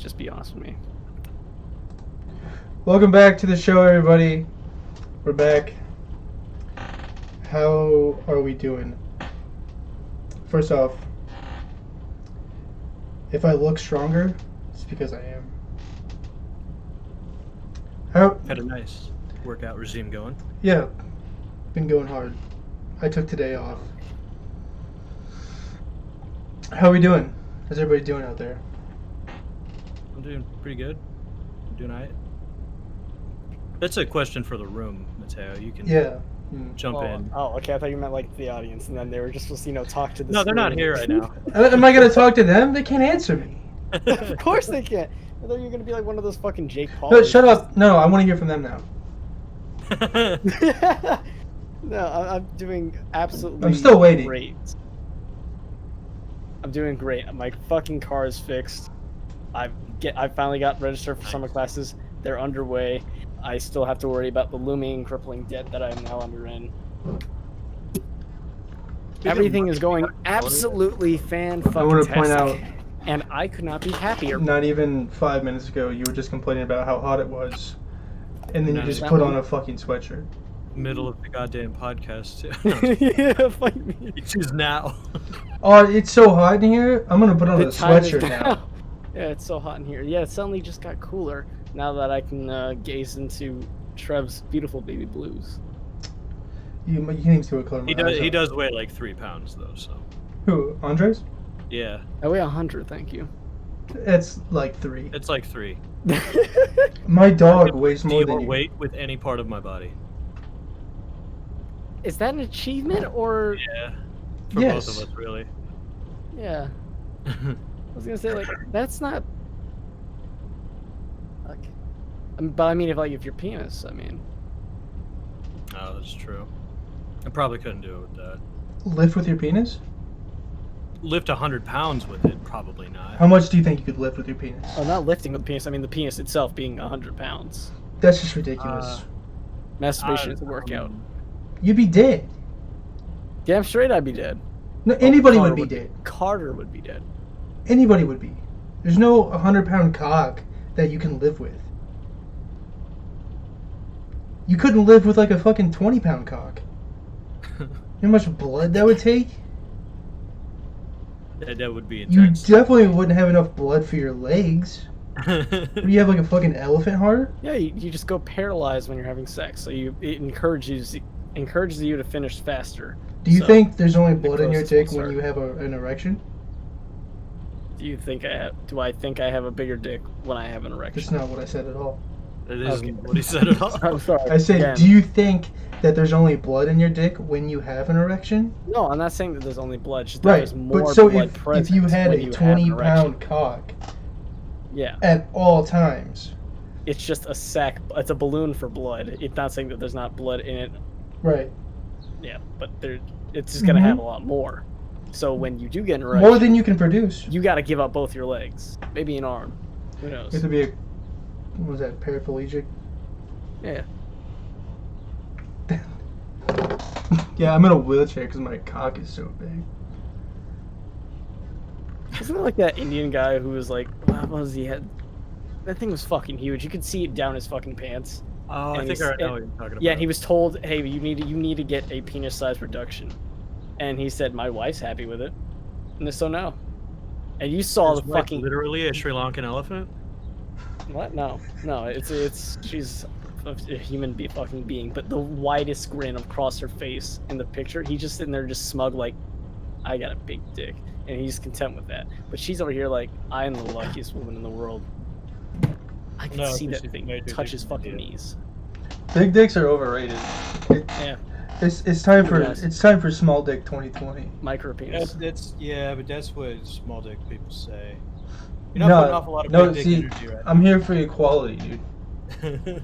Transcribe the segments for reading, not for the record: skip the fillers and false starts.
Just be honest with me. Welcome back to the show, everybody. We're back. How are we doing? First off, if I look stronger, it's because I am. How? Had a nice workout regime going. Yeah, been going hard. I took today off. How are we doing? How's everybody doing out there? I'm doing pretty good. I'm doing alright. That's a question for the room, Mateo. You can jump in. Oh, okay. I thought you meant like the audience, and then they were just supposed to, talk to the. No, they're not here right now. Am I gonna talk to them? They can't answer me. Of course they can't. I thought you were gonna be like one of those fucking Jake Paul. No, shut up. No, I want to hear from them now. No, I'm doing absolutely. I'm still waiting. Great. I'm doing great. My fucking car is fixed. I finally got registered for summer classes. They're underway. I still have to worry about the looming, crippling debt that I'm now under in. Everything is going absolutely fan-fucking-tastic. I want to point out, and I could not be happier. not even 5 minutes ago, you were just complaining about how hot it was, and then you just put on a fucking sweatshirt. Middle of the goddamn podcast, too. Yeah, fight me. You choose now. Oh, it's so hot in here. I'm gonna put on a sweatshirt now. Yeah, it's so hot in here. Yeah, it suddenly just got cooler now that I can gaze into Trev's beautiful baby blues. You can't even see what color. He does weigh like 3 pounds though, so. Who? Andres? Yeah. I weigh 100, thank you. It's like 3. It's like 3. My dog weighs more than you. Weight with any part of my body. Is that an achievement or? Yeah. For Yes. both of us, really. Yeah. I was gonna say, like, that's not. Like, but I mean, if your penis, I mean. Oh, that's true. I probably couldn't do it with that. Lift with your penis? Lift 100 pounds with it? Probably not. How much do you think you could lift with your penis? Oh, not lifting with the penis. I mean, the penis itself being 100 pounds. That's just ridiculous. Masturbation is a workout. You'd be dead. Damn straight, I'd be dead. No, anybody would be dead. Carter would be dead. Anybody would be. There's no 100-pound cock that you can live with. You couldn't live with like a fucking 20-pound cock. You know how much blood that would take? That would be You intense. definitely wouldn't have enough blood for your legs. You have like a fucking elephant heart? Yeah, you just go paralyzed when you're having sex. So it encourages you to finish faster. Do you So, think there's only blood in your closest dick will when start. you have an erection? Do I think I have a bigger dick when I have an erection? That's not what I said at all. That isn't what he said at all. I'm sorry. I said, Again. do you think that there's only blood in your dick when you have an erection? No, I'm not saying that there's only blood. Just that Right, there's more but so blood if present you had when a you have an 20-pound erection. cock Yeah, at all times, it's just a sack. It's a balloon for blood. It's not saying that there's not blood in it. right? Yeah, but it's just gonna Mhm. have a lot more. So when you do get an erection, More than you can produce. you got to give up both your legs, maybe an arm. Who knows? You have to be what was that, paraplegic? Yeah. Yeah, I'm in a wheelchair because my cock is so big. Isn't it like that Indian guy who was like, what was he had? That thing was fucking huge. You could see it down his fucking pants. Oh, I And think he's- I know what you're talking about. Yeah, and he was told, hey, you need to get a penis size reduction, and he said, my wife's happy with it, and so no. And you saw His the wife fucking literally a Sri Lankan elephant. what? No, it's she's a human fucking being, but the widest grin across her face in the picture. He's just sitting there, just smug, like, I got a big dick, and he's content with that. But she's over here like, I am the luckiest woman in the world. I can No, see that she's thing way too touch big his for fucking you. knees. Big dicks are overrated. Yeah, It's time for Yes. it's time for small dick 2020. micro penis. That's yeah, but that's what small dick people say. You're not No, putting off a lot of no, big dick see, energy right I'm here for equality, dude. now.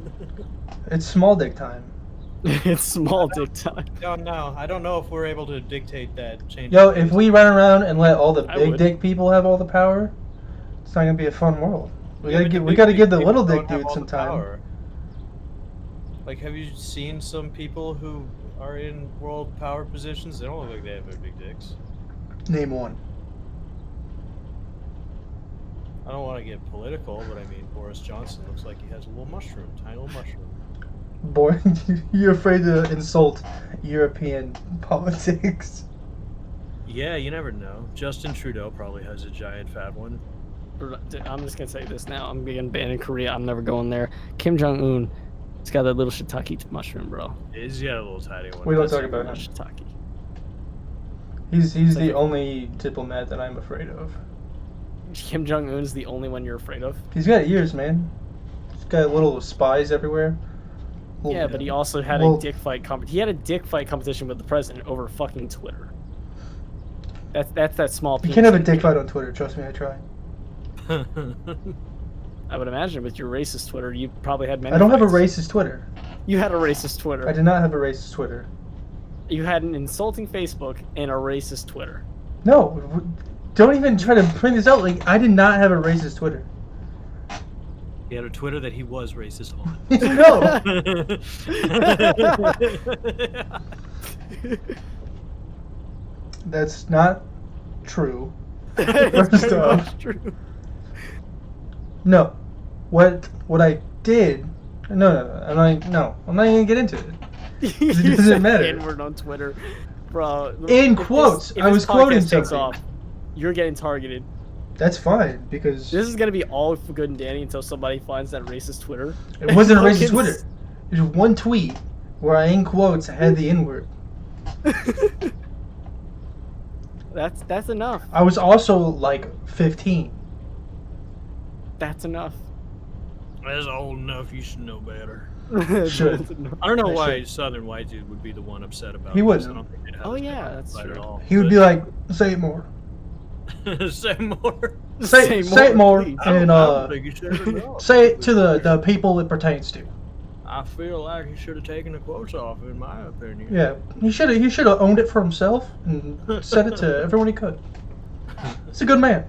It's small dick time. It's small dick time. I don't know if we're able to dictate that change. Yo, if we run around and let all the I big would. dick people have all the power, it's not gonna be a fun world. We Yeah, but the we big gotta dick give the people little don't dick have dude all some the time. power. Like, have you seen some people who are in world power positions? They don't look like they have very big dicks. Name one. I don't want to get political, but I mean, Boris Johnson looks like he has a little mushroom, tiny little mushroom. Boy, you're afraid to insult European politics. Yeah, you never know. Justin Trudeau probably has a giant fat one. I'm just gonna say this now. I'm being banned in Korea. I'm never going there. Kim Jong Un, he's got that little shiitake mushroom, bro. He's got a little tiny one. We don't talk about him. Shiitake. He's the only diplomat that I'm afraid of. Kim Jong Un is the only one you're afraid of. He's got ears, man. He's got little spies everywhere. Yeah, but he also had a dick fight. He had a dick fight competition with the president over fucking Twitter. That's that small. You can't have a dick fight on Twitter. Trust me, I tried. I would imagine with your racist Twitter, you probably had many. I don't have a fights. racist Twitter. You had a racist Twitter. I did not have a racist Twitter. You had an insulting Facebook and a racist Twitter. No, don't even try to bring this out. Like, I did not have a racist Twitter. He had a Twitter that he was racist on. No. That's not true. First off, true. No. What I did? No. I'm not even gonna get into it. It doesn't matter. N-word on Twitter, bro. In quotes, I was quoting something. Off, you're getting targeted. That's fine because this is gonna be all good and dandy until somebody finds that racist Twitter. It wasn't a racist Twitter. There's one tweet where I, in quotes, had the N-word. That's enough. I was also like 15. That's enough. That's old enough. You should know better. Should. I don't know why Southern white dude would be the one upset about. He wouldn't. I don't think they'd have Oh this yeah, kind of that's fight true. at all. He would be like, "Say it more. Say more. Say it more, please. and say it to the people it pertains to." I feel like he should have taken the quotes off, in my opinion. Yeah, he should have owned it for himself and said it to everyone he could. He's a good man.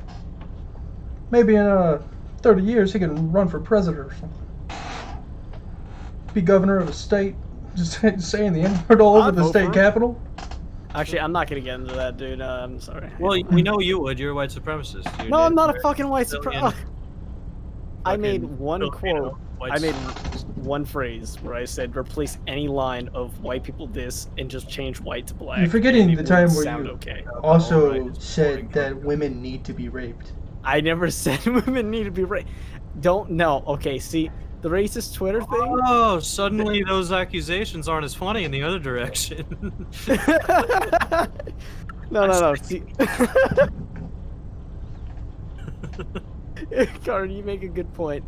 Maybe in 30 years he can run for president or something. Be governor of a state, just saying the N-word all over the state capital. Actually, I'm not gonna get into that, dude. I'm sorry. Well, we know you would. You're a white supremacist. Dude. No, I'm not a fucking white supremacist. I made one quote. I made one phrase where I said replace any line of white people this and just change white to black. You're forgetting the time where you okay. also said that women need to be raped. I never said women need to be raped. Don't know. Okay, see the racist Twitter thing. Oh, suddenly those accusations aren't as funny in the other direction. No. See, Carter, you make a good point.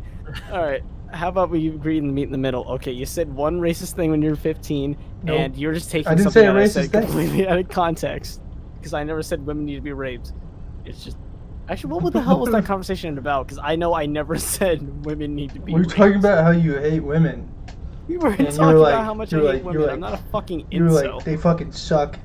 All right. How about we agree and meet in the middle? Okay, you said one racist thing when you were 15, Nope. and you're just taking I didn't something say a that I racist said thing. completely out of context. Because I never said women need to be raped. It's just... Actually, what the hell was that conversation about? Because I know I never said women need to be We were raped. talking about how you hate women. We were and talking about how much I hate women. I'm not a fucking You were incel. like, they fucking suck.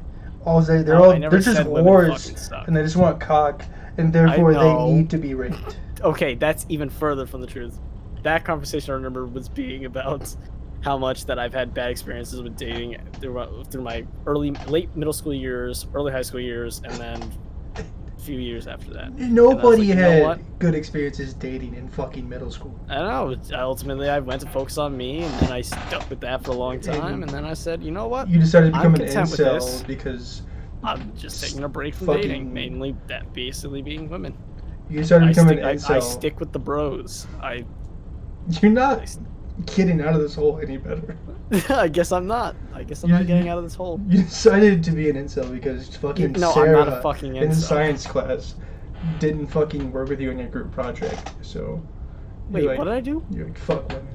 They're never just said women fucking whores, suck. and they just want cock, and therefore they need to be raped. Okay, that's even further from the truth. That conversation I remember was being about how much that I've had bad experiences with dating through my late middle school years, early high school years, and then a few years after that. Nobody like, had good experiences dating in fucking middle school. I don't know. Ultimately, I went to focus on me, and then I stuck with that for a long time, and then I said, you know what? You decided to become an content with this. incel because I'm just taking a break from fucking- dating, mainly that basically being women. you decided to become an I incel. stick with the bros. You're not getting out of this hole any better. I guess I'm not. I guess I'm not getting out of this hole. You decided to be an incel because fucking No, Sarah I'm not a fucking in incel. science class didn't fucking work with you on your group project. So Wait, what did I do? You're like, fuck women.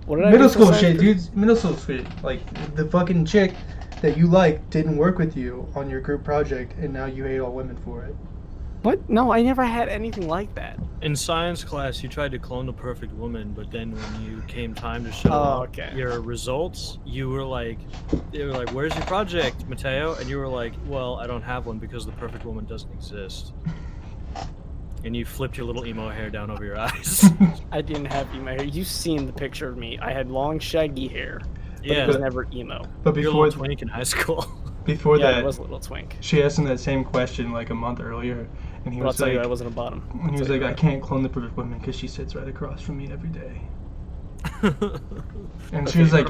What did I Middle do for school science shit, group? dude. Middle school shit. Like the fucking chick that you like didn't work with you on your group project, and now you hate all women for it. What? No, I never had anything like that. In science class, you tried to clone the perfect woman, but then when you came time to show your results, they were like, "Where's your project, Mateo?" And you were like, "Well, I don't have one because the perfect woman doesn't exist." And you flipped your little emo hair down over your eyes. I didn't have emo hair. You've seen the picture of me. I had long, shaggy hair. But Yeah. it was never emo. But You're a before little twink in high school. before Yeah, that, it was a little twink. she asked him that same question like a month earlier, And he But I'll was tell you, I like, wasn't a bottom. and he was like, I can't clone the perfect woman because she sits right across from me every day. And she was like,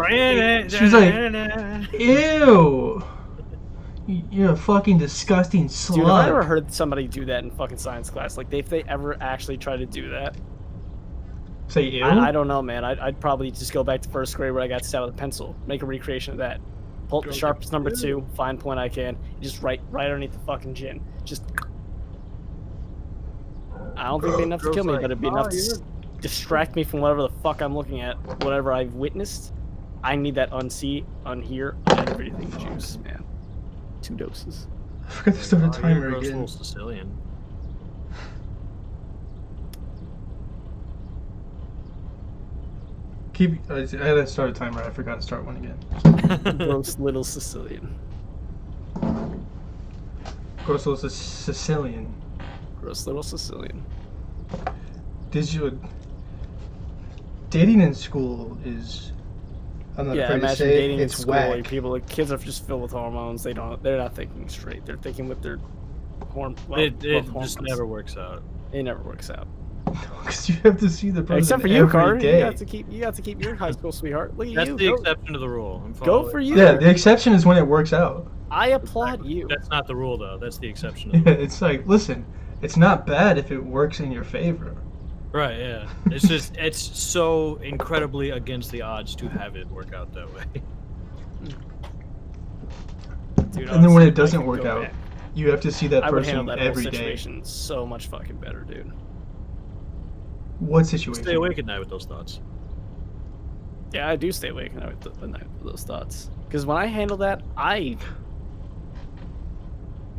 ew. You're a fucking disgusting slut. Dude, have I ever heard somebody do that in fucking science class? Like, if they ever actually try to do that? Say ew? I don't know, man. I'd probably just go back to first grade where I got to out with a pencil. Make a recreation of that. Pull up the sharpest number 2, fine point I can. Just right underneath the fucking chin. Just... I don't think it'd be enough to kill me, but it'd be enough to distract me from whatever the fuck I'm looking at. Whatever I've witnessed. I need that unsee, unhear, everything juice, man. 2 doses. I forgot to start a timer you're a again. little Sicilian. I had to start a timer. I forgot to start one again. Gross little Sicilian. Gross little Sicilian. Gross little Sicilian. Dating in school is... I'm not afraid to say dating it's in school, whack. like, kids are just filled with hormones. They're not thinking straight. They're thinking with their It just never works out. It never works out. Because you have to see the person Except for you, Carter. day. You got to keep your high school sweetheart. Look at That's you. the exception to the rule. Go for you. Yeah, the exception is when it works out. I applaud you. That's not the rule, though. That's the exception. To the Yeah, rule. it's like, listen, it's not bad if it works in your favor. Right, yeah. It's just, it's so incredibly against the odds to have it work out that way. Dude, And then when honestly, it doesn't I could work go out, back. you have to see that I would person handle that whole every day. situation so much fucking better, dude. What situation? Stay awake at night with those thoughts. Yeah, I do stay awake at night with those thoughts. Because when I handle that,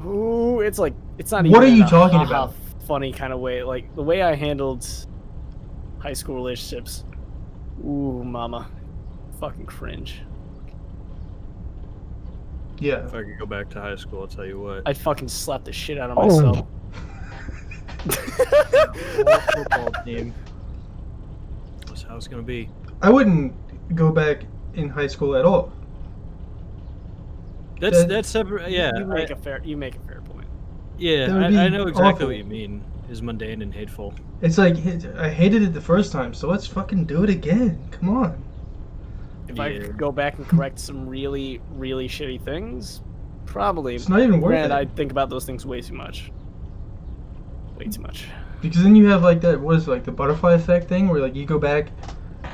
ooh, it's like, it's not even What are you in a talking ha-ha about? funny kind of way. Like, the way I handled high school relationships, ooh, mama. Fucking cringe. Yeah. If I could go back to high school, I'll tell you what. I'd fucking slap the shit out of myself. Football team. That's how it's gonna be. I wouldn't go back in high school at all. That's separate. Yeah, You make a fair point. yeah. That would I be know exactly awful. what you mean. Is mundane and hateful. It's like, I hated it the first time, so let's fucking do it again. Come on. If I could go back and correct some really, really shitty things, probably. It's not even worth Granted, it. I think about those things way too much. Way too much. Because then you have like that, what is it, like the butterfly effect thing, where like you go back,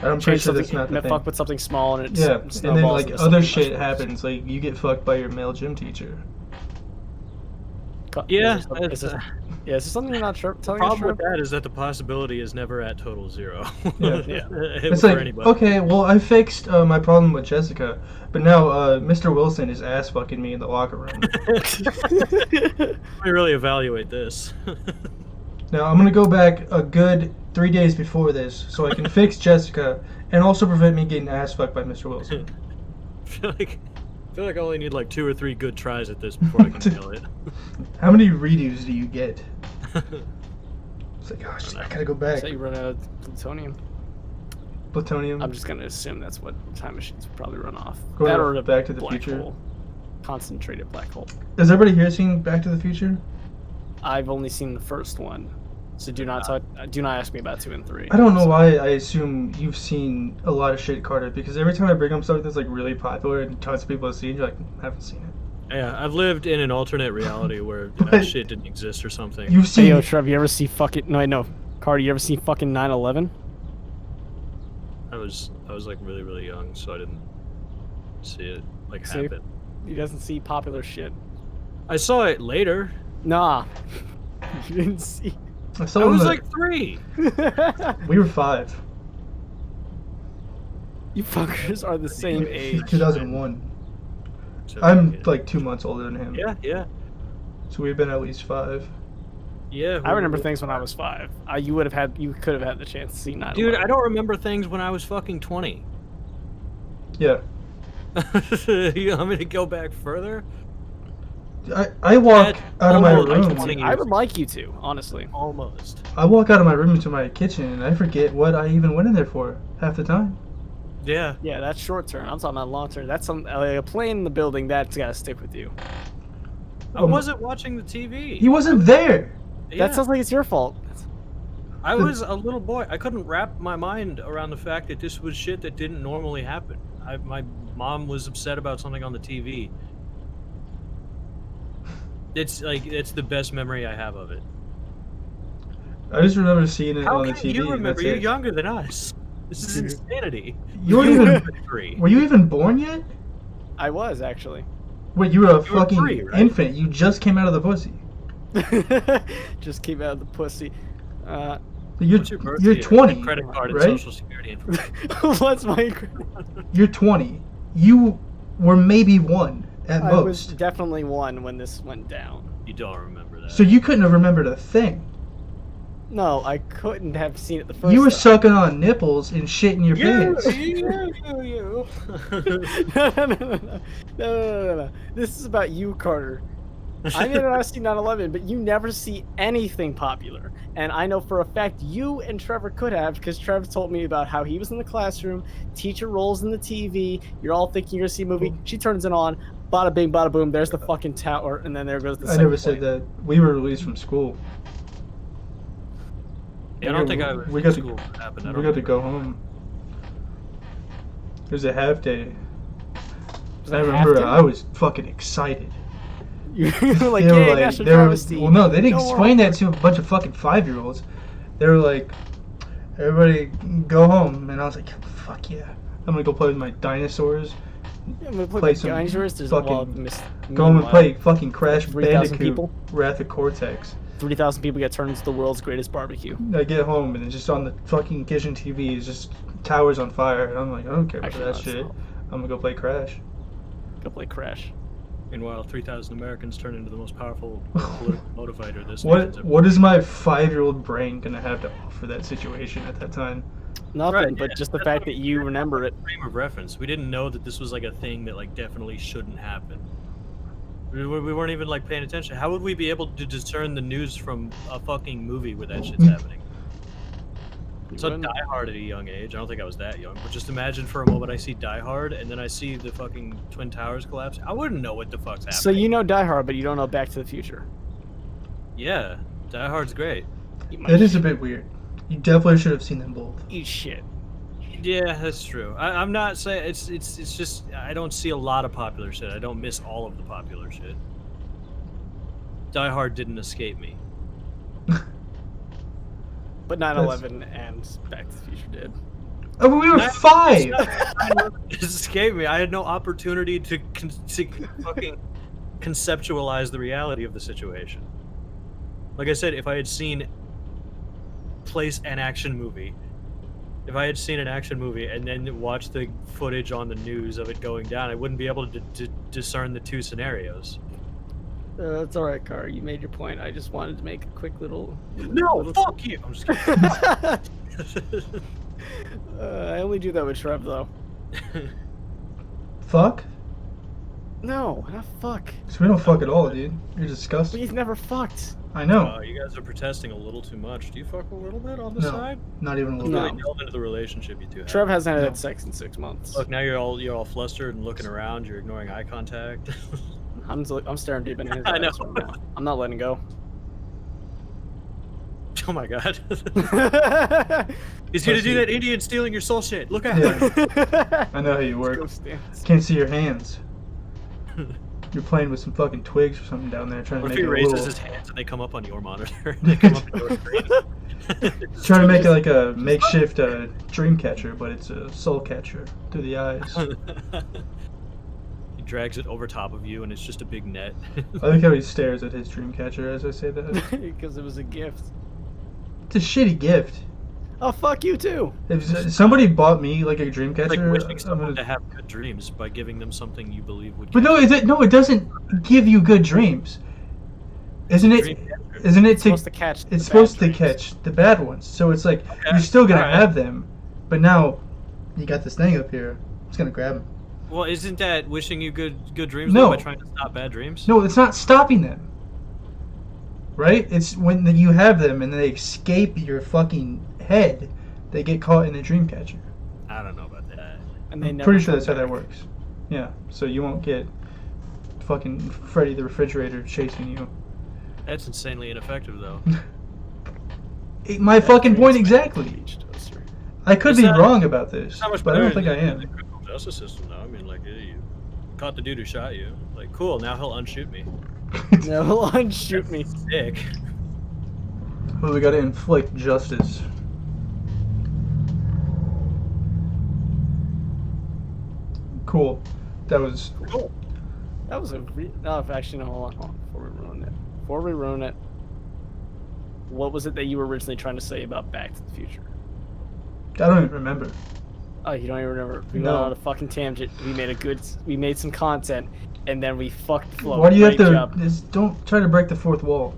I'm pretty Change sure something, that's not the thing. fuck with something small and it Yeah, and then snowballs like into other something shit much worse. happens, like you get fucked by your male gym teacher. Yeah, Is there something you're not telling us? problem with that is that the possibility is never at total zero. Yeah. Yeah. It's For like, anybody. okay, well I fixed my problem with Jessica, but now Mr. Wilson is ass fucking me in the locker room. Let me really evaluate this. Now I'm gonna go back a good 3 days before this, so I can fix Jessica and also prevent me getting ass fucked by Mr. Wilson. I feel like I only need like 2 or 3 good tries at this before I can nail it. How many redos do you get? It's like, oh shit, I gotta go back. So you run out of plutonium. Plutonium. I'm just gonna assume that's what time machines probably run off. Going That or a Back to the black Future. hole. Concentrated black hole. Has everybody here seen Back to the Future? I've only seen the first one, so do not ask me about 2 and 3. I don't know why I assume you've seen a lot of shit, Carter, because every time I bring up something that's like really popular and tons of people have seen, you're like, I haven't seen it. Yeah, I've lived in an alternate reality where But- that shit didn't exist or something. You've Hey, seen yo, Trev, you ever see fucking... No, I know. Carter, you ever see fucking 9/11? I was like really, really young, so I didn't see it like See? happen. He doesn't see popular shit. I saw it later. Nah. You didn't see... I I saw was the- like 3. we were 5. You fuckers are the same age. 2001. So, I'm yeah. like 2 months older than him. Yeah. So we've been at least 5. Yeah. I remember things when I was 5. You could have had the chance to see 9/11. Dude, I don't remember things when I was fucking 20. Yeah. You want me to go back further? I walk out of my almost like room. 20 I would like you to, honestly. Almost. I walk out of my room to my kitchen and I forget what I even went in there for half the time. Yeah. Yeah, that's short term. I'm talking about long term. That's some like a plane in the building that's gotta stick with you. I wasn't watching the TV. He wasn't there. That sounds like it's your fault. I was a little boy. I couldn't wrap my mind around the fact that this was shit that didn't normally happen. My mom was upset about something on the TV. It's the best memory I have of it. I just remember seeing it on the TV. How can you remember? You're younger than us. This is insanity. You weren't even. Were you even born yet? I was actually. Wait, you were a fucking 3, right? Infant. You just came out of the pussy. Just came out of the pussy. You're 20. Credit card right? and social security information. What's my? You're 20. You were maybe 1 at most. I was definitely 1 when this went down. You don't remember that. So you couldn't have remembered a thing. No, I couldn't have seen it the first time. You were sucking on nipples and shit in your pants. You. No. This is about you, Carter. I may not see 9/11, but you never see anything popular. And I know for a fact you and Trevor could have, because Trevor told me about how he was in the classroom, teacher rolls in the TV, you're all thinking you're going to see a movie, she turns it on, bada bing, bada boom, there's the fucking tower, and then there goes the I never said that. We were released from school. Yeah, I don't think I was we got school to, happened. We got to go home. It was a half day. I remember I was fucking excited. You were like, yeah, national travesty. Well, no, they didn't explain that to a bunch of fucking 5-year-olds. They were like, everybody go home. And I was like, fuck yeah. I'm going to go play with my dinosaurs. Yeah, I'm going to play some dinosaurs. Go home and play fucking Crash Bandicoot, Wrath of Cortex. 3,000 people get turned into the world's greatest barbecue. I get home and it's just on the fucking kitchen TV is just towers on fire. And I'm like, I don't care about that shit. I'm going to go play Crash. Go play Crash. Meanwhile, 3,000 Americans turn into the most powerful political motivator this What is my 5-year-old brain going to have to offer that situation at that time? Nothing, right, but just the fact that you remember it. Frame of reference. We didn't know that this was like a thing that like definitely shouldn't happen. We weren't even like paying attention. How would we be able to discern the news from a fucking movie where that shit's happening? I saw Die Hard at a young age. I don't think I was that young, but just imagine for a moment I see Die Hard and then I see the fucking Twin Towers collapse. I wouldn't know what the fuck's happening. So you know Die Hard, but you don't know Back to the Future. Yeah, Die Hard's great. It is a bit weird. You definitely should have seen them both. Eat shit. Yeah, that's true. I'm not saying it's just I don't see a lot of popular shit. I don't miss all of the popular shit. Die Hard didn't escape me. But 9/11 and Back to the Future did. Oh, we were 5! It escaped me. I had no opportunity to fucking conceptualize the reality of the situation. Like I said, if I had seen an action movie and then watched the footage on the news of it going down, I wouldn't be able to discern the two scenarios. That's all right, Car. You made your point. I just wanted to make a quick little fuck you! I'm just kidding. I only do that with Trev, though. Fuck? No, not fuck. So we don't fuck at all, dude. You're disgusting. We've never fucked. I know. You guys are protesting a little too much. Do you fuck a little bit on the side? Not even a little bit. Delve into the relationship you two have. Trev hasn't had sex in 6 months. Look, now you're all flustered and looking around. You're ignoring eye contact. I'm staring deep in his eyes. I know. Right now. I'm not letting go. Oh my god. He's gonna do that Indian stealing your soul shit. Look out. Yeah. I know how you work. Can't see your hands. You're playing with some fucking twigs or something down there, trying to make it a little... What if he raises his hands and they come up on your monitor? They come up on your screen. Trying to make it like a makeshift dream catcher, but it's a soul catcher through the eyes. He drags it over top of you, and it's just a big net. I like how he stares at his dream catcher as I say that. Because it was a gift. It's a shitty gift. Oh, fuck you too. If somebody bought me like a dream catcher, like wishing someone to have good dreams by giving them something you believe would. But no, it doesn't give you good dreams. Isn't it? Isn't it supposed to catch? It's supposed to catch the bad ones. So it's like you're still gonna have them, but now you got this thing up here. It's gonna grab them. Well, isn't that wishing you good dreams by trying to stop bad dreams? No, it's not stopping them. Right? It's when you have them and they escape your fucking head, they get caught in the dream catcher. I don't know about that. And I'm pretty sure that's how that works. Yeah, so you won't get fucking Freddy the Refrigerator chasing you. That's insanely ineffective, though. My fucking point exactly. I could be wrong about this, but I don't think I am. The criminal justice system, though. I mean, like, you caught the dude who shot you. Like, cool. Now he'll unshoot me. No, he'll unshoot me. Sick. Well, we gotta inflict justice. Cool. That was cool. That was no, actually, no, hold on. Before we ruin it, what was it that you were originally trying to say about Back to the Future? I don't even remember. Oh, you don't even remember? We went on a fucking tangent. We made some content, and then we fucked the flow. Why do you have to? Don't try to break the fourth wall.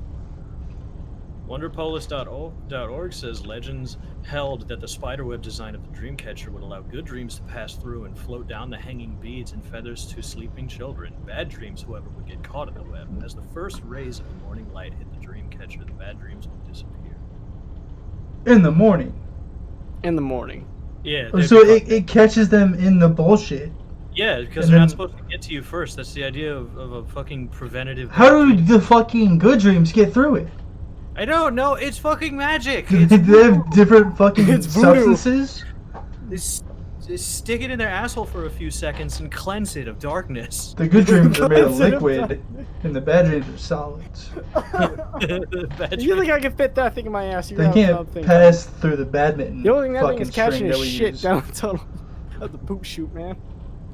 Wonderpolis.org says legends held that the spiderweb design of the Dreamcatcher would allow good dreams to pass through and float down the hanging beads and feathers to sleeping children. Bad dreams, however, would get caught in the web. As the first rays of the morning light hit the Dreamcatcher, the bad dreams would disappear. In the morning. In the morning. Yeah. So it catches them in the bullshit. Yeah, because they're not supposed to get to you first. That's the idea of a fucking preventative. How do the fucking good dreams get through it? I don't know. It's fucking magic. They have different fucking substances. Just stick it in their asshole for a few seconds and cleanse it of darkness. The good dreams are made of liquid, and the bad dreams are solids. You think I can fit that thing in my ass? They can't pass through the badminton. The only thing that thing is fucking catching string is shit down the tunnel of the poop chute, man.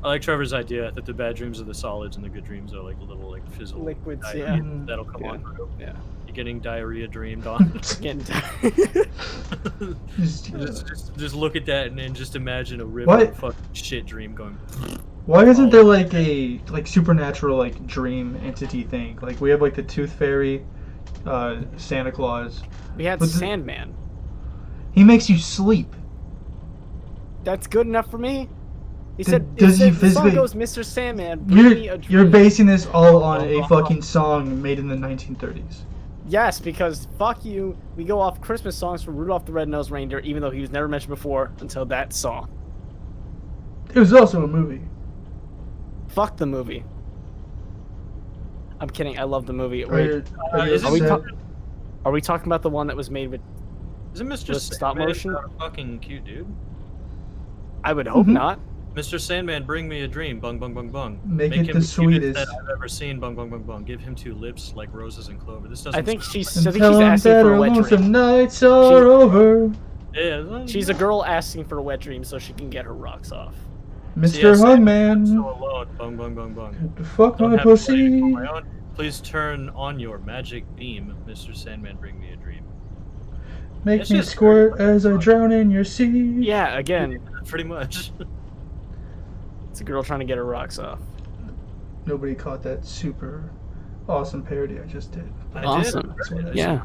I like Trevor's idea that the bad dreams are the solids and the good dreams are like little like fizzle liquids. Yeah, that'll come on through. Yeah, you're getting diarrhea dreamed on. Getting just look at that and then just imagine a river of fucking shit dream going. Why isn't there like a supernatural like dream entity thing? Like we have like the Tooth Fairy, Santa Claus. We had Sandman. He makes you sleep. That's good enough for me. He said, does he the song physically goes, Mr. Sandman, bring me a dream. You're basing this all on a fucking song made in the 1930s. Yes, because fuck you, we go off Christmas songs from Rudolph the Red-Nosed Reindeer, even though he was never mentioned before until that song. It was also a movie. Fuck the movie. I'm kidding, I love the movie. Are we talking about the one that was made with Isn't Mr. stop motion? A fucking cute dude? I would hope not. Mr. Sandman, bring me a dream. Bung, bung, bung, bung. Make it him the sweetest that I've ever seen. Bung, bung, bung, bung. Give him 2 lips like roses and clover. This doesn't. I think she's asking for a wet dream. Nights are over. Yeah, she's a girl asking for a wet dream so she can get her rocks off. Mr. Hungman. So alone. Bung, bung, bung, bung. Fuck my pussy. Please turn on your magic beam, Mr. Sandman. Bring me a dream. Make me squirt as I drown in your sea. Yeah, again. Pretty much. It's a girl trying to get her rocks off. Nobody caught that super awesome parody I just did. Awesome. Yeah.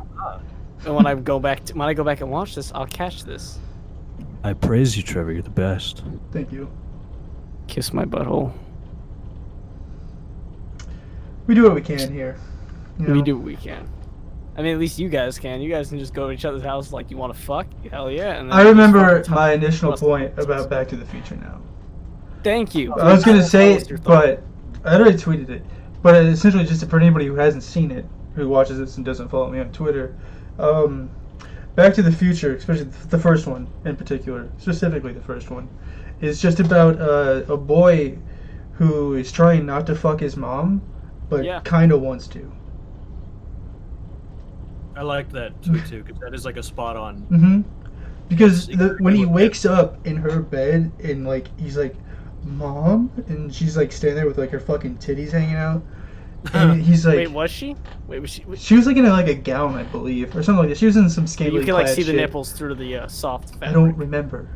And when I go back and watch this, I'll catch this. I praise you, Trevor. You're the best. Thank you. Kiss my butthole. We do what we can here. We do what we can. I mean, at least you guys can. You guys can just go to each other's house like you want to fuck. Hell yeah. And then I remember my initial point about Back to the Future now. Thank you. I was going to say it, but I already tweeted it. But essentially, just for anybody who hasn't seen it, who watches this and doesn't follow me on Twitter, Back to the Future, especially the first one in particular, specifically the first one, is just about a boy who is trying not to fuck his mom, but kind of wants to. I like that too, because that is like a spot on. Mm-hmm. Because when he wakes up in her bed and like he's like, "Mom," and she's like standing there with like her fucking titties hanging out, and he's like, "Wait, was she? Wait, was she? She was like in a gown, I believe, or something like that. She was in some scantily You can like see shit. the nipples through the soft fabric. I don't remember,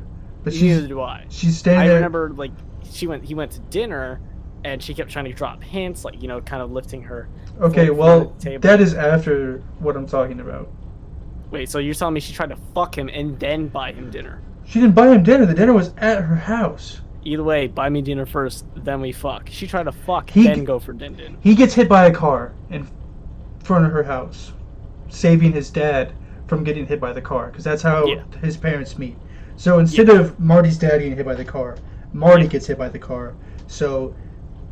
but neither do I. She's standing there. I remember like he went to dinner, and she kept trying to drop hints, like kind of lifting her. Okay, well, that is after what I'm talking about. Wait, so you're telling me she tried to fuck him and then buy him dinner? She didn't buy him dinner. The dinner was at her house. Either way, buy me dinner first, then we fuck. She tried to fuck, then go for din-din. He gets hit by a car in front of her house, saving his dad from getting hit by the car, because that's how his parents meet. So instead of Marty's dad getting hit by the car, Marty gets hit by the car. So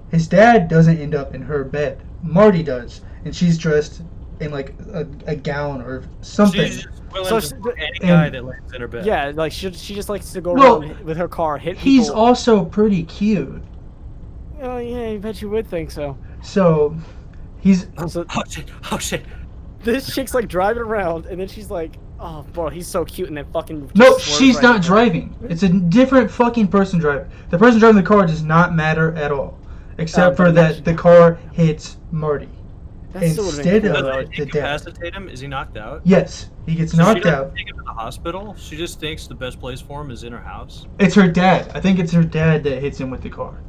his dad doesn't end up in her bed. Marty does, and she's dressed in like a gown or something. She's just willing to fuck any guy that lands in her bed. Yeah, like she just likes to go around with her car, hit people. He's also pretty cute. Oh yeah, I bet you would think so. So, he's. Oh shit! This chick's like driving around, and then she's like, "Oh, bro, he's so cute," and then fucking. No, she's not driving. It's a different fucking person driving. The person driving the car does not matter at all, except for that the car hits Marty instead of the dad. Incapacitate him? Is he knocked out? Yes, he gets knocked out. Take him to the hospital. She just thinks the best place for him is in her house. It's her dad. I think it's her dad that hits him with the car.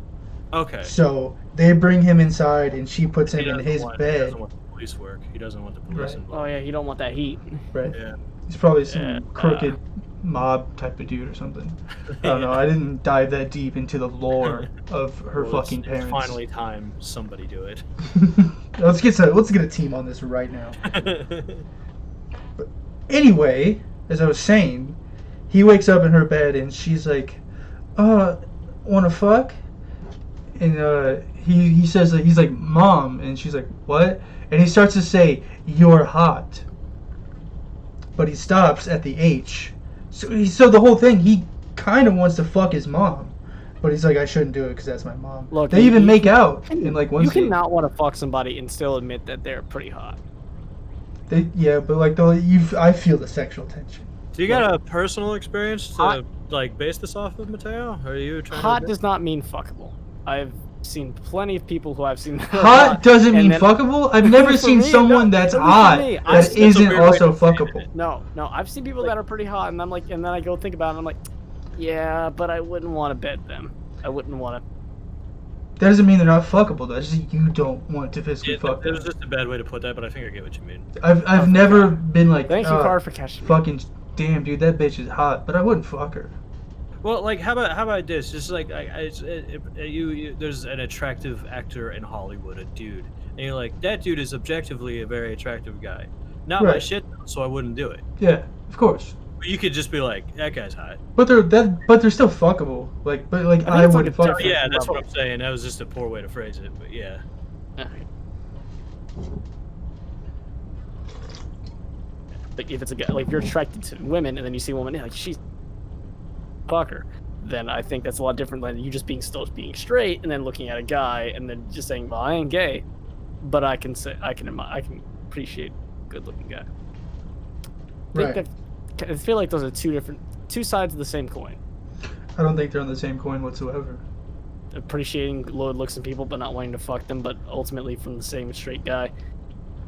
Okay. So they bring him inside, and she puts him in his bed. He doesn't want the police work. He doesn't want the police involved. Oh yeah, you don't want that heat. Right. Yeah. He's probably some crooked mob type of dude or something. I don't know. I didn't dive that deep into the lore of her fucking parents. It's finally time somebody do it. let's get a team on this right now. But anyway, as I was saying, he wakes up in her bed and she's like, wanna fuck? And he says that he's like, Mom, and she's like, what? And he starts to say, you're hot. But he stops at the H. So the whole thing, he kind of wants to fuck his mom. But he's like, I shouldn't do it because that's my mom. Look, they even make out in like one scene. You cannot want to fuck somebody and still admit that they're pretty hot. Yeah, but like I feel the sexual tension. Do you got a personal experience to like base this off of, Mateo? Or are you trying hot does not mean fuckable. I've seen plenty of people who I've seen. Hot doesn't mean fuckable? I've never seen someone that's hot that isn't also fuckable. No, I've seen people that are pretty hot, and I'm like, and then I go think about it, and I'm like, yeah, but I wouldn't want to bed them. I wouldn't want to. That doesn't mean they're not fuckable. That's just you don't want to physically fuck them. It was just a bad way to put that, but I think I get what you mean. I've never been like, thank you, Car, for catching me. Fucking damn, dude, that bitch is hot, but I wouldn't fuck her. Well, like, how about this? Just like, there's an attractive actor in Hollywood, a dude, and you're like, that dude is objectively a very attractive guy. Not my shit, so I wouldn't do it. Yeah, of course. But you could just be like, that guy's hot. But they're still fuckable. I wouldn't fuck. Yeah, that's what I'm saying. That was just a poor way to phrase it, but yeah. Like if it's a guy, like if you're attracted to women, and then you see a woman, like she's fucker, then I think that's a lot different than you just being straight and then looking at a guy and then just saying, well, I ain't gay, but I can appreciate a good-looking guy. I feel like those are two sides of the same coin. I don't think they're on the same coin whatsoever. Appreciating low looks in people, but not wanting to fuck them, but ultimately from the same straight guy,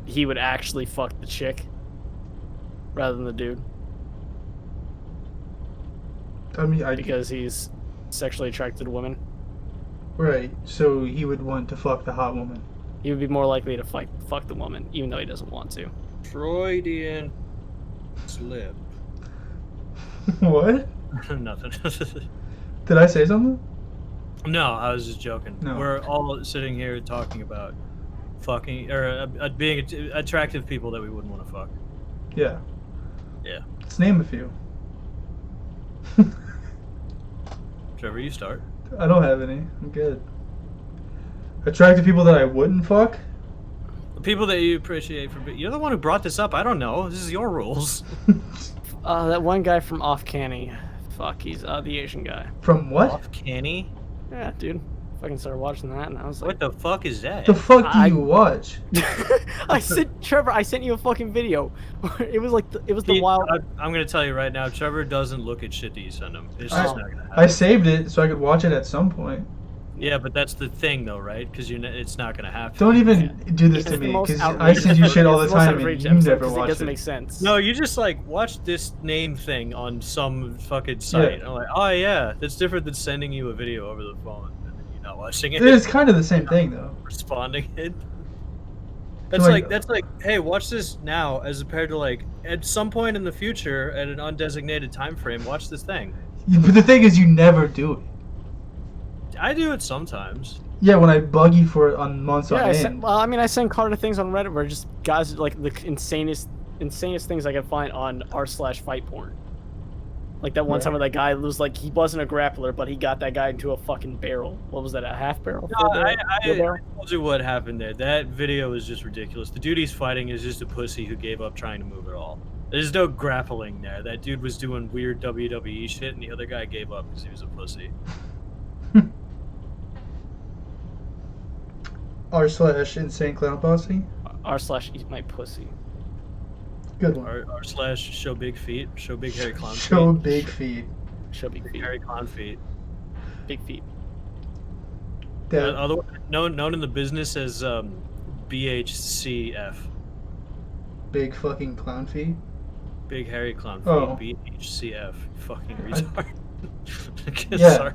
he would actually fuck the chick rather than the dude. I mean, because he's sexually attracted to women. Right, so he would want to fuck the hot woman. He would be more likely to fuck the woman, even though he doesn't want to. Freudian slip. What? Nothing. Did I say something? No, I was just joking. No. We're all sitting here talking about fucking, or being attractive people that we wouldn't want to fuck. Yeah. Yeah. Let's name a few. Trevor, you start. I don't have any. I'm good. Attractive people that I wouldn't fuck? The people that you appreciate for... You're the one who brought this up. I don't know. This is your rules. That one guy from Off Canny. Fuck, he's the Asian guy. From what? Off Canny? Yeah, dude. Fucking started watching that, and I was like, what the fuck is that? The fuck do you watch? Trevor, I sent you a fucking video. It was like the wild. I'm gonna tell you right now, Trevor doesn't look at shit that you send him. It's just not gonna happen. I saved it so I could watch it at some point. Yeah, but that's the thing, though, right? Because it's not gonna happen. Don't even do this to me, because I send you shit all the time and you never watch it. It doesn't make sense. No, you just like watch this name thing on some fucking site. Yeah. I'm like, oh yeah, that's different than sending you a video over the phone. Not watching it. It's kind of the same thing, though. Responding it. That's like, hey, watch this now, as compared to like at some point in the future, at an undesignated time frame, watch this thing. But the thing is, you never do it. I do it sometimes. Yeah, when I bug you for it on months on end. I send Carter things on Reddit where just guys like the insanest things I can find on r/fight porn. Like that one Right. time where that guy was like, he wasn't a grappler, but he got that guy into a fucking barrel. What was that, a half barrel? No, Full barrel? I Full barrel? told you what happened there. That video is just ridiculous. The dude he's fighting is just a pussy who gave up trying to move at all. There's no grappling there. That dude was doing weird WWE shit, and the other guy gave up because he was a pussy. r/insane clown posse. r/eat my pussy. Good one. r/show big feet. Show big hairy clown feet. Show big feet. Show big Big feet. hairy clown feet. Big feet. That, Known in the business as BHCF. big fucking clown feet. Big hairy clown feet. Oh. BHCF. Fucking retard. Yeah. Sorry.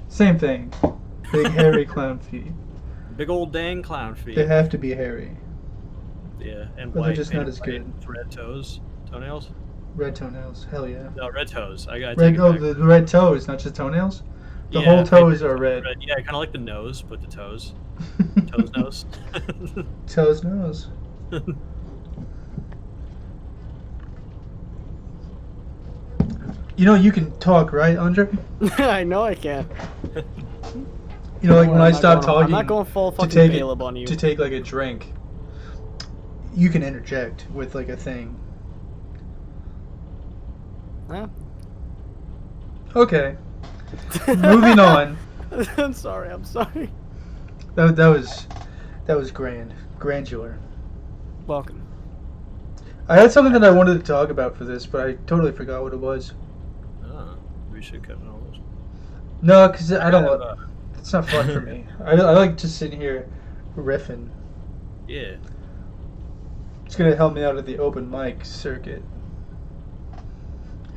Same thing. Big hairy clown feet. Big old dang clown feet. They have to be hairy. Yeah, and But they're white. just not painted as white good. with red toenails. Red toenails. Hell yeah. No, red toes. I got Red. take it Oh, back. the red toes, not just toenails. The Yeah, whole toes maybe are red. Yeah, kind of like the nose, but the toes. Toes nose. Toes nose. You know you can talk, right, Andre? I know I can. You know, like when I stop I'm talking not going full to fucking take Caleb on you. to take like a drink, you can interject with like a thing. Huh? Okay. Moving on. I'm sorry. I'm sorry. That was granular. Welcome. I had something that I wanted to talk about for this, but I totally forgot what it was. Oh, we should cut all this. No, because I don't. It's not fun for me. I like just sitting here riffing. Yeah. It's gonna help me out at the open mic circuit,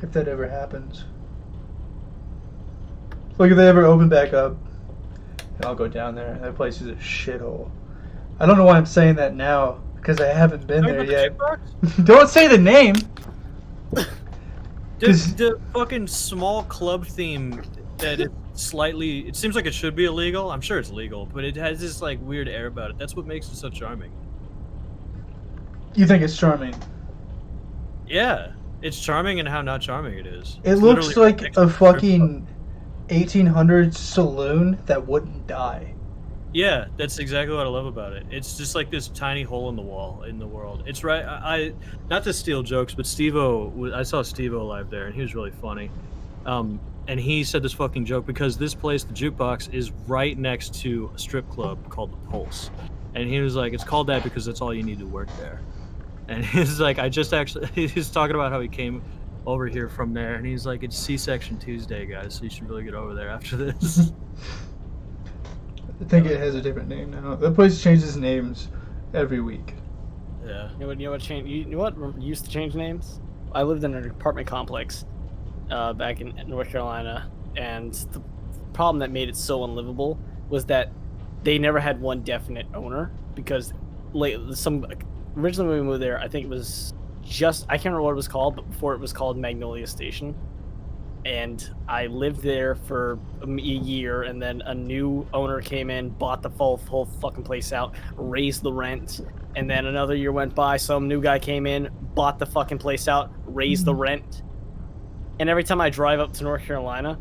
if that ever happens. Like if they ever open back up, and I'll go down there. That place is a shithole. I don't know why I'm saying that now, because I haven't been there yet. Don't say the name. The fucking small club theme that it slightly. It seems like it should be illegal. I'm sure it's legal, but it has this like weird air about it. That's what makes it so charming. You think it's charming? Yeah, it's charming in how not charming it is. It It's looks literally like next to a the strip club. fucking 1800s saloon that wouldn't die. Yeah, that's exactly what I love about it. It's just like this tiny hole in the wall in the world. It's right. I not to steal jokes, but Steve-O, I saw Steve-O live there, and he was really funny. And he said this fucking joke because this place, the Jukebox, is right next to a strip club called the Pulse, and he was like, "It's called that because that's all you need to work there." And he's like, he's talking about how he came over here from there, and he's like, "It's C-section Tuesday, guys, so you should really get over there after this." I think it has a different name now. That place changes names every week. Yeah. You know what used to change names? I lived in an apartment complex back in North Carolina, and the problem that made it so unlivable was that they never had one definite owner, because originally when we moved there, I think it was I can't remember what it was called, but before it was called Magnolia Station. And I lived there for a year, and then a new owner came in, bought the whole fucking place out, raised the rent, and then another year went by, some new guy came in, bought the fucking place out, raised the rent. And every time I drive up to North Carolina,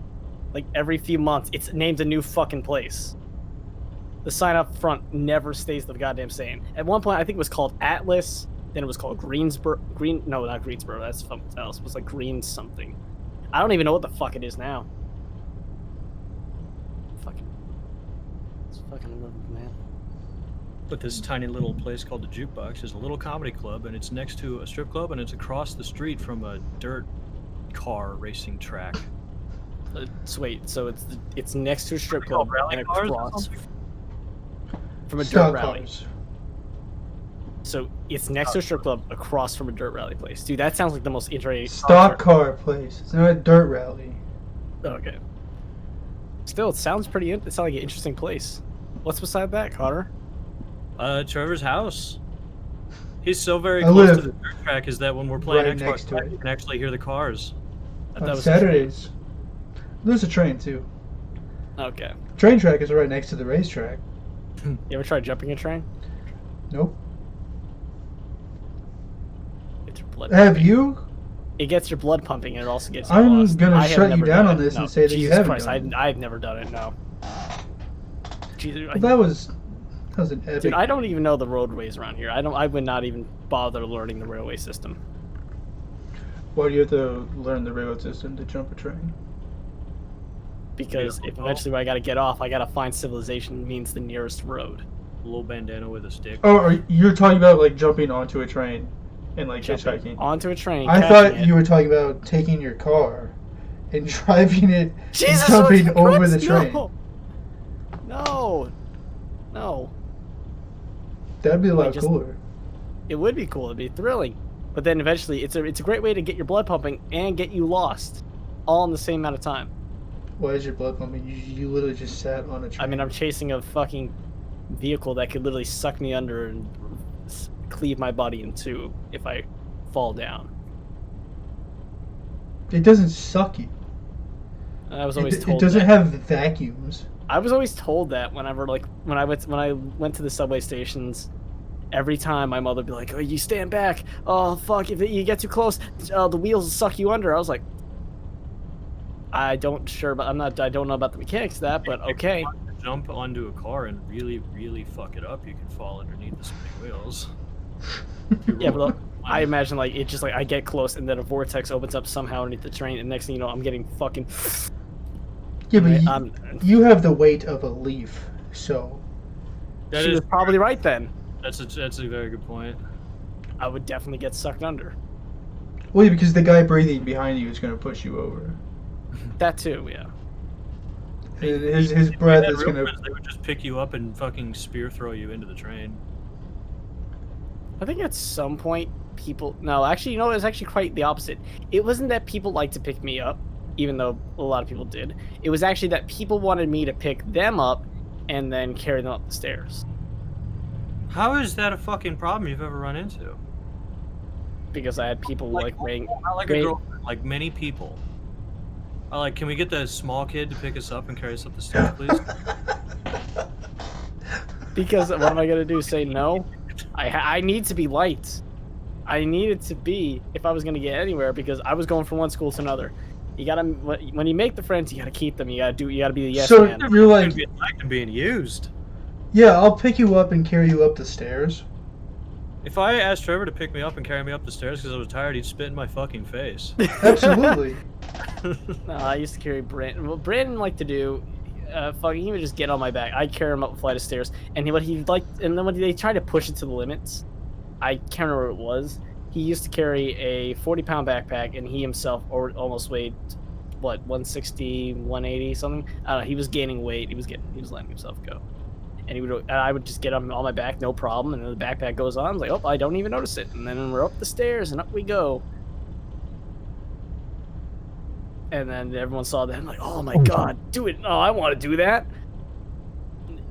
like every few months, it's named a new fucking place. The sign up front never stays the goddamn same. At one point, I think it was called Atlas, then it was called no, not Greensboro, that's something else. It was like Green something. I don't even know what the fuck it is now. It's fucking unlivable, man. But this tiny little place called the Jukebox is a little comedy club, and it's next to a strip club, and it's across the street from a dirt car racing track. So wait, so it's next to a strip club and across from a dirt Stock rally. cars. So it's next to a strip club across from a dirt rally place. Dude, that sounds like the most interesting. Stock car place. It's not a dirt rally. Okay. Still, it sounds pretty. It sounds like an interesting place. What's beside that, Connor? Trevor's house. He's so very I close live to the dirt track is that when we're playing right Xbox next to Live, it. you can actually hear the cars. I thought it On was a train. Saturdays. There's a train too. Okay. Train track is right next to the racetrack. You ever tried jumping a train? Nope. It's blood. Have you? It gets your blood pumping, and it also gets you I'm lost. gonna I have shut you never down done on it. this No. and say that you Jesus haven't Christ, done it. I've never done it. No. Jesus, Well, that was an epic. dude, I don't even know the roadways around here. I would not even bother learning the railway system. Why do you have to learn the railroad system to jump a train? Because if eventually when I gotta get off, I gotta find civilization means the nearest road. A little bandana with a stick. Oh, you're talking about like jumping onto a train and like hitchhiking. Onto a train. I thought you were talking about taking your car and driving it Jesus, and jumping over the train. No. No. That'd be a lot cooler. It would be cool. It'd be thrilling. But then eventually, it's a great way to get your blood pumping and get you lost, all in the same amount of time. Why is your blood pumping? You literally just sat on a train. I mean, I'm chasing a fucking vehicle that could literally suck me under and cleave my body in two if I fall down. It doesn't suck you. I was always told it doesn't that. have vacuums. I was always told that whenever, like, when I went to the subway stations. Every time my mother would be like, "Oh, you stand back! Oh fuck! If you get too close, the wheels will suck you under." I was like, I don't know about the mechanics of that, but okay. If you want to jump onto a car and really, really fuck it up, you can fall underneath the spinning wheels. Yeah, but I imagine like it just like I get close and then a vortex opens up somehow underneath the train, and next thing you know, I'm getting fucking. Yeah, but you have the weight of a leaf, so. She was probably right then. That's a very good point. I would definitely get sucked under. Well, yeah, because the guy breathing behind you is going to push you over. That too, yeah. His breath is going to... They would just pick you up and fucking spear throw you into the train. I think at some point, people... No, actually, you know, it was actually quite the opposite. It wasn't that people liked to pick me up, even though a lot of people did. It was actually that people wanted me to pick them up and then carry them up the stairs. How is that a fucking problem you've ever run into? Because I had people like ring. Not like a girlfriend, like many people. Can we get the small kid to pick us up and carry us up the stairs, please? Because what am I gonna do? Say no? I need to be light. I needed to be if I was gonna get anywhere because I was going from one school to another. You gotta when you make the friends, you gotta keep them. You gotta be the yes man. So you're like being used. Yeah, I'll pick you up and carry you up the stairs. If I asked Trevor to pick me up and carry me up the stairs because I was tired, he'd spit in my fucking face. Absolutely. No, I used to carry Brandon. Well, Brandon liked to do, he would just get on my back. I'd carry him up a flight of stairs, and and then when they tried to push it to the limits, I can't remember what it was. He used to carry a 40-pound backpack, and he himself almost weighed, what, 160, 180, something? I don't know. He was gaining weight. He was letting himself go. And I would just get on my back, no problem, and then the backpack goes on. I was like, oh, I don't even notice it. And then we're up the stairs, and up we go. And then everyone saw that, and like, oh my god, do it. Oh, I want to do that.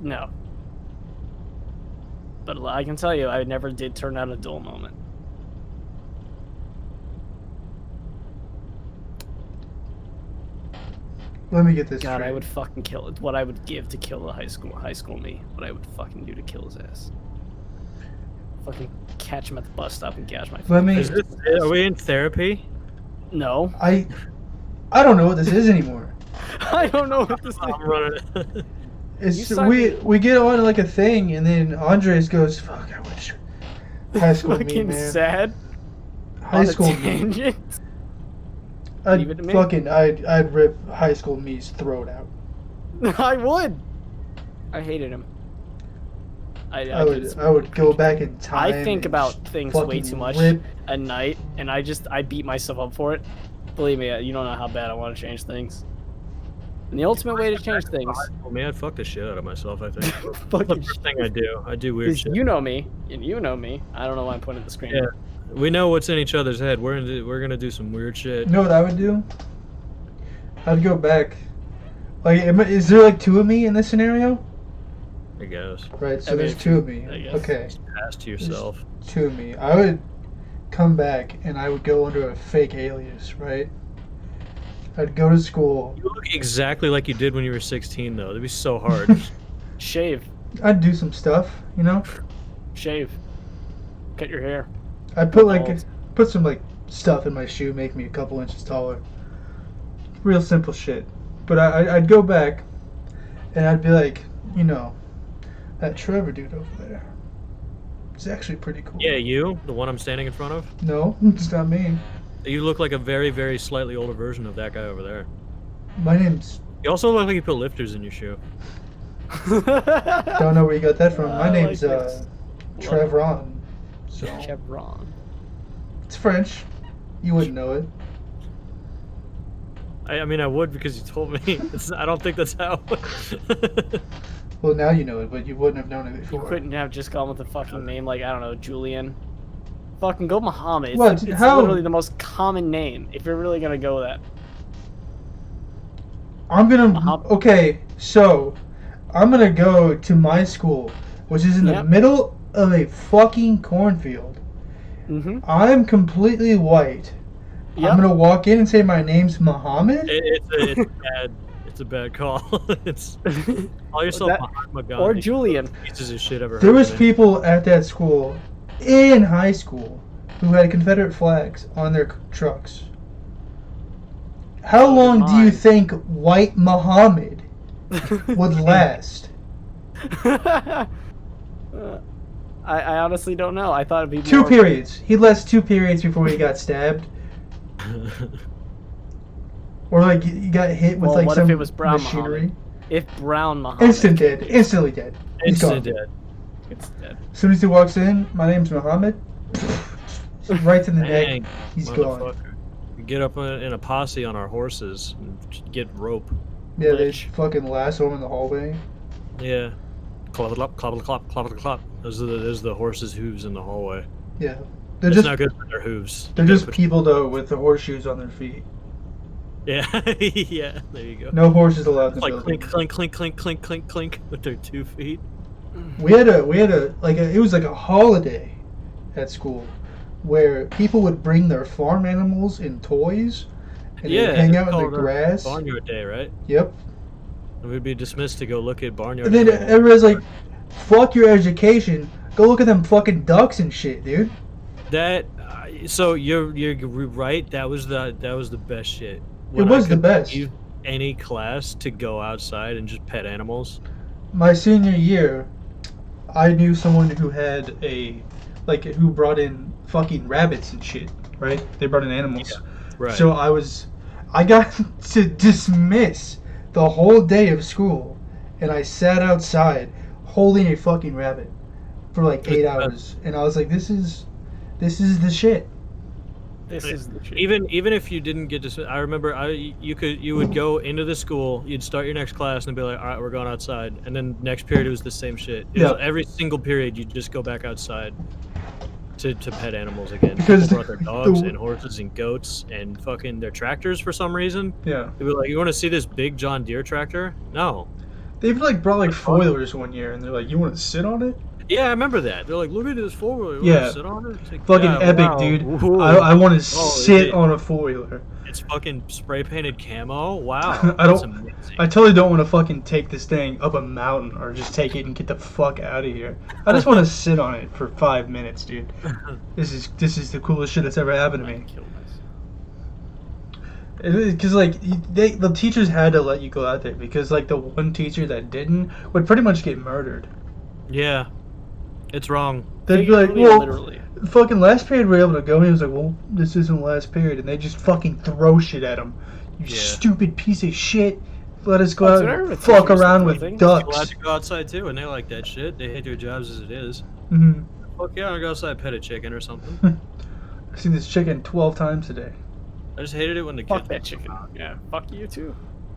No. But I can tell you, I never did turn out a dull moment. Let me get this God, straight. I would fucking kill it. What I would give to kill the high school me. What I would fucking do to kill his ass. Fucking catch him at the bus stop and gouge my face. Are we in therapy? No. I don't know what this is anymore. I don't know what this is. I'm running. It's we get on like a thing, and then Andres goes, "Fuck, I wish high school me, man." Sad. High school tangent. I'd rip high school me's throat out. I would. I hated him. I would go back in time. I think about things way too much at night, and I beat myself up for it. Believe me, you don't know how bad I want to change things. And the ultimate way to change things. Oh man, I'd fuck the shit out of myself. I think. That's the first thing I do. I do weird shit. You know me, and you know me. I don't know why I'm pointing at the screen. Yeah, we know what's in each other's head. We're gonna do some weird shit. You know what I would do? I'd go back. Like, is there like two of me in this scenario? I guess. Right, so there's two of me. Okay. Pass to yourself. There's two of me. I would come back and I would go under a fake alias, right? I'd go to school. You look exactly like you did when you were 16, though. That'd be so hard. Shave. I'd do some stuff, you know? Shave. Cut your hair. I'd put some like stuff in my shoe make me a couple inches taller. Real simple shit. But I'd go back, and I'd be like, you know, that Trevor dude over there. It's actually pretty cool. Yeah, you? The one I'm standing in front of? No, it's not me. You look like a very, very slightly older version of that guy over there. My name's... You also look like you put lifters in your shoe. Don't know where you got that from. My name's Trevor. So. Trevor. It's French. You wouldn't know it. I mean, I would because you told me. I don't think that's how. Well, now you know it, but you wouldn't have known it before. You couldn't have just gone with a fucking name like, I don't know, Julian. Fucking go Muhammad. It's, What? it's How? literally the most common name, if you're really gonna go with that. I'm gonna... Okay, so... I'm gonna go to my school, which is in the middle of a fucking cornfield. Mm-hmm. I'm completely white. Yep. I'm gonna walk in and say my name's Muhammad? It's a bad call. Call yourself Muhammad or Julian. Pieces of shit ever. There was people at that school in high school who had Confederate flags on their trucks. How long do you think white Muhammad would last? I honestly don't know. I thought it'd be 2 periods. He'd last 2 periods before he got stabbed. Or like you got hit with like what some if it was brown machinery. Muhammad? If brown Muhammad. Instant dead. Instantly dead. Instant dead. It's dead. As soon as he walks in, my name's Muhammad. Right to the neck. He's gone. We get up in a posse on our horses and get rope. Yeah, they fucking lasso him in the hallway. Yeah. Clop, clop, clop, clop, clop, clop. Those are the horses' hooves in the hallway. Yeah. They're just not good for their hooves. They're just people though with the horseshoes on their feet. Yeah, yeah. There you go. No horses allowed in the building. building. Clink, clink, clink, clink, clink, clink with their 2 feet. We had a it was like a holiday at school where people would bring their farm animals and toys and they'd hang out in the grass. Barnyard day, right? Yep. And we'd be dismissed to go look at barnyard. And then everybody's like, "Fuck your education. Go look at them fucking ducks and shit, dude." That. So you're right. That was the best shit. It was the best. Any class to go outside and just pet animals. My senior year, I knew someone who had who brought in fucking rabbits and shit. Right? They brought in animals. Yeah, right. So I got to dismiss the whole day of school, and I sat outside holding a fucking rabbit for like 8 hours, and I was like, "This is the shit." This is the shit. Even if you didn't get to, I remember you would go into the school, you'd start your next class and be like, all right, we're going outside, and then next period it was the same shit. Every single period you'd just go back outside to pet animals again. Because people brought their dogs and horses and goats and fucking their tractors for some reason. Yeah. They were like, you want to see this big John Deere tractor? No. They've brought foilers one year, and they're like, "You want to sit on it?" Yeah, I remember that. They're like, look at this four-wheeler. Yeah. Sit on it? Like, fucking epic, dude. I want to sit on a four-wheeler. It's fucking spray-painted camo? Wow. I totally don't want to fucking take this thing up a mountain or just take it and get the fuck out of here. I just want to sit on it for 5 minutes, dude. This is the coolest shit that's ever happened to me. Because the teachers had to let you go out there because the one teacher that didn't would pretty much get murdered. Yeah. It's wrong. They'd be like, well, literally. Fucking last period we were able to go. And he was like, well, this isn't last period. And they just fucking throw shit at him. You stupid piece of shit. Let us go out and fuck around with ducks. You're allowed to go outside too, and they like that shit. They hate their jobs as it is. Mm-hmm. Fuck yeah, I'll go outside pet a chicken or something. I've seen this chicken 12 times today. I just hated it when the kids. Fuck that chicken. Yeah, fuck you too.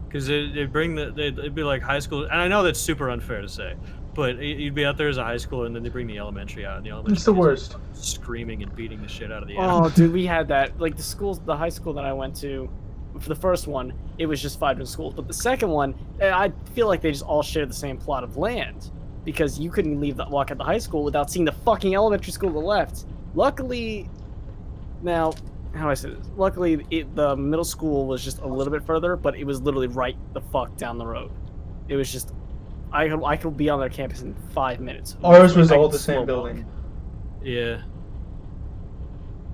Because they'd be like high school, and I know that's super unfair to say, but you'd be out there as a high school, and then they bring the elementary out, and the elementary it's the worst. Screaming and beating the shit out of the animals. Oh, dude, we had that. Like the high school that I went to, for the first one, it was just 5 different schools, but the second one, I feel like they just all shared the same plot of land, because you couldn't walk at the high school without seeing the fucking elementary school to the left. Luckily, now. How do I say this? Luckily, the middle school was just a little bit further, but it was literally right the fuck down the road. It was just, I could be on their campus in 5 minutes. Ours was all the same building. Yeah.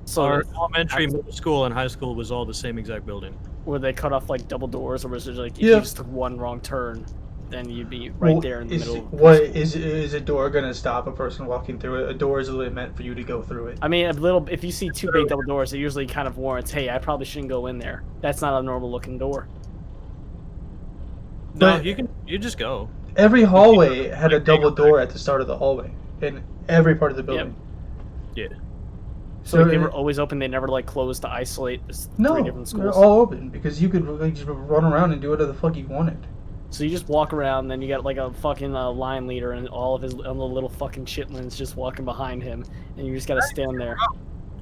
So our elementary, middle school, and high school was all the same exact building. Were they cut off like double doors, or was it like if you just took one wrong turn, then you'd be right there in the middle? What is a door gonna stop a person walking through it? A door is literally meant for you to go through it. I mean, if you see two big double doors, it usually kind of warrants, hey, I probably shouldn't go in there. That's not a normal looking door. No, you just go. Every hallway had a double door at the start of the hallway in every part of the building. Yeah. So like, they were always open. They never like closed to isolate three different schools. They're all open because you could like just run around and do whatever the fuck you wanted. So you just walk around, then you got like a fucking line leader and all of his little fucking chitlins just walking behind him, and you just gotta stand there.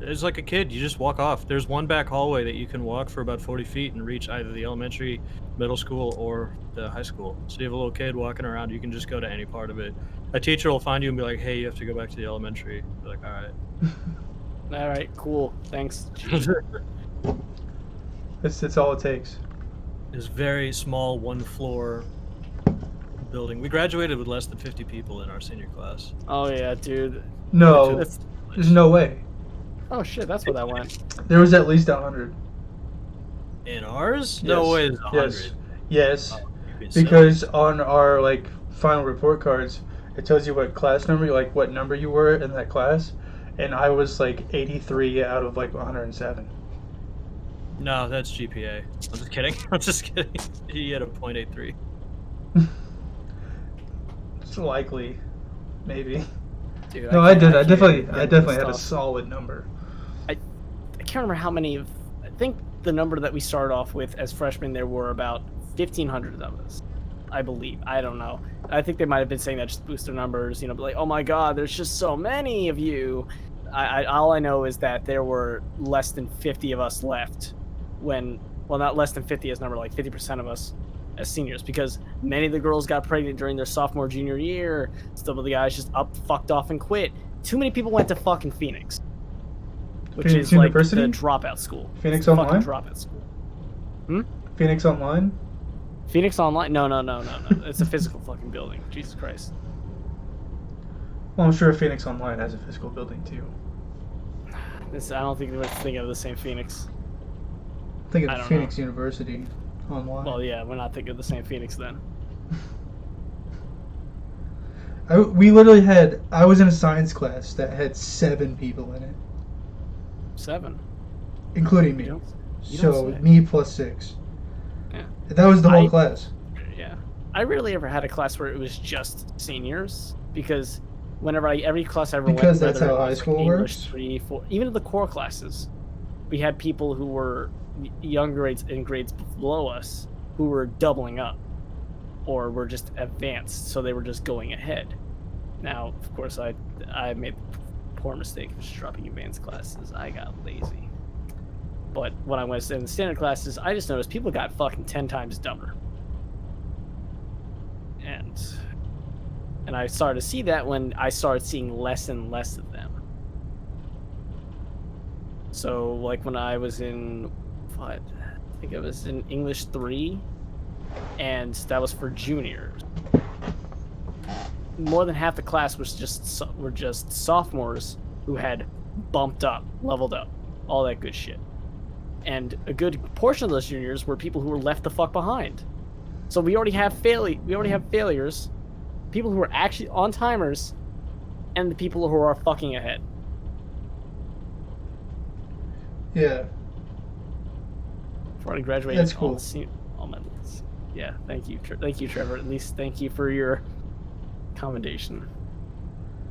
It's like a kid. You just walk off. There's one back hallway that you can walk for about 40 feet and reach either the elementary, middle school, or the high school. So you have a little kid walking around. You can just go to any part of it. A teacher will find you and be like, "Hey, you have to go back to the elementary." You're like, "All right." All right, cool. Thanks. That's all it takes. This very small one-floor building. We graduated with less than 50 people in our senior class. Oh yeah, dude. No, there's no way. Oh shit, that's where that went. There was at least 100. In ours? Yes. No way, it's 100. Yes. Oh, because on our like final report cards, it tells you what class number, like what number you were in that class, and I was like 83 out of like 107. No, that's GPA. I'm just kidding. I'm just kidding. He had a .83. It's likely, maybe. Dude, no, I definitely had a solid number. I can't remember how many. I think the number that we started off with as freshmen, there were about 1,500 of us. I believe. I don't know. I think they might have been saying that just to boost their numbers. You know, like, oh my God, there's just so many of you. All I know is that there were less than 50 of us left. Well, not less than 50 as number, like 50% of us as seniors, because many of the girls got pregnant during their sophomore, junior year. Some of the guys just fucked off and quit. Too many people went to fucking Phoenix, which Phoenix is University? like the dropout school. Phoenix Online? Dropout school. Phoenix Online? Phoenix Online? No. It's a physical fucking building. Jesus Christ. Well, I'm sure Phoenix Online has a physical building too. I don't think we're thinking of the same Phoenix. Think of Phoenix University Online. Well, yeah, we're not thinking of the same Phoenix then. We literally had. I was in a science class that had 7 people in it. 7? Including me. You don't So say. me plus 6. Yeah. That was the whole class. Yeah. I rarely ever had a class where it was just seniors, because whenever every class I ever went, because that's whether how it high was school English works. 3, 4, even in the core classes, we had people who were young grades and grades below us who were doubling up, or were just advanced, so they were just going ahead. Now, of course, I made the poor mistake of just dropping advanced classes. I got lazy. But when I went in the standard classes, I just noticed people got fucking 10 times dumber. And I started to see that when I started seeing less and less of them. So, like when I was in, I think I was in English 3, and that was for juniors. More than half the class were just sophomores who had bumped up, leveled up, all that good shit. And a good portion of those juniors were people who were left the fuck behind. So we already have failures, people who are actually on timers, and the people who are fucking ahead. Yeah. Before I graduated, that's cool. Yeah, thank you, Trevor. At least thank you for your commendation.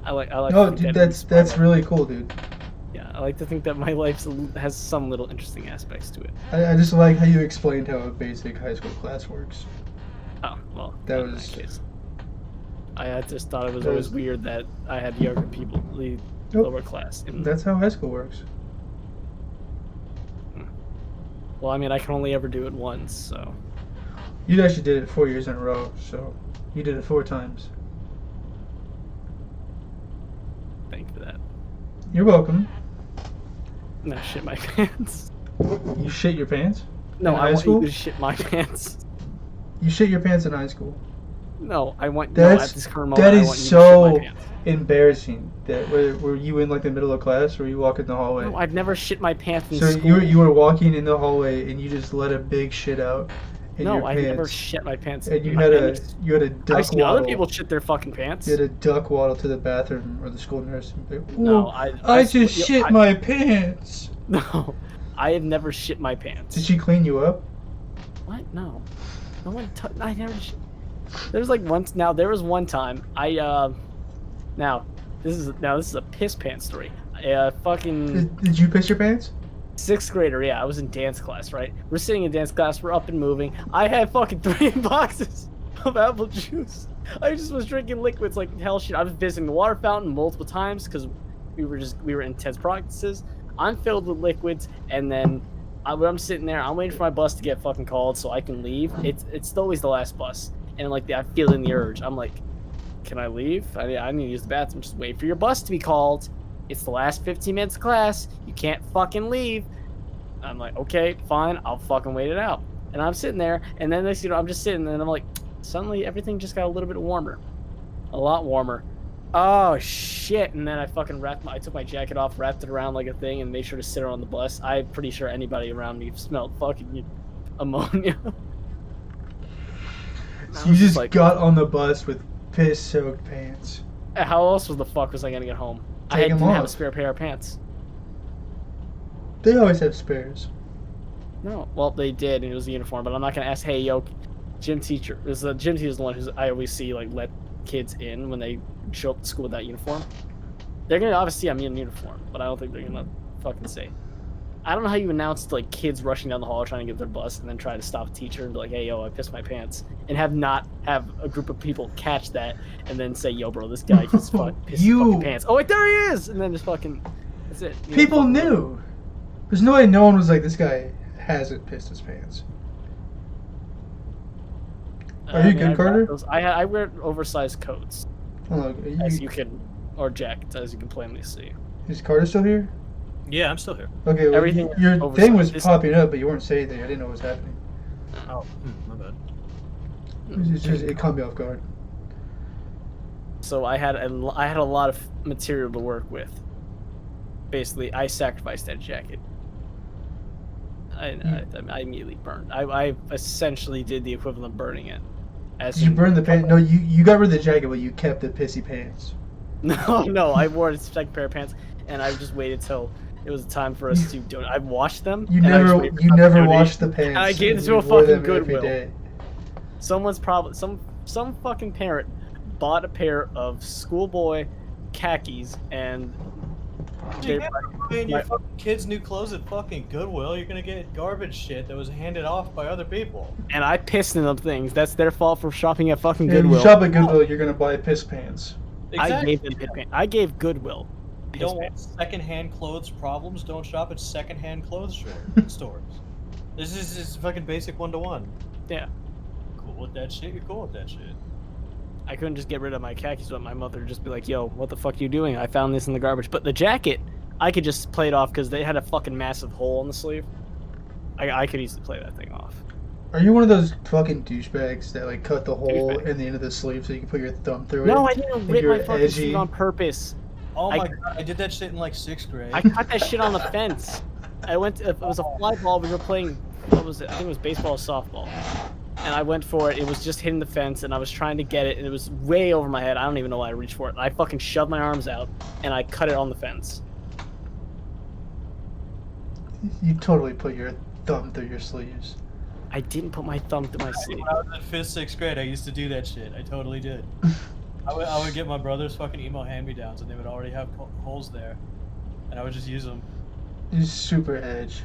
I like. No, dude, that's really cool, dude. Yeah, I like to think that my life has some little interesting aspects to it. I just like how you explained how a basic high school class works. Oh, well, that in was. that case. I just thought it was always weird that I had younger people lead lower class. That's how high school works. Well, I mean, I can only ever do it once, so. You actually did it 4 years in a row, so you did it 4 times. Thank you for that. You're welcome. No, shit my pants. You shit your pants? No, in I high want school? you to shit my pants. You shit your pants in high school. No, I want That's, at this current moment, that I is want you so. to shit my pants. embarrassing? That were you in like the middle of class, or were you walking the hallway? No, I've never shit my pants in So school. you were walking in the hallway and you just let a big shit out in your No, pants. I've never shit my pants. And you had a duck I've seen waddle. other people shit their fucking pants. You had a duck waddle to the bathroom or the school nurse. And be, No, I just shit my pants. No, I have never shit my pants. Did she clean you up? What? No. No one. I never. There's like once. Now there was one time. Now this is a piss pants story. Fucking. Did you piss your pants? 6th grader. Yeah, I was in dance class. Right. We're sitting in dance class. We're up and moving. I had fucking 3 boxes of apple juice. I just was drinking liquids like hell shit. I was visiting the water fountain multiple times because we were intense practices. I'm filled with liquids, and then when I'm sitting there, I'm waiting for my bus to get fucking called so I can leave. It's always the last bus, and like I feel in the urge. I'm like, can I leave? I need to use the bathroom. Just wait for your bus to be called. It's the last 15 minutes of class. You can't fucking leave. I'm like, okay, fine. I'll fucking wait it out. And I'm sitting there, and then next, I'm just sitting there, and I'm like, suddenly everything just got a little bit warmer, a lot warmer. Oh shit! And then I fucking I took my jacket off, wrapped it around like a thing, and made sure to sit on the bus. I'm pretty sure anybody around me smelled fucking ammonia. So you just like, got on the bus with piss-soaked pants. How else the fuck was I gonna get home? I didn't have a spare pair of pants. They always have spares. No, well they did, and it was a uniform. But I'm not gonna ask. Hey, yo, gym teacher. The gym teacher is the one who I always see like let kids in when they show up to school with that uniform. They're gonna obviously see I'm in uniform, but I don't think they're gonna fucking say. I don't know how you announce to like kids rushing down the hall trying to get their bus and then try to stop a teacher and be like, hey yo, I pissed my pants, and have a group of people catch that and then say, yo bro, this guy just pissed his fucking pants. Oh wait, there he is, and then just fucking that's it. People knew. There's no way no one was like, this guy hasn't pissed his pants. Are you good, Carter? I wear oversized coats. Oh, as you can, or jackets, as you can plainly see. Is Carter still here? Yeah, I'm still here. Okay, well, your thing was popping up, but you weren't saying anything. I didn't know what was happening. Oh, my bad. It caught me off guard. So I had a lot of material to work with. Basically, I sacrificed that jacket. I immediately burned. I essentially did the equivalent of burning it. Did you burn the pants? No, you got rid of the jacket, but you kept the pissy pants. No, I wore a second pair of pants, and I just waited till it was time for us to do it. I washed them. You never washed the pants. And I gave them to a fucking Goodwill. Someone's probably some fucking parent bought a pair of schoolboy khakis and. You're buying your fucking kids new clothes at fucking Goodwill. You're gonna get garbage shit that was handed off by other people. And I pissed in them things. That's their fault for shopping at fucking If Goodwill. you shop at Goodwill, you're gonna buy piss pants. Exactly. I gave Goodwill. You don't want secondhand clothes problems? Don't shop at secondhand clothes stores. This is fucking basic 1-to-1. Yeah. Cool with that shit. You're cool with that shit. I couldn't just get rid of my khakis, but my mother would just be like, yo, what the fuck are you doing? I found this in the garbage. But the jacket, I could just play it off because they had a fucking massive hole in the sleeve. I could easily play that thing off. Are you one of those fucking douchebags that like cut the hole in the end of the sleeve so you can put your thumb through it? No, I didn't rip my fucking sleeve on purpose. Oh my god, I did that shit in like 6th grade. I cut that shit on the fence. It was a fly ball. We were playing, what was it? I think it was baseball or softball. And I went for it. It was just hitting the fence, and I was trying to get it, and it was way over my head. I don't even know why I reached for it. I fucking shoved my arms out, and I cut it on the fence. You totally put your thumb through your sleeves. I didn't put my thumb through my sleeve. When I was in 5th, 6th grade, I used to do that shit. I totally did. I would get my brother's fucking emo hand-me-downs, and they would already have holes there, and I would just use them. You're super edge.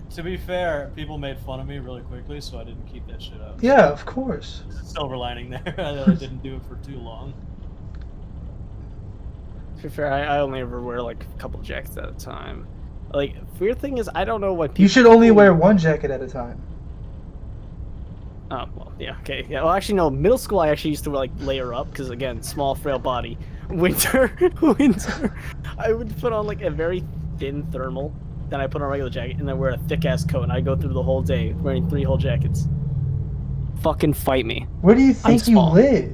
To be fair, people made fun of me really quickly, so I didn't keep that shit up. Yeah, of course. There's a silver lining there. I didn't do it for too long. To be fair, I only ever wear like a couple jackets at a time. Like, weird thing is, I don't know what people... You should only wear one jacket at a time. Oh, well, yeah, okay. Yeah, well, actually, no. Middle school, I actually used to, like, layer up, because, again, small, frail body. Winter, I would put on, like, a very thin thermal. Then I put on a regular jacket, and then wear a thick-ass coat, and I go through the whole day wearing 3 whole jackets. Fucking fight me. Where do you think you live?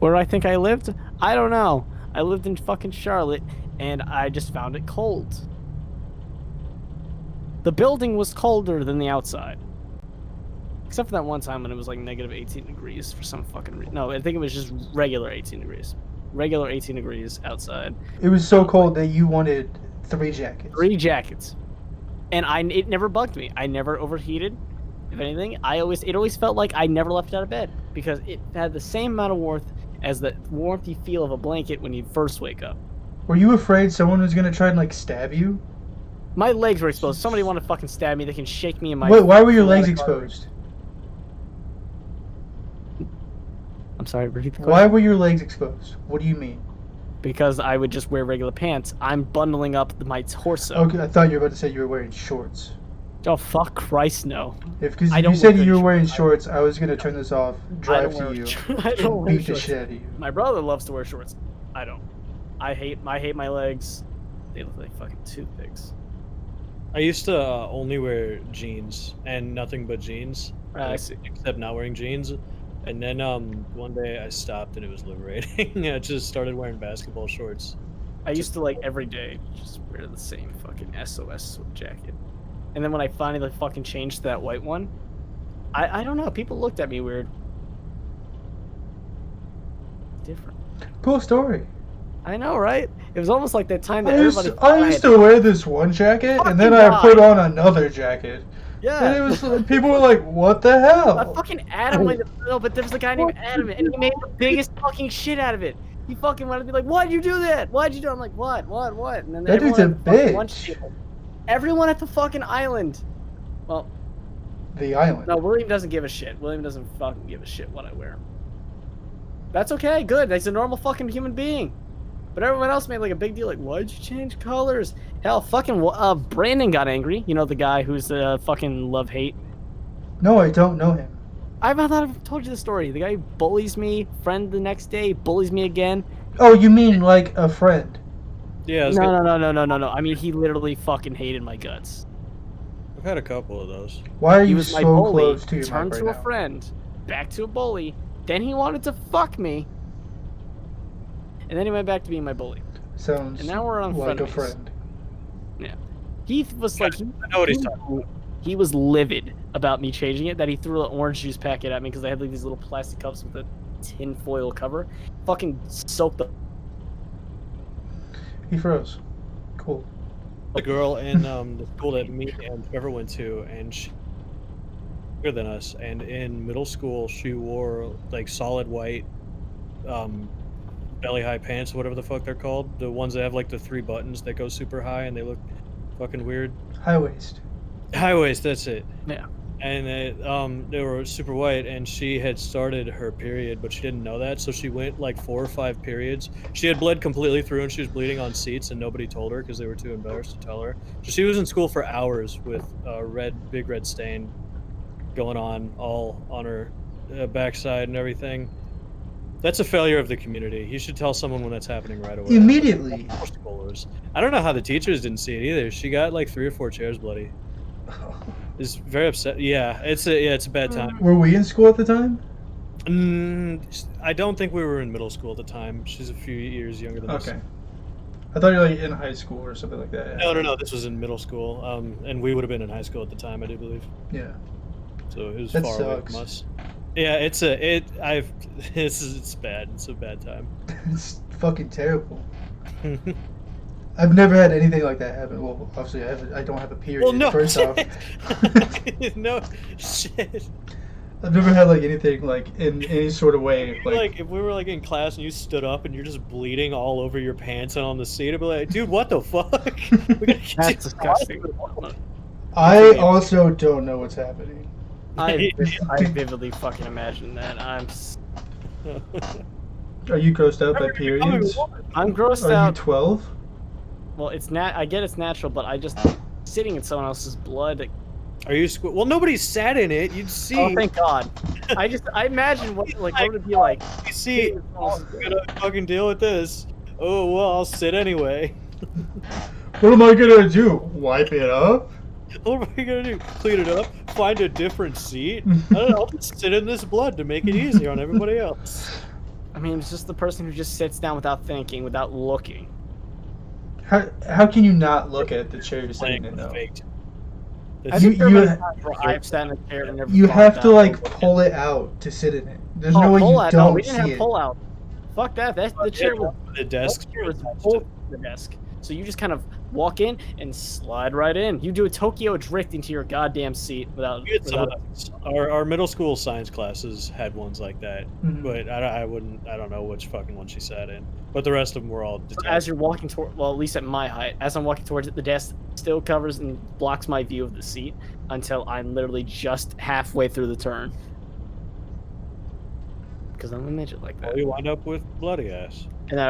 Where I think I lived? I don't know. I lived in fucking Charlotte, and I just found it cold. The building was colder than the outside. Except for that one time when it was like negative 18 degrees for some fucking reason. No, I think it was just regular 18 degrees. Regular 18 degrees outside. It was so cold that you wanted 3 jackets. 3 jackets. And it never bugged me. I never overheated. If anything, it always felt like I never left out of bed because it had the same amount of warmth as the warmth you feel of a blanket when you first wake up. Were you afraid someone was gonna try and like stab you? My legs were exposed. Somebody wanted to fucking stab me. They can shake me in my. Wait, why were your legs exposed? I'm sorry, repeat the question. Why were your legs exposed? What do you mean? Because I would just wear regular pants. I'm bundling up my torso. Okay, I thought you were about to say you were wearing shorts. Oh, fuck Christ, no. Because you said you were wearing shorts, I was gonna turn this off, drive to you, and beat the shit out of you. My brother loves to wear shorts. I don't. I hate my legs. They look like fucking toothpicks. I used to only wear jeans and nothing but jeans, except not wearing jeans. And then one day I stopped and it was liberating. I just started wearing basketball shorts. I used to like every day just wear the same fucking SOS jacket. And then when I finally fucking changed to that white one, I don't know, people looked at me weird. Different. Cool story. I know, right? It was almost like that time that I used to wear this one jacket, and then I put on another jacket. Yeah. And it was like, people were like, "What the hell?" Fucking Adam, but there was a guy named Adam, and he made the biggest fucking shit out of it. He fucking wanted to be like, "Why'd you do that? Why'd you do?" I'm like, "What? And then that dude's a bitch. Everyone at the fucking island. Well, the island. No, William doesn't give a shit. William doesn't fucking give a shit what I wear. That's okay. Good. He's a normal fucking human being. But everyone else made like a big deal, like, why'd you change colors? Hell, fucking Brandon got angry. You know, the guy who's fucking love-hate. No, I don't know him. I thought I've told you the story. The guy who bullies me, friend the next day, bullies me again. Oh, you mean like a friend? Yeah. No. I mean, he literally fucking hated my guts. I've had a couple of those. Why are you so close to your mic right now? Turned to a friend, back to a bully. Then he wanted to fuck me. And then he went back to being my bully. Sounds and now we're on like frenemies. a friend. Yeah. He was like, I know what he's talking about. He was livid about me changing it, that he threw an orange juice packet at me because they had like these little plastic cups with a tin foil cover. Fucking soaked the... He froze. Cool. The girl in the school that me and Trevor went to, and she was younger than us, and in middle school she wore like solid white belly high pants, whatever the fuck they're called. The ones that have like the 3 buttons that go super high and they look fucking weird. High waist. High waist, that's it. Yeah. And they were super white, and she had started her period, but she didn't know that, so she went like 4 or 5 periods. She had bled completely through, and she was bleeding on seats, and nobody told her because they were too embarrassed to tell her. So she was in school for hours with a big red stain going on all on her backside and everything. That's a failure of the community. You should tell someone when that's happening right away. Immediately. I don't know how the teachers didn't see it either. She got like 3 or 4 chairs bloody. Is very upset. Yeah, it's a bad time. Were we in school at the time? I don't think we were in middle school at the time. She's a few years younger than us. Okay. I thought you were like in high school or something like that. No. This was in middle school. And we would have been in high school at the time, I do believe. Yeah. So it was that far away from us. Yeah, it's bad. It's a bad time. It's fucking terrible. I've never had anything like that happen. Well, obviously I don't have a period. Well, no first shit. off. No shit. I've never had like anything like in any sort of way. Like if we were like in class and you stood up and you're just bleeding all over your pants and on the seat, I'd be like, dude, what the fuck? That's disgusting. I also don't know what's happening. I vividly fucking imagine that. Are you grossed out by periods? I'm grossed out. Are you 12? Well, I get it's natural, but I just sitting in someone else's blood. Are you? Well, nobody sat in it. You'd see. Oh, thank God! I imagine what would it be like. You see, I'm gonna fucking deal with this. Oh well, I'll sit anyway. What am I gonna do? Wipe it up? What am I gonna do? Clean it up? Find a different seat? I don't know. I'll just sit in this blood to make it easier on everybody else. I mean, it's just the person who just sits down without thinking, without looking. How can you not look at the chair you're sitting in, though? I think I've sat in a chair and never. You have to like pull it out to sit in it. There's no way you don't no, we see didn't have it. pull out. Fuck that. That's the chair was the desk. The desk. So you just kind of walk in and slide right in. You do a Tokyo drift into your goddamn seat without. Our middle school science classes had ones like that, Mhm. but I don't know which fucking one she sat in. But the rest of them were all detached. As you're walking toward, well, at least at my height, as I'm walking towards it, the desk still covers and blocks my view of the seat until I'm literally just halfway through the turn. Because I'm a midget like that. Well, you wind up with bloody ass. And then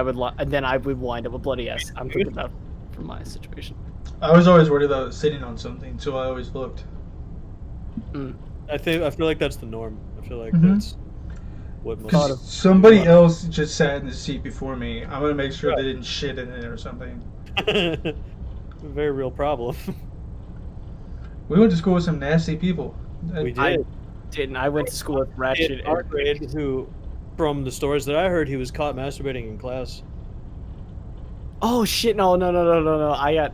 I would wind up with bloody ass. I'm good enough for my situation. I was always worried about sitting on something, so I always looked. I feel like that's the norm. I feel like that's what most. Somebody else just sat in the seat before me. I'm gonna make sure they didn't shit in it or something. A very real problem. We went to school with some nasty people. We did. I didn't. I went to school with Ratchet. Our grade, who, from the stories that I heard, he was caught masturbating in class. Oh shit! No! I got.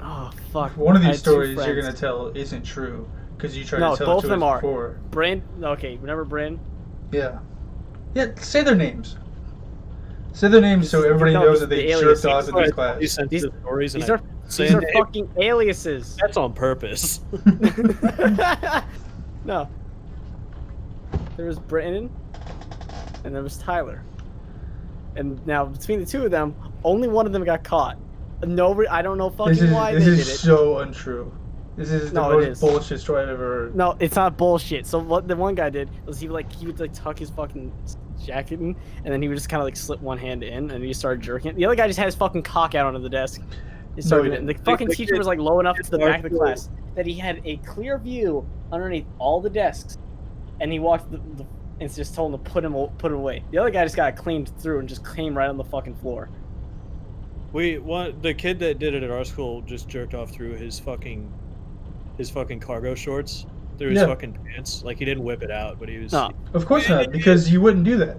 Oh fuck! One of these stories you're gonna tell isn't true because you tried to tell both it of them us are. before. Okay, remember Bryn? Yeah. Yeah. Say their names. Say their names so everybody knows that they jerked off in this class. These are fucking aliases. That's on purpose. No. There was Brandon, and there was Tyler. And now between the two of them, only one of them got caught. I don't know fucking why they did it. This is so untrue. This is the most bullshit story I've ever heard. No, it's not bullshit. So what the one guy did was he would tuck his fucking jacket in, and then he would just kind of like slip one hand in, and he started jerking it. The other guy just had his fucking cock out onto the desk. And the fucking teacher was like low enough to the back of the class that he had a clear view underneath all the desks, and he walked and just told him to put him away. The other guy just got cleaned through and just came right on the fucking floor. The kid that did it at our school just jerked off through his fucking cargo shorts, through his fucking pants. Like, he didn't whip it out, but he was. No, of course not, because you wouldn't do that.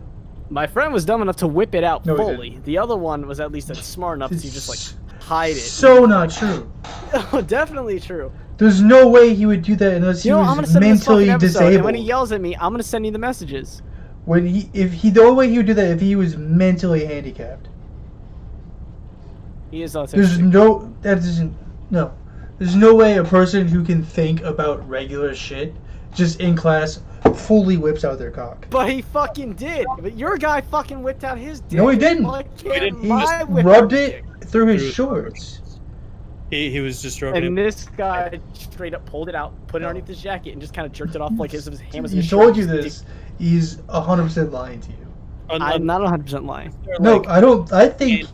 My friend was dumb enough to whip it out fully. The other one was at least smart enough to just like hide it. So not true. Oh, definitely true. There's no way he would do that unless he was mentally disabled. And when he yells at me, I'm gonna send you the messages. The only way he would do that if he was mentally handicapped. He is autistic. There's no way a person who can think about regular shit just in class fully whips out their cock. But he fucking did. But your guy fucking whipped out his dick. No, he didn't. He just rubbed it through his shorts. He was just stroking it. And this guy straight up pulled it out, put it underneath his jacket, and just kind of jerked it off like his hand was in his shirt. He told you this. He's 100% lying to you. I'm not 100% lying. No, I don't. I think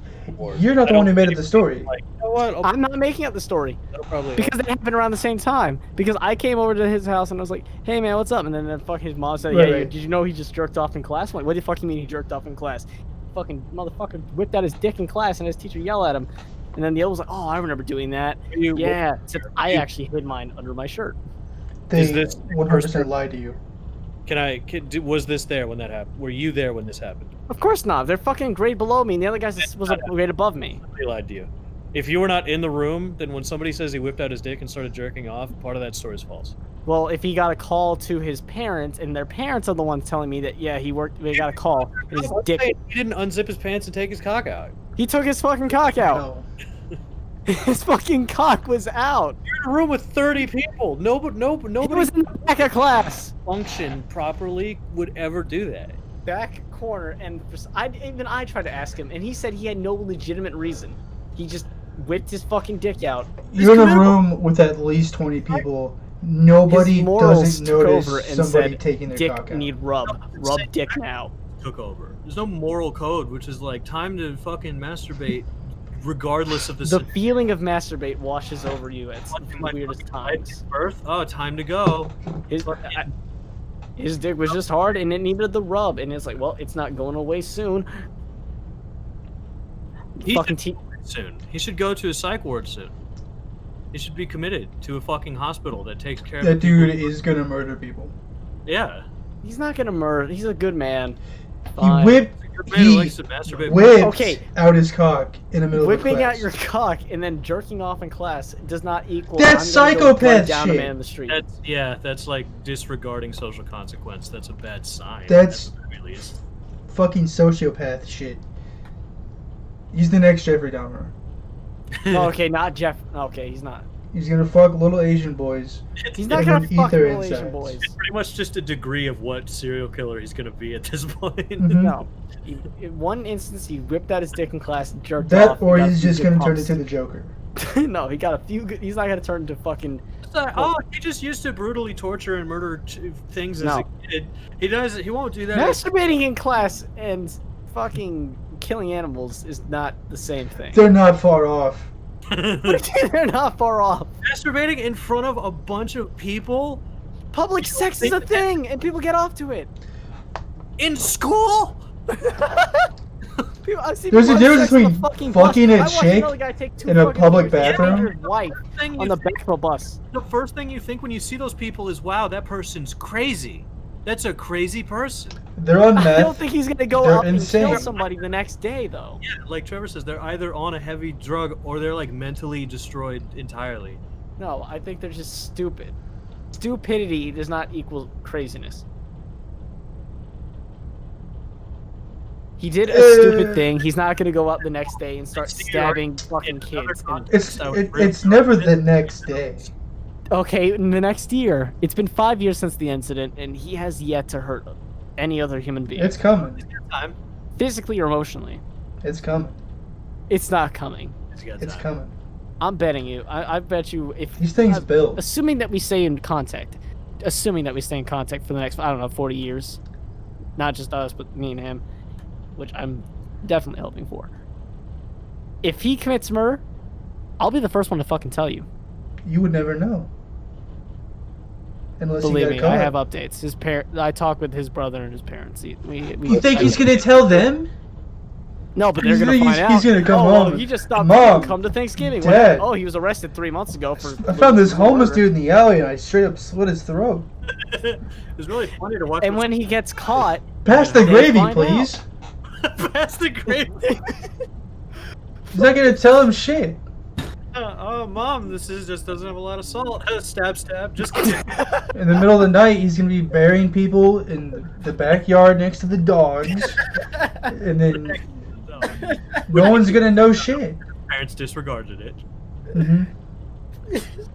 you're not the one who made up the story. Like, you know what? I'm not making up the story. Because it happened around the same time. Because I came over to his house and I was like, "Hey man, what's up?" And then fucking his mom said, did you know he just jerked off in class? I'm like, what the fuck you mean he jerked off in class? Fucking motherfucker whipped out his dick in class and his teacher yelled at him. And then the other was like, "Oh, I remember doing that." Except I actually hid mine under my shirt. They 100% lied to you. Was this there when that happened? Were you there when this happened? Of course not. They're fucking grade below me, and the other guy was a grade above me. They lied to you. If you were not in the room, then when somebody says he whipped out his dick and started jerking off, part of that story is false. Well, if he got a call to his parents, and their parents are the ones telling me that, he got a call, and his dick... He didn't unzip his pants and take his cock out. He took his fucking cock out. No. His fucking cock was out. You're in a room with 30 people. Nobody was in the back of class. Function properly would ever do that. Back corner, and I tried to ask him, and he said he had no legitimate reason. He just whipped his fucking dick out. You're in a room with at least 20 people. Nobody doesn't notice somebody taking their cock out. Dick need rub dick now. Took over. There's no moral code, which is like time to fucking masturbate. Regardless of the feeling of masturbate washes over you at the weirdest times. Birth? Oh, time to go. His dick was just hard and it needed the rub, and it's like, well, it's not going away soon. Soon. He should go to a psych ward soon. He should be committed to a fucking hospital that takes care of that dude is gonna murder people. Yeah. He's not gonna murder. He's a good man. Fine. Whipped okay. out his cock in the middle of Whipping class. out your cock and then jerking off in class does not equal. That's psychopath down shit. a man in the street. That's like disregarding social consequence. That's a bad sign. That's fucking sociopath shit. He's the next Jeffrey Dahmer. No, okay, not Jeff. Okay, he's not. He's gonna fuck little Asian boys. He's not gonna fuck little Asian boys. It's pretty much just a degree of what serial killer he's gonna be at this point. Mm-hmm. No. In one instance, he whipped out his dick in class and jerked that, off. That, or he's just gonna turn into the Joker. No, he got a few good. He's not gonna turn into fucking. He just used to brutally torture and murder things as a kid. He won't do that. Masturbating in class and fucking killing animals is not the same thing. They're not far off. They're not far off. Masturbating in front of a bunch of people? Public sex is a thing, and people get off to it. In school? There's a difference between fucking a chick in a public bathroom. Wife on the back of a bus. The first thing you think when you see those people is, wow, that person's crazy. That's a crazy person. They're on meth. I don't think he's gonna go out and insane. kill somebody the next day, though. Yeah, like Trevor says, they're either on a heavy drug or they're like mentally destroyed entirely. No, I think they're just stupid. Stupidity does not equal craziness. He did a stupid thing. He's not gonna go out the next day and start stabbing fucking kids. It's never the next day. Okay, in the next year. It's been 5 years since the incident, and he has yet to hurt any other human being. It's coming. Physically or emotionally. It's coming. It's not coming. It's coming. I'm betting you. I bet you if these things build. Assuming that we stay in contact. Assuming that we stay in contact for the next, I don't know, 40 years. Not just us, but me and him. Which I'm definitely hoping for. If he commits murder, I'll be the first one to fucking tell you. You would never know. Unless Believe you me, I have updates. I talk with his brother and his parents. You think he's gonna tell them? No, but they're gonna find out. He's gonna come home. He just stopped. Mom, come to Thanksgiving. Dad, he was arrested 3 months ago for. I found this homeless dude in the alley, and I straight up slit his throat. It was really funny to watch. And when he gets caught, pass the gravy, please. Pass the gravy. He's not gonna tell him shit. Oh, Mom, this just doesn't have a lot of salt. Stab, stab. Just kidding. In the middle of the night, he's gonna be burying people in the backyard next to the dogs, and then no one's gonna know shit. Parents disregarded it. Mm-hmm.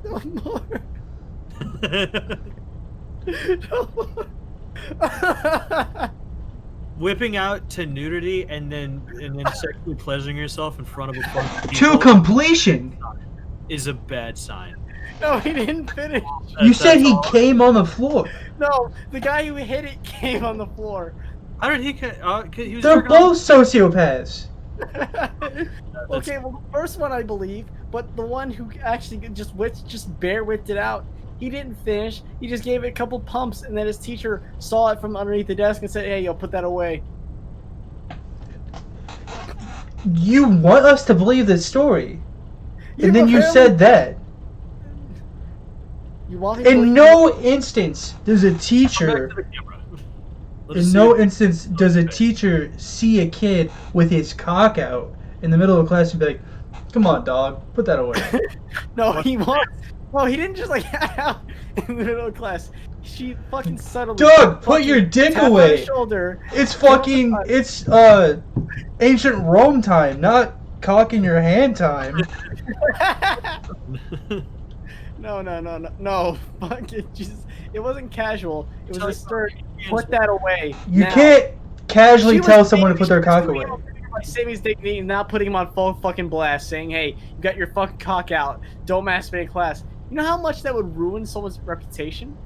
No more. Whipping out to nudity and then sexually pleasuring yourself in front of a bunch of people to completion is a bad sign. No, he didn't finish. You said he came on the floor. No, the guy who hit it came on the floor. How did he was They're both sociopaths. Okay, well, the first one I believe, but the one who actually just bare whipped it out, he didn't finish. He just gave it a couple pumps, and then his teacher saw it from underneath the desk and said, "Hey, yo, put that away." You want us to believe this story, and then you said that. You want me in no instance does a teacher. In no instance does a teacher see a kid with his cock out in the middle of class and be like, "Come on, dog, put that away." No, he won't. No, he didn't just like out in the middle of class. She fucking subtly. Doug, put your dick away. Shoulder. It's fucking. It's ancient Rome time, not cock in your hand time. No. Fuck it. Jesus. It wasn't casual. It was a stern. Put that away. You can't casually tell someone to put their cock away. Saving his dignity and not putting him on full fucking blast, saying, "Hey, you got your fucking cock out. Don't masturbate in class." You know how much that would ruin someone's reputation?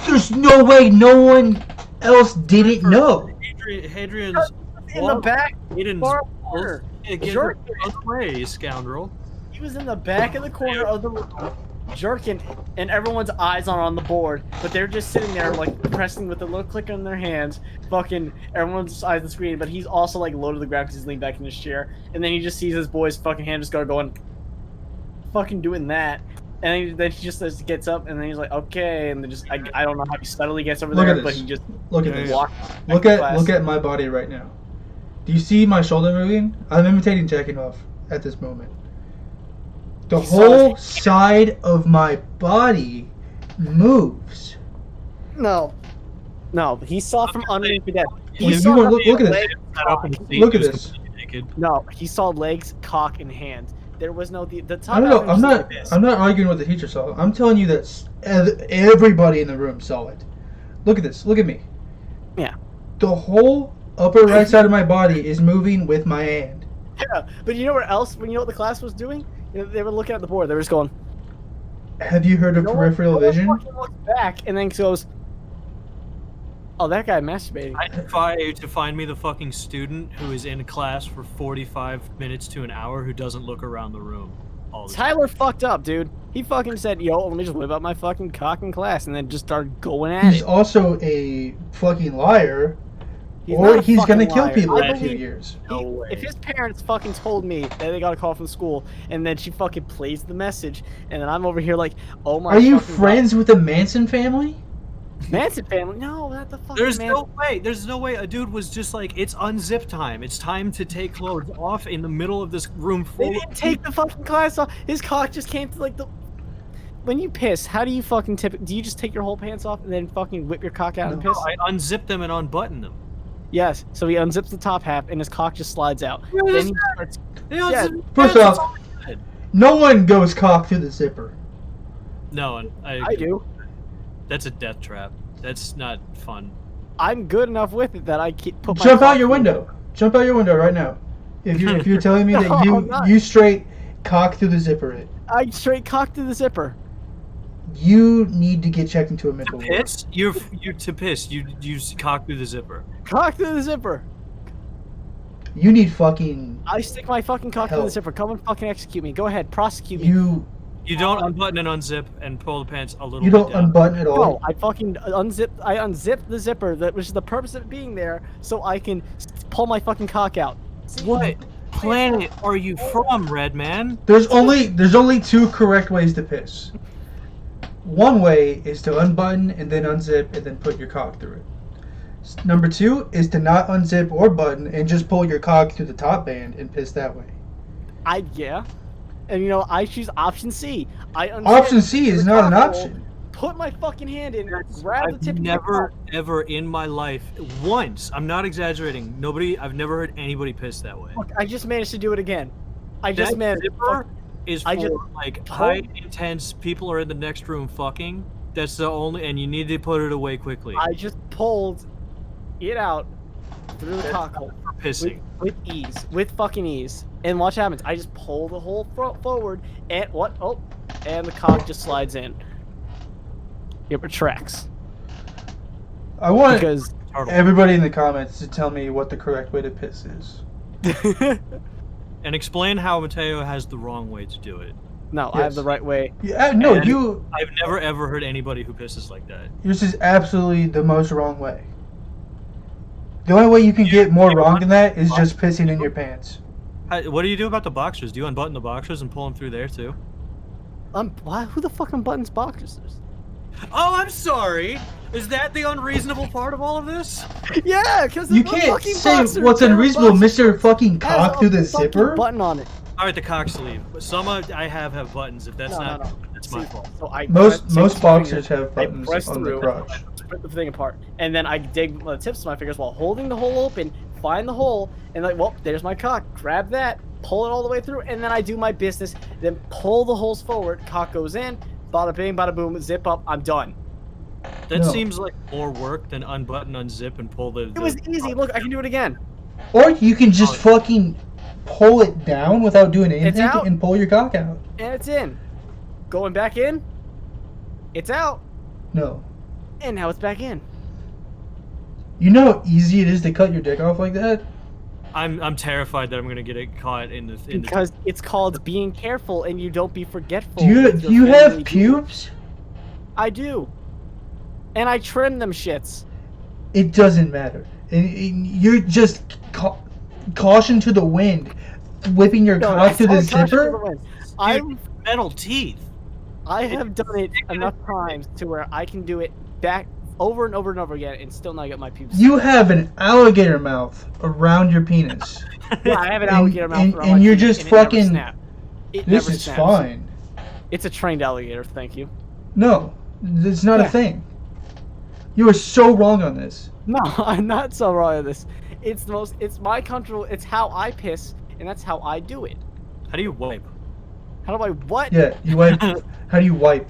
There's no way no one else didn't know. Hadrian's in the back. Far away, scoundrel. He was in the back of the corner of the room, jerking, and everyone's eyes are on the board, but they're just sitting there like pressing with a little clicker in their hands, fucking everyone's eyes on the screen. But he's also like low to the ground because he's leaned back in his chair, and then he just sees his boy's fucking hand just going, fucking doing that. And then he just gets up, and then he's like, okay, and then just I don't know how he suddenly gets over Look there, at but this. he just Look at this. walks. Look at my body right now. Do you see my shoulder moving? I'm imitating jacking off at this moment. The whole side of my body moves. No, he saw from underneath the desk. Look at this. Look at this. No, he saw legs, cock, and hand. There was no the top. I don't know. I'm not arguing what the teacher saw. I'm telling you that everybody in the room saw it. Look at this. Look at me. Yeah. The whole upper right side of my body is moving with my hand. Yeah, but you know where else? When you know what the class was doing? You know, they were looking at the board. They were just going. Have you heard of peripheral vision? Looks back and then goes. Oh, that guy masturbating. I defy you to find me the fucking student who is in class for 45 minutes to an hour who doesn't look around the room all the time. Tyler fucked up, dude. He fucking said, yo, let me just whip out my fucking cock in class, and then just started going at He's it. also a fucking liar. He's or not a he's gonna fucking kill liar. people I in a few believe- years. No way. If his parents fucking told me that they got a call from school, and then she fucking plays the message, and then I'm over here like, oh my Are you fucking friends with the Manson family? God. Manson family? No, not the fucking There's Manson. no way. There's no way. A dude was just like, it's unzip time. It's time to take clothes off in the middle of this room They full of didn't take the fucking class off. His cock just came to like the. When you piss, how do you fucking tip it? Do you just take your whole pants off and then fucking whip your cock out and No. piss? I unzip them and unbutton them. Yes. So he unzips the top half and his cock just slides out. Yeah, Then he starts. Yeah, First off, no one goes cock through the zipper. No, I do. That's a death trap. That's not fun. I'm good enough with it that I put my Jump cock out your in. window. Jump out your window right now. If you're telling me No, that I'm not. you straight cock through the zipper it, I straight cock through the zipper. you need to get checked into a mental ward. Piss? You're to piss. You cock through the zipper. Cock through the zipper. You need fucking I stick my fucking cock through the Help. zipper. Come and fucking execute me. Go ahead, prosecute me. You don't unbutton and unzip and pull the pants a little you bit don't down. unbutton at all. No, I fucking unzip. I unzip the zipper, which is the purpose of it being there, so I can pull my fucking cock out. What planet are you from, Red Man? There's only two correct ways to piss. One way is to unbutton and then unzip and then put your cock through it. Number two is to not unzip or button and just pull your cock through the top band and piss that way. Yeah, and you know I choose option C. I unzip Option C is the not an cock hole, option. Put my fucking hand in, grab the I've tip. never, ever in my life, once, I'm not exaggerating, I've never heard anybody piss that way. Look, I just managed to do it again. I just That managed. zipper is for I just- like high intense people are in the next room fucking. That's the only, and you need to put it away quickly. I just pulled it out through the That's cock hole for pissing. with ease, with fucking ease. And watch what happens. I just pull the hole forward, and what? Oh, and the cock just slides in. It retracts I want because. Turtle. everybody in the comments to tell me what the correct way to piss is. And explain how Mateo has the wrong way to do it. No, I have Yes. the right way. Yeah, no, And- you. I've never ever heard anybody who pisses like that. Yours is absolutely the most wrong way. The only way you can get more wrong than that is just pissing in your pants. What do you do about the boxers? Do you unbutton the boxers and pull them through there too? Why? Who the fuck unbuttons boxers? Oh, I'm sorry. Is that the unreasonable part of all of this? Yeah, because You can't say what's unreasonable, Mr. Fucking Cock through the zipper. Button on it. All right, the cock sleeve. But some I have buttons. If that's No. that's my See, fault. So I Most take the boxers finger, have I buttons press on the through, crotch. Split the thing apart, and then I dig the tips of my fingers while holding the hole open, find the hole, and like, well, there's my cock. Grab that, pull it all the way through, and then I do my business. Then pull the holes forward. Cock goes in. Bada bing, bada boom. Zip up. I'm done. That No. seems like more work than unbutton, unzip, and pull the. It was easy. Look, I can do it again. Or you can just fucking pull it down without doing anything out. and pull your cock out. And it's in. Going back in. It's out. No. And now it's back in. You know how easy it is to cut your dick off like that? I'm terrified that I'm gonna get it caught in the. Because it's called being careful and you don't be forgetful. Do you with your you have family. pubes? I do. And I trim them shits. It doesn't matter. And you're just caution to the wind, whipping your No, cock through the that's all caution to zipper. the wind. I'm metal teeth. I have done it enough times to where I can do it back over and over and over again and still not get my pubes. You have an alligator mouth around your penis. Yeah, I have an alligator mouth around my and you're penis, just and fucking. This is snaps. fine. It's a trained alligator, thank you. No, it's not a thing. You are so wrong on this. No, I'm not so wrong on this. It's my control. It's how I piss, and that's how I do it. How do you wipe? How do I what? Yeah, you wipe. How do you wipe?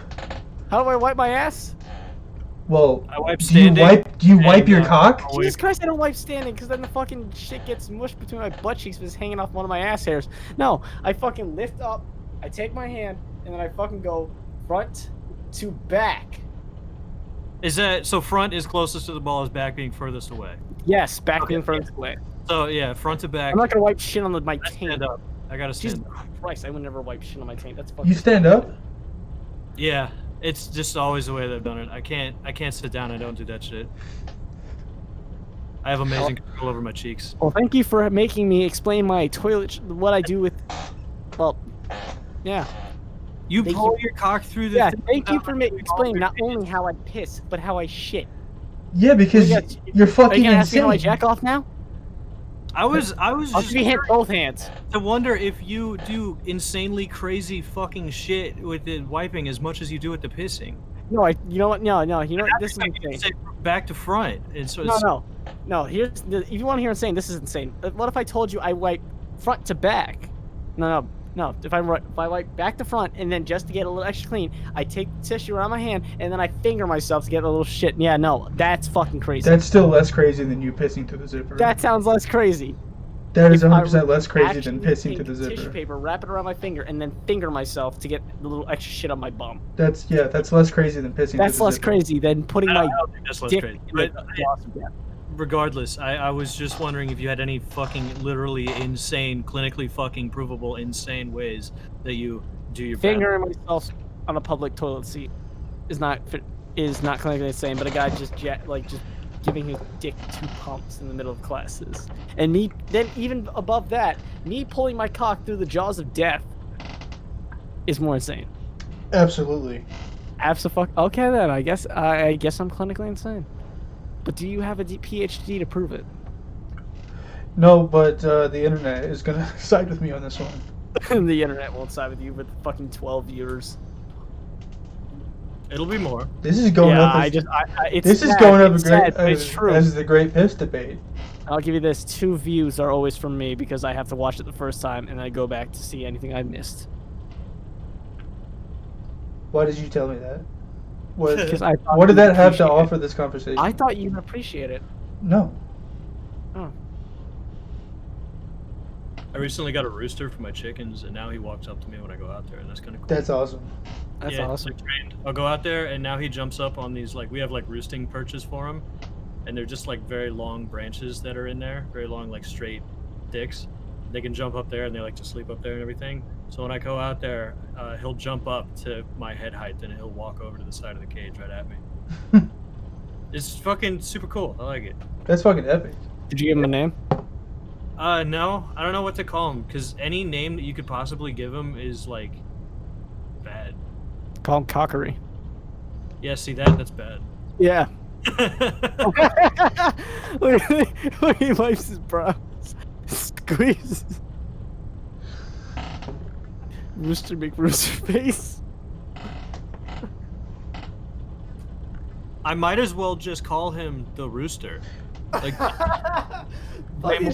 How do I wipe my ass? Well, I wipe standing. Do you wipe your cock? Jesus Christ, I don't wipe standing, because then the fucking shit gets mushed between my butt cheeks if it's hanging off one of my ass hairs. No, I fucking lift up, I take my hand, and then I fucking go front to back. Is that so? Front is closest to the ball, is back being furthest away. Yes, back being furthest away. So yeah, front to back. I'm not gonna wipe shit on my taint. Stand up. I gotta stand Jesus up. Christ, I would never wipe shit on my taint. That's fucking. You stand up? Yeah, it's just always the way that I've done it. I can't sit down. I don't do that shit. I have amazing control over my cheeks. Well, thank you for making me explain my toilet, what I do with. Well, yeah. You pull your cock through the. Yeah, thank you for explaining not only how I piss, but how I shit. Yeah, because you're fucking Are you gonna ask me insane. how I jack off now? I was I'll just give you hit both hands. to wonder if you do insanely crazy fucking shit with the wiping as much as you do with the pissing. No, you know what? No, you know what? This is insane. Back to front. And so No. Here's if you want to hear insane, this is insane. What if I told you I wipe front to back? No. If I wipe back to front and then just to get a little extra clean, I take the tissue around my hand and then I finger myself to get a little shit. Yeah, no, that's fucking crazy. That's still less crazy than you pissing through the zipper. That sounds less crazy. That is 100% less crazy than pissing through the zipper. Tissue paper, wrap it around my finger, and then finger myself to get the little extra shit on my bum. That's less crazy than pissing. That's through the less zipper. crazy than putting my that's less dick crazy. in the glass of death. Regardless, I was just wondering if you had any fucking literally insane, clinically fucking provable insane ways that you do your Fingering myself on a public toilet seat is not clinically insane, but a guy just giving his dick 2 pumps in the middle of classes, and me then even above that, me pulling my cock through the jaws of death is more insane. Absolutely. Okay then, I guess I'm clinically insane. But do you have a PhD to prove it? No, but the internet is gonna side with me on this one. The internet won't side with you with fucking 12 viewers. It'll be more. This is going up. It's true. As the Great Piss Debate. I'll give you this: 2 views are always from me because I have to watch it the first time and I go back to see anything I missed. Why did you tell me that? What what did that have to offer this conversation? I thought you'd appreciate it. No. Oh. I recently got a rooster for my chickens, and now he walks up to me when I go out there, and that's kind of cool. That's awesome. That's awesome. Trained. I'll go out there, and now he jumps up on these, we have roosting perches for him, and they're just very long branches that are in there, very long straight sticks. They can jump up there, and they like to sleep up there and everything. So when I go out there, he'll jump up to my head height, and he'll walk over to the side of the cage right at me. It's fucking super cool. I like it. That's fucking epic. Did you give him a name? No, I don't know what to call him, because any name that you could possibly give him is bad. Call him Cockery. Yeah, see that's bad. Yeah. Look, he wipes his brows. Squeezes. Rooster McRooster face. I might as well just call him the Rooster. It's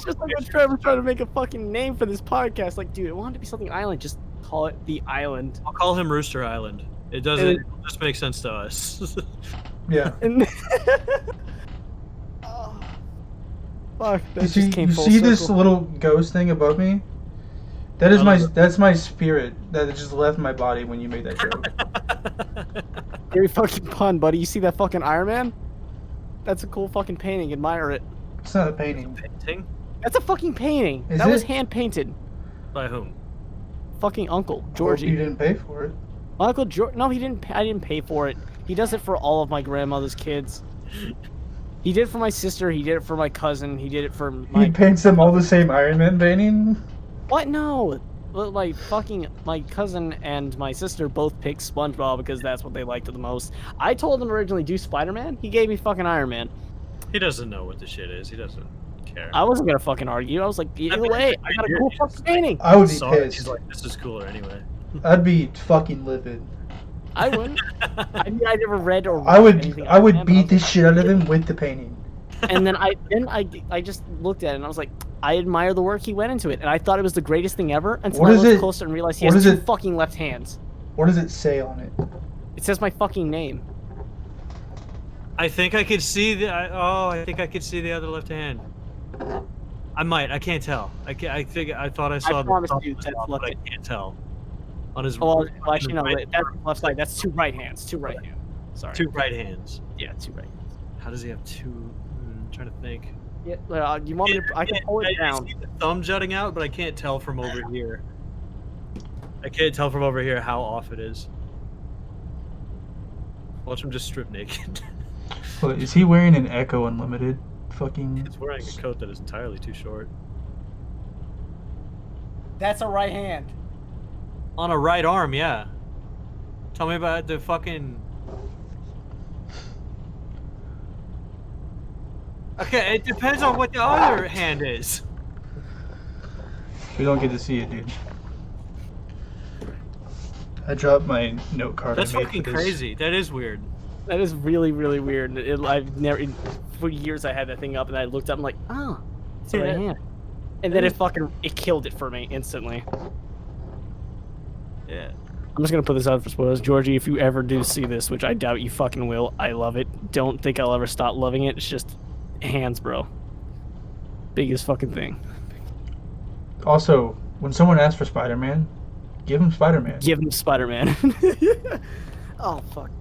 just like Trevor trying to make a fucking name for this podcast. Dude, I want it to be something island. Just call it the Island. I'll call him Rooster Island. It doesn't. It just makes sense to us. Yeah. Oh, fuck. That You just came full see this circle. little ghost thing above me? That is that's my spirit that just left my body when you made that joke. Very fucking pun, buddy. You see that fucking Iron Man? That's a cool fucking painting. Admire it. It's not a painting. Painting? That's a fucking painting. Is that was it? hand painted. By whom? Fucking Uncle Well, Georgie. you didn't pay for it. Uncle George? No, he didn't. I didn't pay for it. He does it for all of my grandmother's kids. He did it for my sister. He did it for my cousin. He did it for my. He paints them all the same Iron Man painting. What? No. my cousin and my sister both picked SpongeBob because that's what they liked the most. I told him originally do Spider-Man. He gave me fucking Iron Man. He doesn't know what the shit is. He doesn't care. I wasn't gonna fucking argue. I was like, either way, I got a cool fucking painting. I would be pissed. He's like, this is cooler anyway. I'd be fucking livid. I wouldn't. I never read or I would beat the shit out of him with the painting. And then I just looked at it and I was like, I admire the work he went into it, and I thought it was the greatest thing ever until I looked closer and realized he has two fucking left hands. What does it say on it? It says my fucking name. I think I could see the. I think I could see the other left hand. I might. I can't tell. I thought I saw but I can't tell. On his. Oh, well, actually, no. That's left side. That's two right hands. Two right hands. Sorry. Two right hands. Yeah, two right hands. How does he have two? I'm trying to think. Yeah. You want me to? I can pull it down. I see the thumb jutting out, but I can't tell from over here. I can't tell from over here how off it is. Watch him just strip naked. What, is he wearing an Echo Unlimited fucking... He's wearing a coat that is entirely too short. That's a right hand. On a right arm, yeah. Tell me about the fucking... Okay, it depends on what the other hand is. We don't get to see it, dude. I dropped my note card. That's fucking crazy. That is weird. That is really, really weird. I've never, for years I had that thing up and I looked up and I'm like, oh, it's a right hand. And then it killed it for me instantly. Yeah. I'm just gonna put this out for spoilers. Georgie, if you ever do see this, which I doubt you fucking will, I love it. Don't think I'll ever stop loving it. It's just hands, bro. Biggest fucking thing. Also, when someone asks for Spider-Man, give him Spider-Man. Give him Spider-Man. Oh, fuck.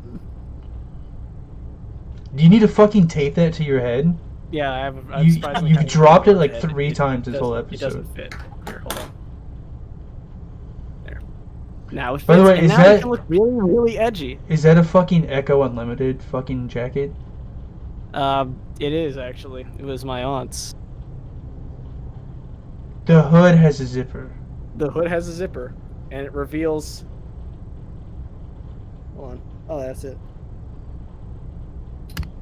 Do you need to fucking tape that to your head? Yeah, I have. You've dropped it like 3 times this whole episode. It doesn't fit. Here, hold on. There. Now it fits. By the way, and now it can look really, really edgy. Is that a fucking Echo Unlimited fucking jacket? It is actually. It was my aunt's. The hood has a zipper. The hood has a zipper, and it reveals. Hold on. Oh, that's it.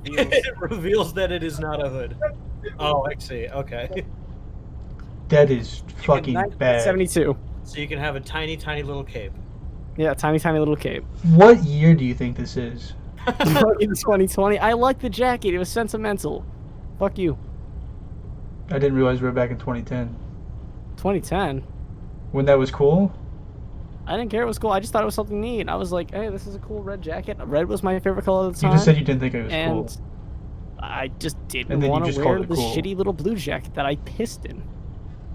It reveals that it is not a hood. Oh, I see. Okay. That is fucking bad. 72. So you can have a tiny, tiny little cape. Yeah, tiny, tiny little cape. What year do you think this is? In 2020. I like the jacket. It was sentimental. Fuck you. I didn't realize we were back in 2010. 2010? When that was cool? I didn't care it was cool. I just thought it was something neat. I was like, hey, this is a cool red jacket. Red was my favorite color at the time. You just said you didn't think it was and cool. I just didn't want to wear the shitty little blue jacket that I pissed in.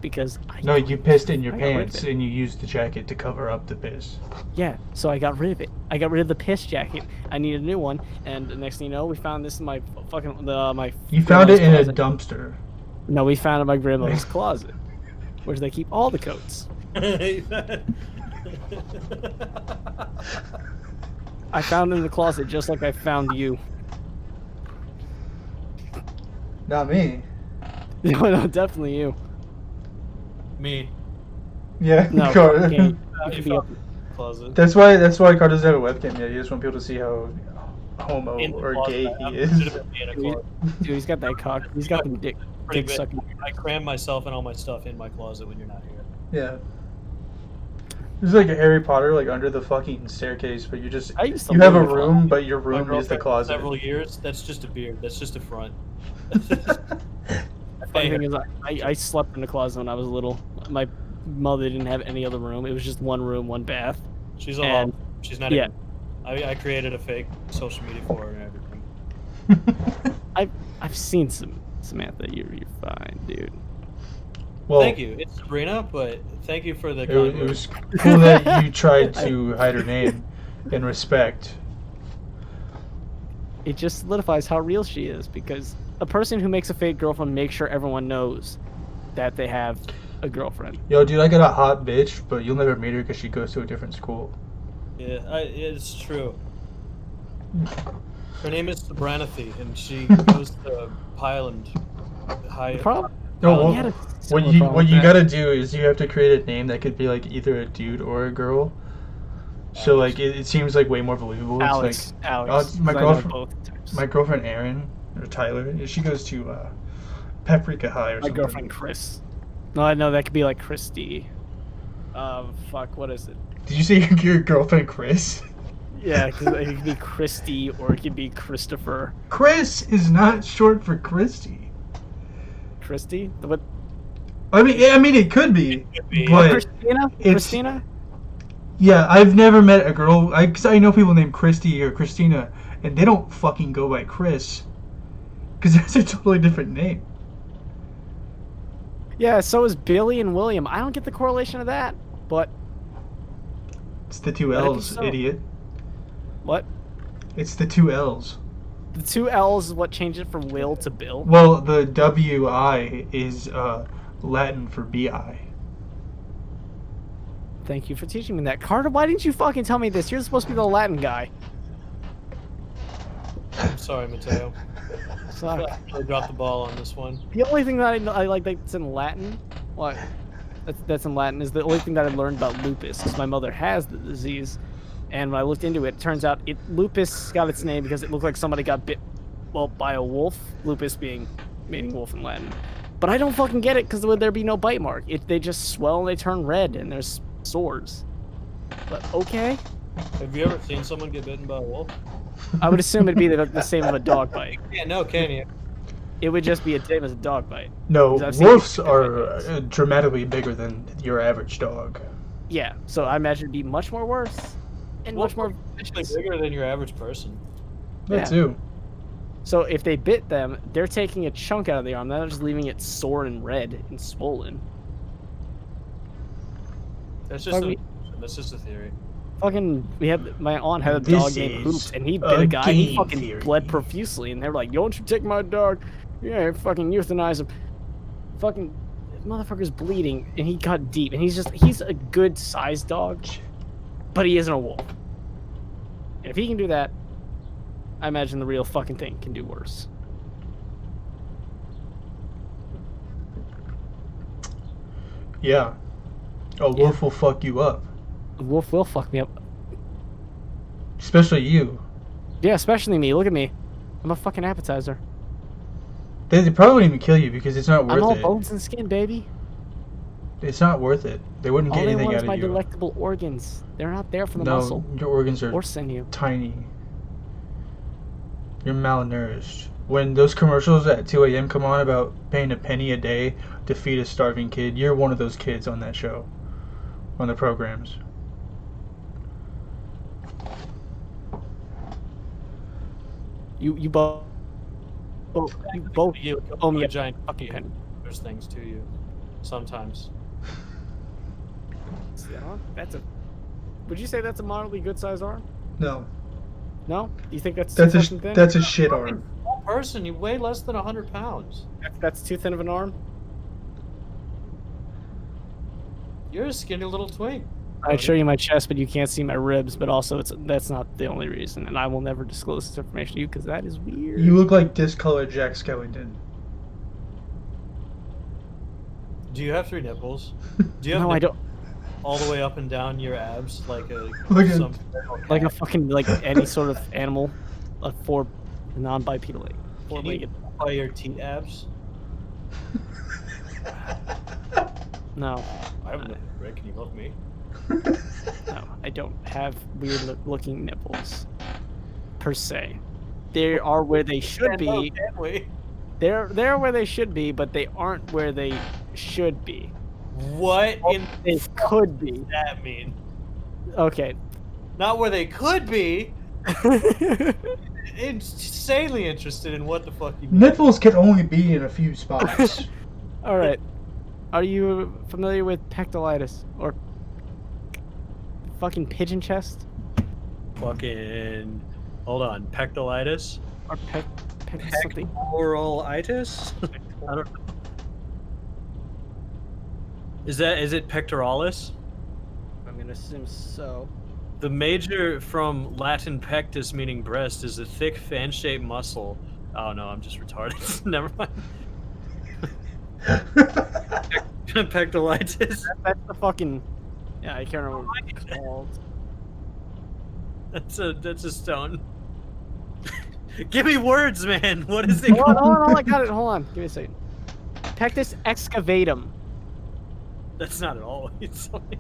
Because No, you pissed in your pants and you used the jacket to cover up the piss. Yeah, so I got rid of it. I got rid of the piss jacket. I needed a new one, and the next thing you know, we found this in my fucking my. You found it in a dumpster. No, we found it in my grandmother's closet, where they keep all the coats. I found it in the closet just like I found you. Not me. No, definitely you. Me. Yeah. No, Carter. Closet. That's why Carter doesn't have a webcam yet. He just wants people to see how homo or gay he is. Dude, he's got that cock. He's got the dick sucking. I cram myself and all my stuff in my closet when you're not here. Yeah. It's like a Harry Potter, like under the fucking staircase, but you have a room, but your room is the closet. Several years. That's just a beard. That's just a front. Funny thing is, I slept in the closet when I was little. My mother didn't have any other room. It was just one room, one bath. She's a She's not. Yeah. I created a fake social media for her and everything. I've seen Samantha. You're fine, dude. Well, thank you. It's Sabrina, but thank you for the. It was cool that you tried to hide her name in respect. It just solidifies how real she is, because a person who makes a fake girlfriend makes sure everyone knows that they have a girlfriend. Yo, dude, I got a hot bitch, but you'll never meet her because she goes to a different school. Yeah, it's true. Her name is Sabranathy, and she goes to Highland High. The No, He had a what similar you problem with that. gotta do is you have to create a name that could be like either a dude or a girl. So Alex. like it seems like way more believable. Alex. It's like Alex. it's my 'Cause I know girlfriend. both types. My girlfriend Erin or Tyler. She goes to Paprika High or My something. girlfriend Chris. No, I know that could be like Christy. Fuck, what is it? Did you say your girlfriend Chris? Yeah, because it could be Christy or it could be Christopher. Chris is not short for Christy. Christy? What? I mean, it could be, be. but Christina? it's- Christina? yeah, I've never met a girl. Cause I know people named Christy or Christina, and they don't fucking go by Chris, because that's a totally different name. Yeah, so is Billy and William. I don't get the correlation of that, but It's the two Let it be L's, so. idiot. what? It's the two L's. The two L's is what changed it from Will to Bill. Well, the W-I is Latin for B-I. Thank you for teaching me that. Carter, why didn't you fucking tell me this? You're supposed to be the Latin guy. I'm sorry, Mateo. Suck. I dropped the ball on this one. The only thing that I like that's in Latin, what? That's in Latin is the only thing that I learned about lupus, because my mother has the disease, and when I looked into it, it turns out lupus got its name because it looked like somebody got bit, well, by a wolf. Lupus meaning wolf in Latin. But I don't fucking get it because would there be no bite mark? They just swell and they turn red and there's sores. But okay, Have you ever seen someone get bitten by a wolf? I would assume it'd be the same of a dog bite. Yeah, no, can you? It would just be the same as a dog bite. No, Because I've seen wolves it- are dramatically bigger than your average dog. Yeah, so I imagine it'd be much more worse and much more Actually vicious. bigger than your average person. That Yeah. too. So if they bit them, they're taking a chunk out of the arm. They're not just leaving it sore and red and swollen. That's just Fuck that's just a theory. Fucking, my aunt had a This dog named is Hoops, and he a bit a guy. And he game fucking theory. bled profusely, and they were like, "Don't you take my dog? Yeah, fucking euthanize him." Fucking motherfucker's bleeding, and he got deep, and he's a good sized dog, but he isn't a wolf. And if he can do that, I imagine the real fucking thing can do worse. Yeah. A wolf will fuck you up. A wolf will fuck me up. Especially you. Yeah, especially me. Look at me. I'm a fucking appetizer. They probably wouldn't even kill you because it's not I'm worth all it. bones and skin, baby. It's not worth it. They wouldn't All get they anything want out is my of you. delectable organs. They're not there for the No, muscle your organs are or sinew. tiny. You're malnourished. When those commercials at 2 a.m. come on about paying a penny a day to feed a starving kid, you're one of those kids on that show. On the programs. You both. Oh, you both. You owe me a giant fucking penny. There's things to you. Sometimes. Yeah, that's a. Would you say that's a moderately good sized arm? No. No? You think that's That's too a fucking thin? that's a shit arm. Small person, you weigh less than 100 pounds. That's too thin of an arm? You're a skinny little twink. I'd show you my chest, but you can't see my ribs. But also, that's not the only reason, and I will never disclose this information to you because that is weird. You look like discolored Jack Skellington. Do you have 3 nipples? Do you have No, I don't. all the way up and down your abs like a Look at- some Like a fucking any sort of animal, a non-bipedal, Can you four-legged. by your teat abs? No, I have no Rick, can you help me? no, I don't have weird-looking nipples, per se. They are where they should be. Can we? They're where they should be, but they aren't where they should be. What in They could be. does that mean? Okay. Not where they could be. Insanely interested in what the fuck you mean. Nipples can only be in a few spots. All right. Are you familiar with pectoralis or fucking pigeon chest Fucking hold on, pectoralis, or something? pectoralitis. I don't. Is it pectoralis? I'm gonna assume so. The major from Latin pectus, meaning breast, is a thick fan-shaped muscle. Oh no, I'm just retarded. Never mind. Pectolitis. That's the fucking. Yeah, I can't remember what it's called. That's a stone. Give me words, man. What is it Hold called? on, I got it. Hold on. Give me a second. Pectus excavatum. That's not at all what you told me.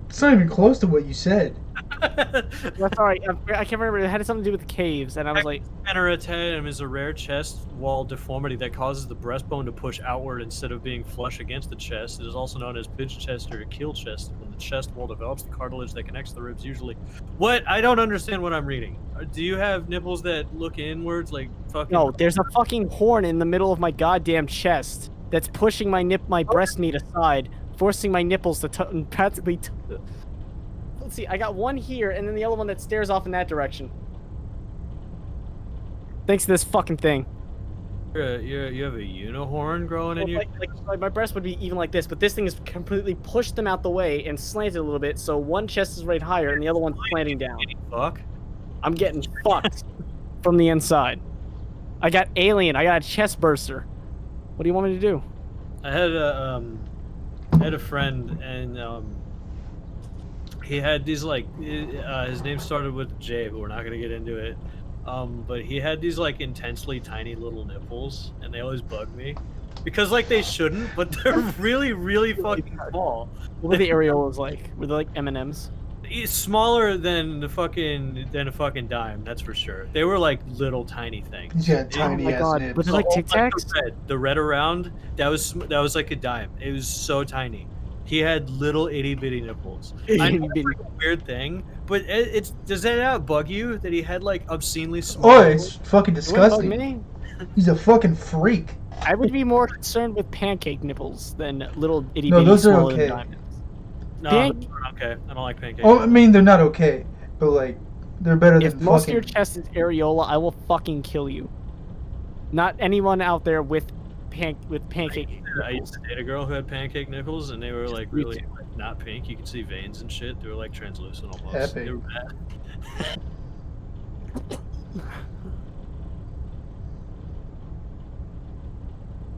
It's not even close to what you said. That's alright. I can't remember. It had something to do with the caves, and I was like, Pectolitis is a rare chest wall deformity that causes the breastbone to push outward instead of being flush against the chest. It is also known as pinch chest or keel chest. When the chest wall develops, the cartilage that connects the ribs usually. What? I don't understand what I'm reading. Do you have nipples that look inwards like fucking? no, there's a fucking horn in the middle of my goddamn chest that's pushing my breast meat aside, forcing my nipples to practically. Let's see. I got one here, and then the other one that stares off in that direction. Thanks to this fucking thing. You have a unihorn growing in you. Like my breast would be even like this, but this thing has completely pushed them out the way and slanted a little bit, so one chest is right higher and the other one's slanting down. Fuck. I'm getting fucked from the inside. I got alien. I got a chest burster. What do you want me to do? I had a friend, and he had these like his name started with J, but we're not gonna get into it. But he had these like intensely tiny little nipples, and they always bug me because like they shouldn't, but they're really, really fucking small. What were the areolas like? Were they like M&Ms? He's smaller than a fucking dime, that's for sure. They were like little tiny things. Yeah, tiny ass nips. Was it like Tic Tacs? The red around, that was like a dime. It was so tiny. He had little itty bitty nipples. I know it's like a weird thing, but does that not bug you that he had like obscenely small? Oh, it's fucking disgusting. Me? He's a fucking freak. I would be more concerned with pancake nipples than little itty bitty. No, those are smaller okay. than diamonds. No, okay. I don't like pancakes. Oh, I mean, they're not okay, but like, they're better than If fucking. most of your chest is areola, I will fucking kill you. Not anyone out there with pancake. I used to date a girl who had pancake nipples, and they were like really like, not pink. You could see veins and shit. They were like translucent almost. Happy. They were bad.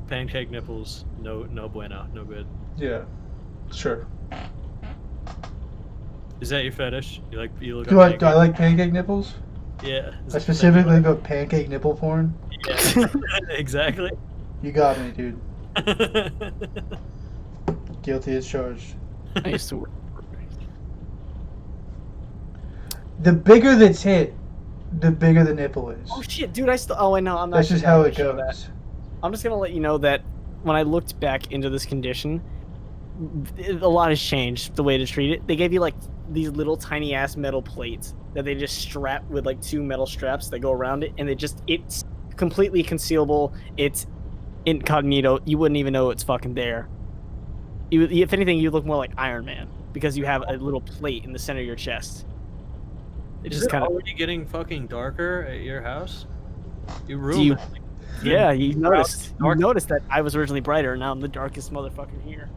Pancake nipples, no bueno, no good. Yeah, sure. Is that your fetish? You look. Do I like pancake nipples? Yeah. I specifically go pancake nipple porn. Yeah. Exactly. You got me, dude. Guilty as charged. I used to work. The bigger the tit, the bigger the nipple is. Oh shit, dude! Oh, I know. I'm not. That's just how it goes. I'm just gonna let you know that when I looked back into this condition, a lot has changed the way to treat it. They gave you like these little tiny ass metal plates that they just strap with like two metal straps that go around it, and it's completely concealable. It's incognito. You wouldn't even know it's fucking there. If anything, you look more like Iron Man because you have a little plate in the center of your chest. It Is just it kind of already getting fucking darker at your house? You ruined it. Yeah, you noticed. You noticed that I was originally brighter, and now I'm the darkest motherfucker here.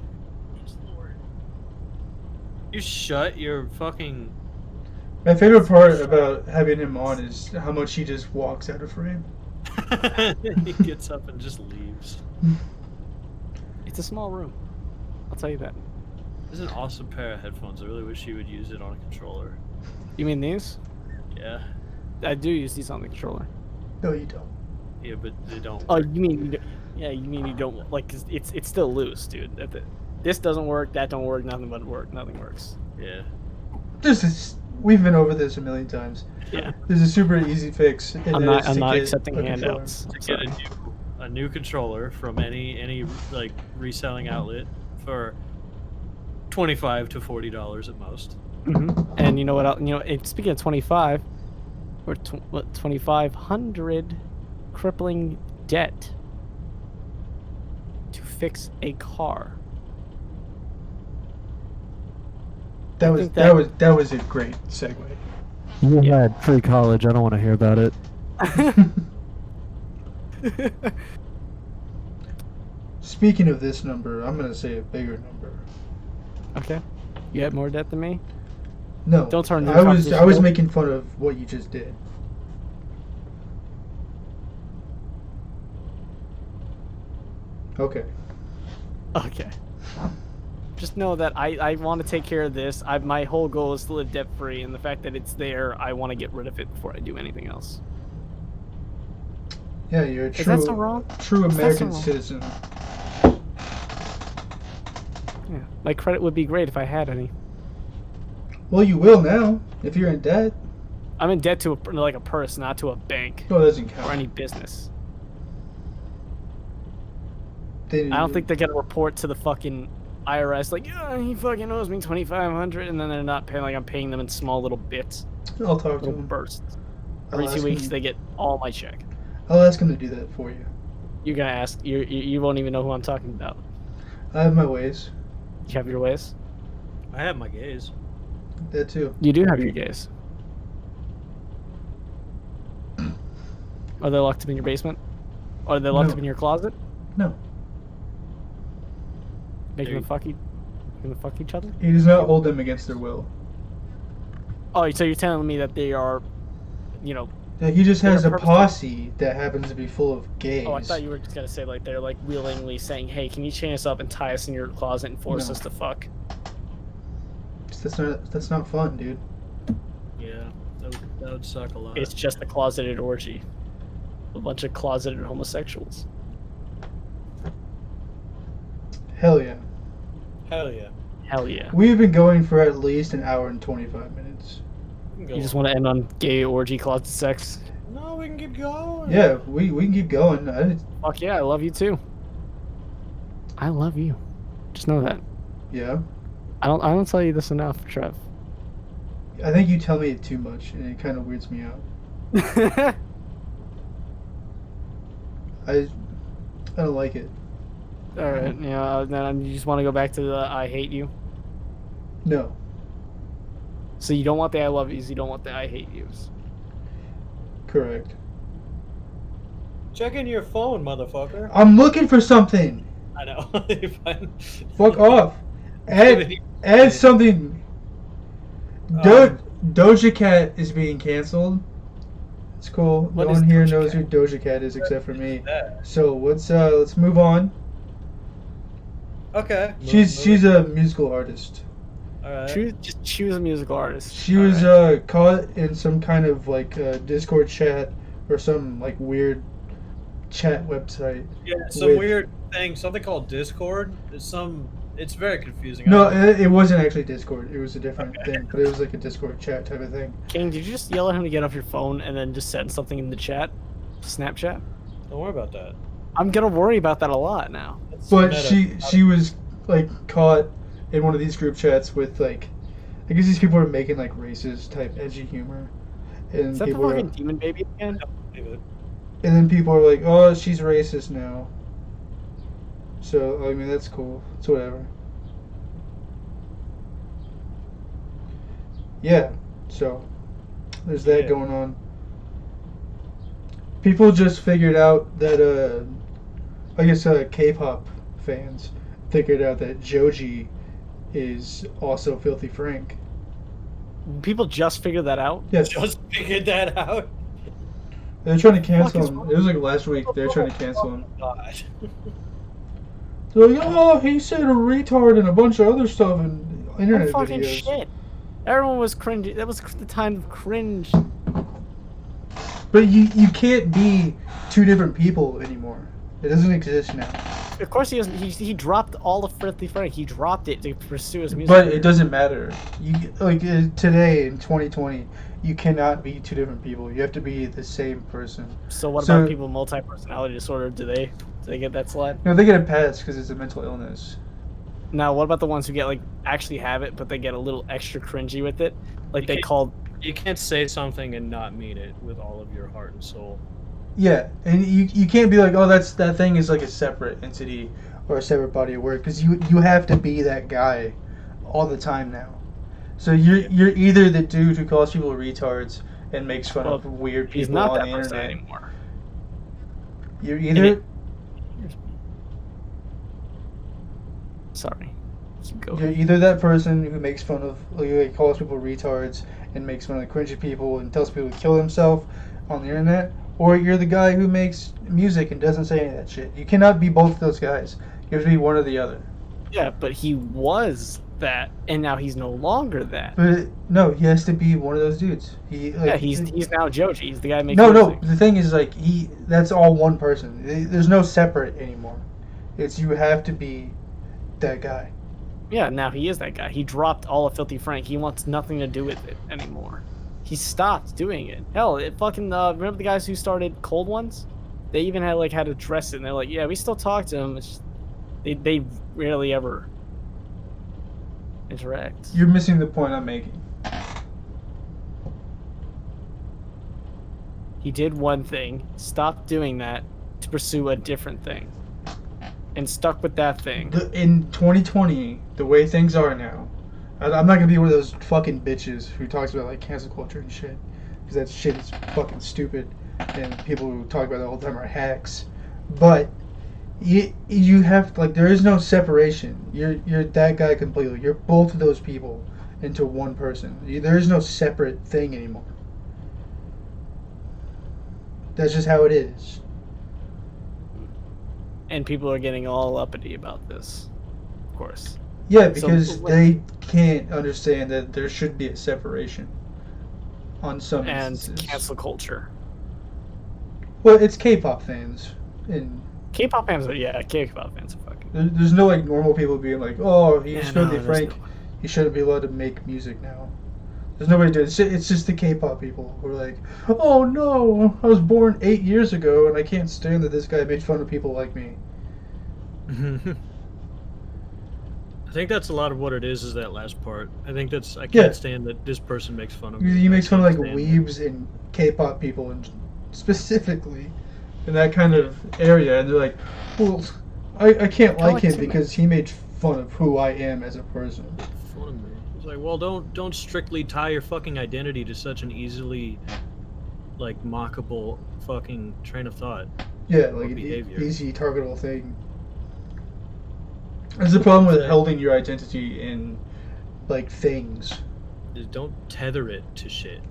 You shut your fucking. My favorite part about having him on is how much he just walks out of frame. He gets up and just leaves. It's a small room. I'll tell you that. This is an awesome pair of headphones. I really wish you would use it on a controller. You mean these? Yeah. I do use these on the controller. No, you don't. Yeah, but they don't. Oh, work. you mean? Yeah, you mean you don't like? 'Cause it's still loose, dude. This doesn't work. That don't work. Nothing but work. Nothing works. Yeah. We've been over this a million times. Yeah. There's a super easy fix. And I'm it's not to get accepting a handouts. To get a new controller from any like reselling outlet for $25 to $40 at most. Mm-hmm. And you know what? Speaking of 25, or 2,500 crippling debt to fix a car. That was a great segue. You had free college. I don't want to hear about it. Speaking of this number, I'm gonna say a bigger number. Okay. You have more debt than me? No. Don't turn the I was competition. making fun of what you just did. Okay. Okay. Just know that I want to take care of this. My whole goal is to live debt free, and the fact that it's there, I want to get rid of it before I do anything else. Yeah, you're a Is that so wrong? true American so wrong? citizen. Yeah, my credit would be great if I had any. Well, you will now if you're in debt. I'm in debt to a purse, not to a bank No, that doesn't count. or any business. I don't think they're gonna report to the fucking IRS like, yeah, he fucking owes me $2,500, and then they're not paying. Like I'm paying them in small little bits, I'll talk to little him. bursts. Every 2 weeks they get all my check. I'll ask him to do that for you. You're gonna ask. You won't even know who I'm talking about. I have my ways. You have your ways. I have my gays. That too. You do have your gays. Are they locked up in your basement? Are they locked No. up in your closet? No. Making them fuck each other? He does not hold them against their will. Oh, so you're telling me that they are, you know? Yeah, he just has They're a purposely- posse that happens to be full of gays. Oh, I thought you were just gonna say like they're like willingly saying, "Hey, can you chain us up and tie us in your closet and force No. us to fuck?" That's not fun, dude. Yeah, that would suck a lot. It's just a closeted orgy. A bunch of closeted homosexuals. Hell yeah. Hell yeah. Hell yeah. We've been going for at least an hour and 25 minutes. You just want to end on gay orgy closet sex? No, we can keep going. Yeah, we can keep going. Fuck yeah, I love you too. I love you. Just know that. Yeah. I don't tell you this enough, Trev. I think you tell me it too much, and it kind of weirds me out. I don't like it. Alright, yeah, then you just want to go back to the I hate you? No. So you don't want the I love yous, you don't want the I hate yous. Correct. Check in your phone, motherfucker. I'm looking for something. I know. Fine. Fuck off. Add something. Doja Cat is being canceled. It's cool. What no is one here Doja knows Cat? who Doja Cat is except for me. So let's move on. Okay. She's a musical artist. Alright. Just choose a musical artist. She was caught in some kind of like Discord chat or some like weird chat website. Yeah, some weird thing. Something called Discord. It's very confusing. No, it wasn't actually Discord. It was a different thing, but it was like a Discord chat type of thing. King, did you just yell at him to get off your phone and then just send something in the chat? Snapchat? Don't worry about that. I'm gonna worry about that a lot now. But she was like caught in one of these group chats with like, I guess these people are making like racist type edgy humor, and Is that the people fucking demon baby again? and then people are like, oh, she's racist now. So I mean that's cool. It's whatever. Yeah. So there's that going on. People just figured out that I guess K-pop fans figured out that Joji is also Filthy Frank. People just figured that out? Yes. Just figured that out. They're trying to cancel him. It was like last week. They're trying to cancel him. God. They're like, oh, he said a retard and a bunch of other stuff in internet fucking videos. shit. Everyone was cringy. That was the time of cringe. But you can't be two different people anymore. It doesn't exist now. Of course he doesn't. He dropped all of Filthy Frank. He dropped it to pursue his music. But it doesn't matter. You like today in 2020, you cannot be two different people. You have to be the same person. So what about people with multi-personality disorder? Do they get that slide? No, they get a pass because it's a mental illness. Now, what about the ones who get like actually have it, but they get a little extra cringy with it? Like they called. You can't say something and not mean it with all of your heart and soul. Yeah, and you can't be like, oh, that thing is like a separate entity or a separate body of work, because you have to be that guy all the time now. So you're either the dude who calls people retards and makes fun of weird people on the internet anymore. You're either sorry. You're either that person who makes fun of, like, calls people retards and makes fun of the cringy people and tells people to kill themselves on the internet, or you're the guy who makes music and doesn't say any of that shit. You cannot be both of those guys. You have to be one or the other. Yeah, but he was that, and now he's no longer that. But no, he has to be one of those dudes. He's now Joji. He's the guy making music. No, the thing is, like, that's all one person. There's no separate anymore. It's you have to be that guy. Yeah, now he is that guy. He dropped all of Filthy Frank. He wants nothing to do with it anymore. He stopped doing it. Hell, it fucking remember the guys who started Cold Ones? They even had to address it, and they're like, yeah, we still talk to him. It's just, they rarely ever interact. You're missing the point I'm making. He did one thing, stopped doing that to pursue a different thing, and stuck with that thing. In 2020, the way things are now, I'm not gonna be one of those fucking bitches who talks about like cancel culture and shit, because that shit is fucking stupid, and people who talk about it all the time are hacks. But you have there is no separation. You're that guy completely. You're both of those people into one person. There is no separate thing anymore. That's just how it is. And people are getting all uppity about this, of course. Yeah, because they can't understand that there should be a separation on some instances. And cancel culture. Well, it's K-pop fans. And K-pop fans are K-pop fans are fucking. There's no normal people being like, oh, he's Filthy Frank. He shouldn't be allowed to make music now. There's nobody doing it. It's just the K-pop people who are like, oh no, I was born 8 years ago and I can't stand that this guy made fun of people like me. I think that's a lot of what it is that last part. I can't stand that this person makes fun of me. He makes fun of weebs and K-pop people and specifically in that kind of area, and they're like, well, I can't like him because he made fun of who I am as a person. Fun of me. It's like, well, don't strictly tie your fucking identity to such an easily mockable fucking train of thought. Yeah, like an easy targetable thing. That's the problem with holding your identity in things. Just don't tether it to shit.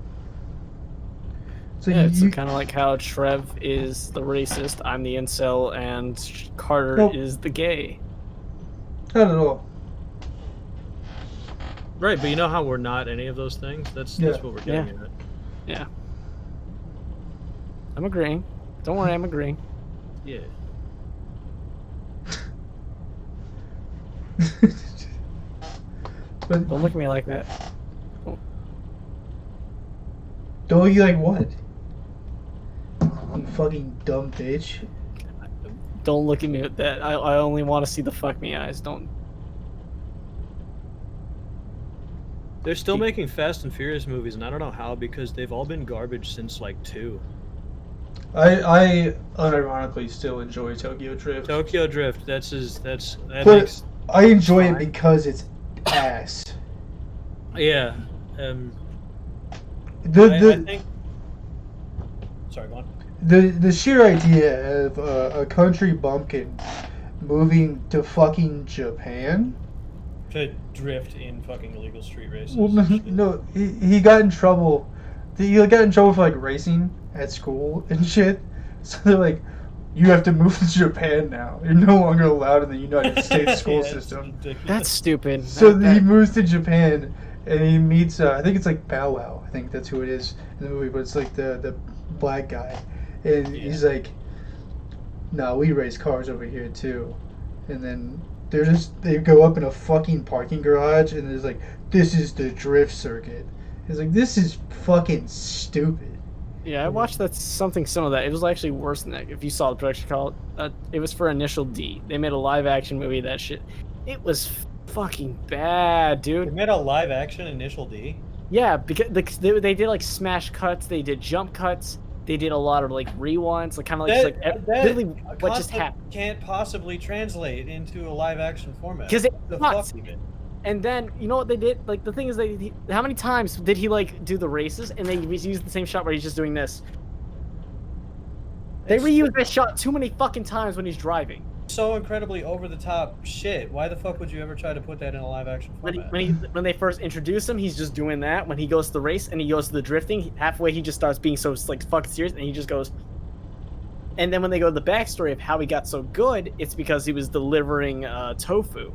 So yeah, it's kind of like how Trev is the racist, I'm the incel, and Carter is the gay. Not at all. Right, but you know how we're not any of those things? That's what we're getting at. Yeah. I'm agreeing. Don't worry, I'm agreeing. Yeah. But don't look at me like that. Don't look at you like what? You fucking dumb bitch. Don't look at me with that. I only want to see the fuck me eyes. Don't. They're still making Fast and Furious movies, and I don't know how, because they've all been garbage since 2. I unironically still enjoy Tokyo Drift. Tokyo Drift, makes. I enjoy it because it's ass. Yeah. I think. Sorry, go on. The sheer idea of a country bumpkin moving to fucking Japan to drift in fucking illegal street races. Well, no, he got in trouble. He got in trouble for racing at school and shit. So they're like, you have to move to Japan now. You're no longer allowed in the United States school system. That's stupid. So he moves to Japan and he meets, I think it's Bow Wow. I think that's who it is in the movie, but it's the black guy. And he's like, no, we race cars over here too. And then they go up in a fucking parking garage and there's this is the drift circuit. It's this is fucking stupid. Yeah, I watched something similar to that. It was actually worse than that. If you saw the production call, it was for Initial D. They made a live action movie of that shit. It was fucking bad, dude. They made a live action Initial D? Yeah, because they did smash cuts, they did jump cuts, they did a lot of rewinds, literally what just happened. Can't possibly translate into a live action format. Because and then you know what they did? The thing is, how many times did he do the races and they used the same shot where he's just doing this? They reused that shot too many fucking times when he's driving. So incredibly over the top shit. Why the fuck would you ever try to put that in a live action format? When they first introduce him, he's just doing that. When he goes to the race and he goes to the drifting, halfway he just starts being so fucking serious and he just goes. And then when they go to the backstory of how he got so good, it's because he was delivering tofu.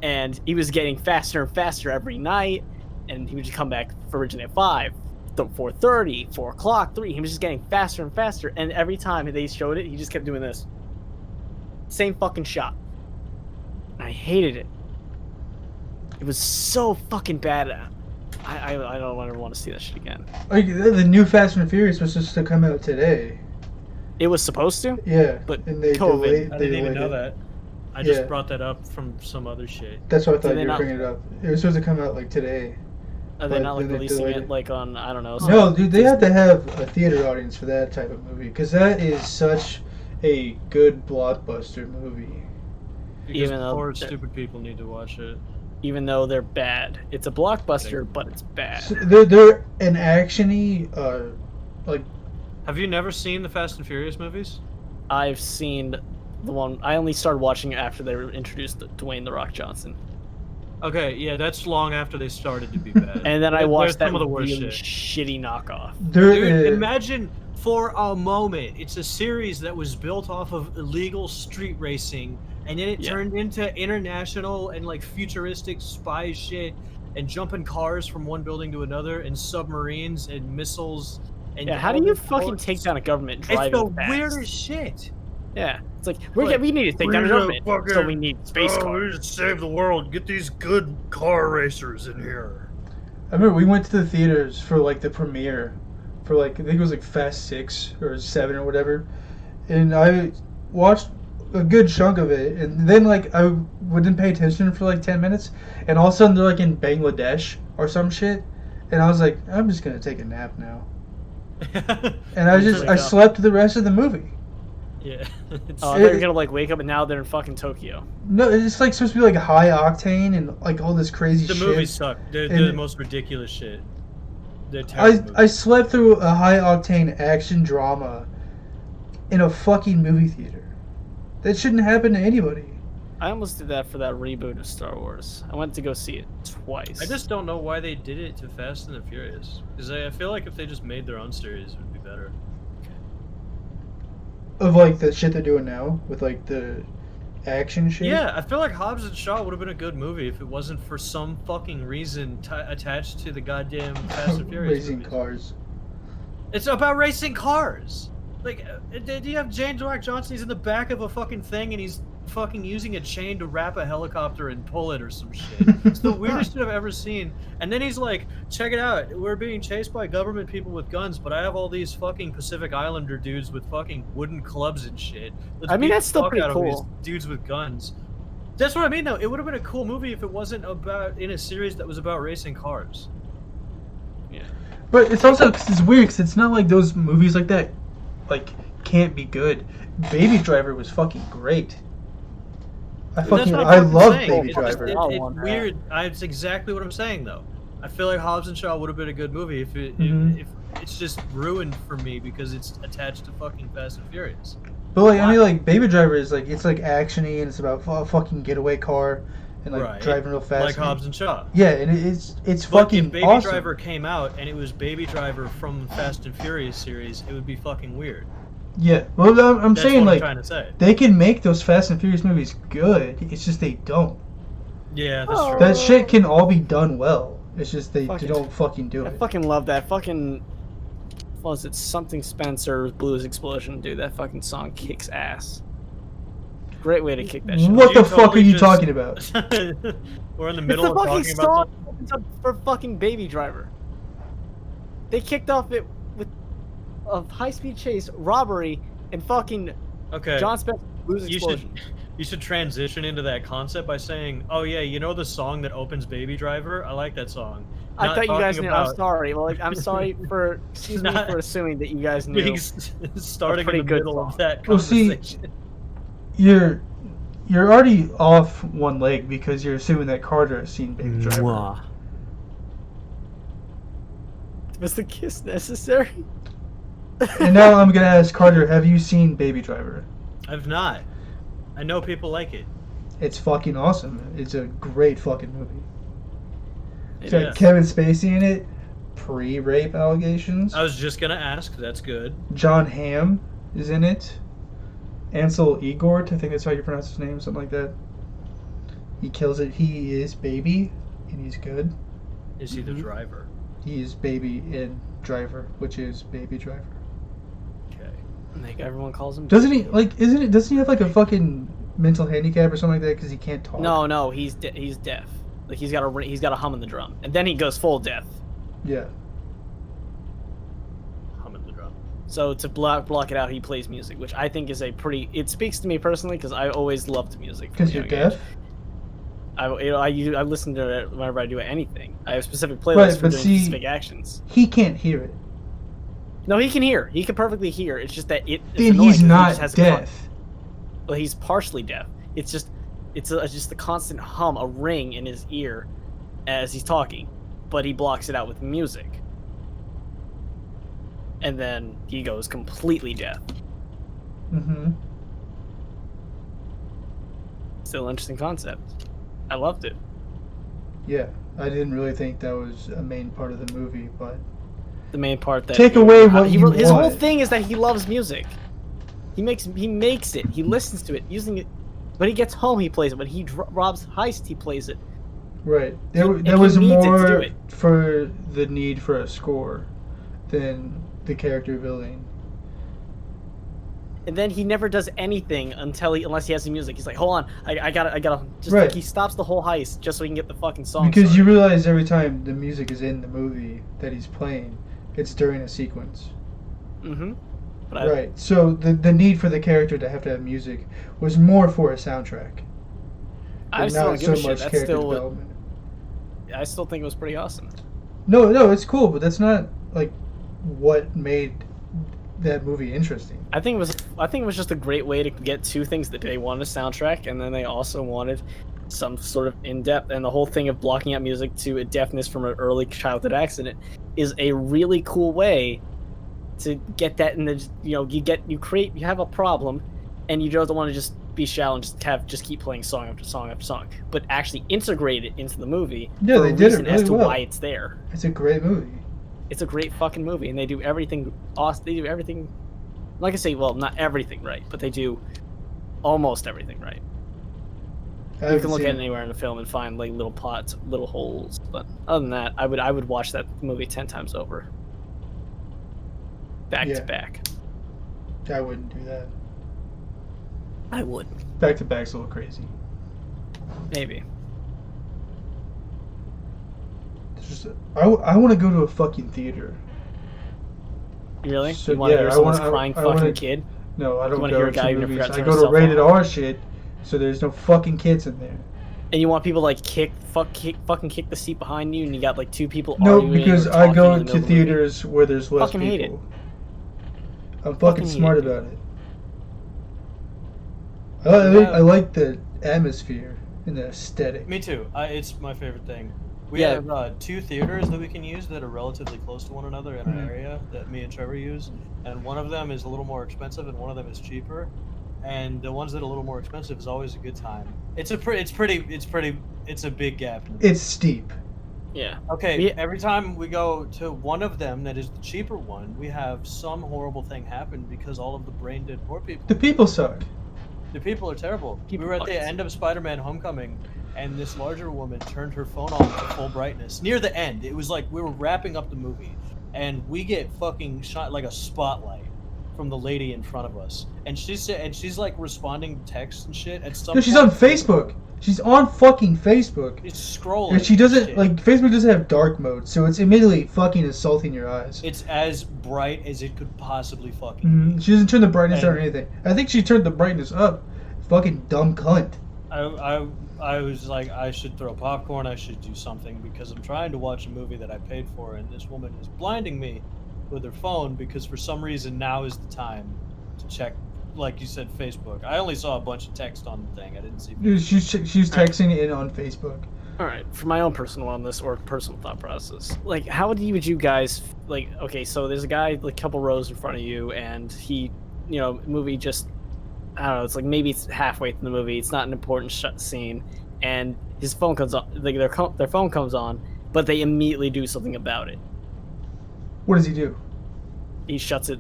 And he was getting faster and faster every night. And he would just come back for originally at 5, 4:30, 4 o'clock, 3. He was just getting faster and faster. And every time they showed it, he just kept doing this. Same fucking shot. I hated it. It was so fucking bad. I don't ever want to see that shit again. Like, the new Fast and Furious was supposed to come out today. It was supposed to? Yeah. But and they COVID. delayed, I they didn't even delayed know it. that. I just brought that up from some other shit. That's why I thought they you were not- bringing it up. It was supposed to come out like today. Are they But not like then they releasing delayed it it. like on, I don't know? No, dude, they have to have a theater audience for that type of movie because that is such a good blockbuster movie. Because Even though poor they're- stupid people need to watch it. Even though they're bad. It's a blockbuster, but it's bad. So they're an actiony, like. Have you never seen the Fast and Furious movies? I've seen the one. I only started watching it after they introduced Dwayne "The Rock" Johnson. Okay, yeah, that's long after they started to be bad. And then I They're watched that some of the worst really shit. shitty knockoff. Dude, imagine for a moment, it's a series that was built off of illegal street racing, and then it turned into international and like futuristic spy shit, and jumping cars from one building to another, and submarines and missiles. And Yeah, how do you fucking take down a government driving It's the fast? weirdest shit. Yeah, it's like we need to take down a government, so we need space cars. We need to save the world. Get these good car racers in here. I remember we went to the theaters for like the premiere, for like I think it was like Fast 6 or 7 or whatever, and I watched a good chunk of it, and then like I wouldn't pay attention for like 10 minutes, and all of a sudden they're like in Bangladesh or some shit, and I was like, I'm just gonna take a nap now, and I slept the rest of the movie. Yeah. They're gonna like wake up and now they're in fucking Tokyo. No, it's like supposed to be like high octane and like all this crazy shit. The movies suck. They're the most ridiculous shit. They're terrible. I slept through a high octane action drama in a fucking movie theater. That shouldn't happen to anybody. I almost did that for that reboot of Star Wars. I went to go see it twice. I just don't know why they did it to Fast and the Furious. Because I feel like if they just made their own series, it would be better. Of like the shit they're doing now with like the action shit. Yeah, I feel like Hobbs and Shaw would have been a good movie if it wasn't for some fucking reason attached to the goddamn Fast and Furious Racing movies. cars. It's about racing cars. Like, do you have James Rock Johnson? He's in the back of a fucking thing and he's fucking using a chain to wrap a helicopter and pull it or some shit. It's the weirdest shit I've ever seen. And then he's like, check it out. We're being chased by government people with guns, but I have all these fucking Pacific Islander dudes with fucking wooden clubs and shit. Let's I mean, beat that's the still fuck pretty out of cool. these dudes with guns. That's what I mean, though. It would have been a cool movie if it wasn't about in a series that was about racing cars. Yeah. But it's also it's weird because it's not like those movies like that, like can't be good. Baby Driver was fucking great. I love Baby Driver. It's weird. It's exactly what I'm saying, though. I feel like Hobbs and Shaw would have been a good movie if if it's just ruined for me because it's attached to fucking Fast and Furious. But like I mean, like Baby Driver is like it's like actiony and it's about a fucking getaway car and like driving real fast. Like Hobbs and Shaw. Yeah, and it's but fucking if Baby awesome. Driver came out and it was Baby Driver from the Fast and Furious series, it would be fucking weird. Yeah, well, I'm That's saying what like I'm trying to say. they can make those Fast and Furious movies good. It's just they don't. Yeah, that's true. That shit can all be done well. It's just they don't fucking do it. I fucking love that fucking. What was it? Something Spencer Blues Explosion, dude. That fucking song kicks ass. Great way to kick that shit. What the fuck are you talking about? We're in the It's middle the of fucking talking about song opens up for fucking Baby Driver. They kicked off it with a high-speed chase, robbery, and fucking John Spencer Blues Explosion. You should transition into that concept by saying, "Oh yeah, you know the song that opens Baby Driver? I like that song." I thought you guys knew. I'm sorry. Well, like, I'm sorry for excuse me for assuming that you guys knew. Starting in the middle of that Well, conversation. see, you're already off one leg because you're assuming that Carter has seen Baby Driver. Mwah. Was the kiss necessary? And now I'm gonna ask Carter, have you seen Baby Driver? I've not. I know people like it. It's fucking awesome. It's a great fucking movie. It's It got is. Kevin Spacey in it, pre-rape allegations. I was just gonna ask. That's good. John Hamm is in it. Ansel Elgort, I think that's how you pronounce his name, something like that. He kills it. He is Baby, and he's good. Is he the driver? He is Baby in Driver, which is Baby Driver. Okay. Like everyone calls him. Doesn't he doesn't he have like a fucking mental handicap or something like that because he can't talk? No, he's deaf. Like he's got a hum in the drum, and then he goes full deaf. Yeah. Hum in the drum. So to block it out, he plays music, which I think is a pretty. It speaks to me personally because I always loved music. Because you're deaf. I listen to it whenever I do anything. I have specific playlists for doing specific actions. He can't hear it. No, he can hear. He can perfectly hear. It's just that then he's not deaf. Well, he's partially deaf. It's just the constant hum, a ring in his ear as he's talking, but he blocks it out with music. And then he goes completely deaf. Mm-hmm. Still an interesting concept. I loved it. Yeah, I didn't really think that was a main part of the movie, but the main part that take away what you his want. whole thing is that he loves music. He makes it. He listens to it, using it. When he gets home, he plays it. When he robs heist, he plays it. Right. There was more for the need for a score than the character building. And then he never does anything unless he has the music. He's like, hold on, I gotta just right. Like he stops the whole heist just so he can get the fucking song. Because started. you realize every time the music is in the movie that he's playing, it's during a sequence. Mm-hmm. Right. So the need for the character to have music was more for a soundtrack. I still don't give a shit. That's still I still think it was pretty awesome. No, it's cool, but that's not like what made that movie interesting. I think it was just a great way to get two things that they wanted a soundtrack, and then they also wanted some sort of in-depth, and the whole thing of blocking out music to a deafness from an early childhood accident is a really cool way to get that in the, you have a problem, and you don't want to just be shallow and just keep playing song after song after song, but actually integrate it into the movie. Yeah, they did it really as to well. Why it's there. It's a great movie. It's a great fucking movie, and they do everything awesome. They do everything, like I say, well, not everything right, but they do almost everything right. You can look at it anywhere in the film and find like little plots, little holes. But other than that, I would watch that movie 10 times over, back to back. I wouldn't do that. I would. Back to back's a little crazy. Maybe. I want to go to a fucking theater. Really? So, you want to hear someone's crying fucking kid? No, I don't go to guy movies. I go to rated R shit, so there's no fucking kids in there. And you want people like fucking kick the seat behind you, and you got like two people No, arguing because I go to theaters where there's less fucking people. Hate it. I'm fucking smart about it. I like the atmosphere and the aesthetic. Me too. It's my favorite thing. We have 2 theaters that we can use that are relatively close to one another in our area that me and Trevor use, and one of them is a little more expensive and one of them is cheaper. And the ones that are a little more expensive is always a good time. It's a big gap. It's steep. Yeah. Okay, every time we go to one of them that is the cheaper one, we have some horrible thing happen because all of the brain dead poor people. The people suck. The people are terrible. We were at the end of Spider-Man Homecoming, and this larger woman turned her phone on to full brightness. Near the end, it was like we were wrapping up the movie, and we get fucking shot like a spotlight from the lady in front of us. And she's like responding to texts and shit at some point. She's on Facebook. She's on fucking Facebook. It's scrolling. And she doesn't, Facebook doesn't have dark mode, so it's immediately fucking assaulting your eyes. It's as bright as it could possibly fucking be. She doesn't turn the brightness down or anything. I think she turned the brightness up. Fucking dumb cunt. I was like, I should throw popcorn, I should do something, because I'm trying to watch a movie that I paid for, and this woman is blinding me with her phone, because for some reason now is the time to check, like you said, Facebook. I only saw a bunch of text on the thing. I didn't see Facebook. She's texting it on Facebook. Alright, for my own personal wellness or personal thought process, like, how would you guys, like, okay, so there's a guy, like, a couple rows in front of you, and he, movie just, I don't know, it's like maybe it's halfway through the movie, it's not an important scene, and his phone comes on, like, their phone comes on, but they immediately do something about it. What does he do? He shuts it,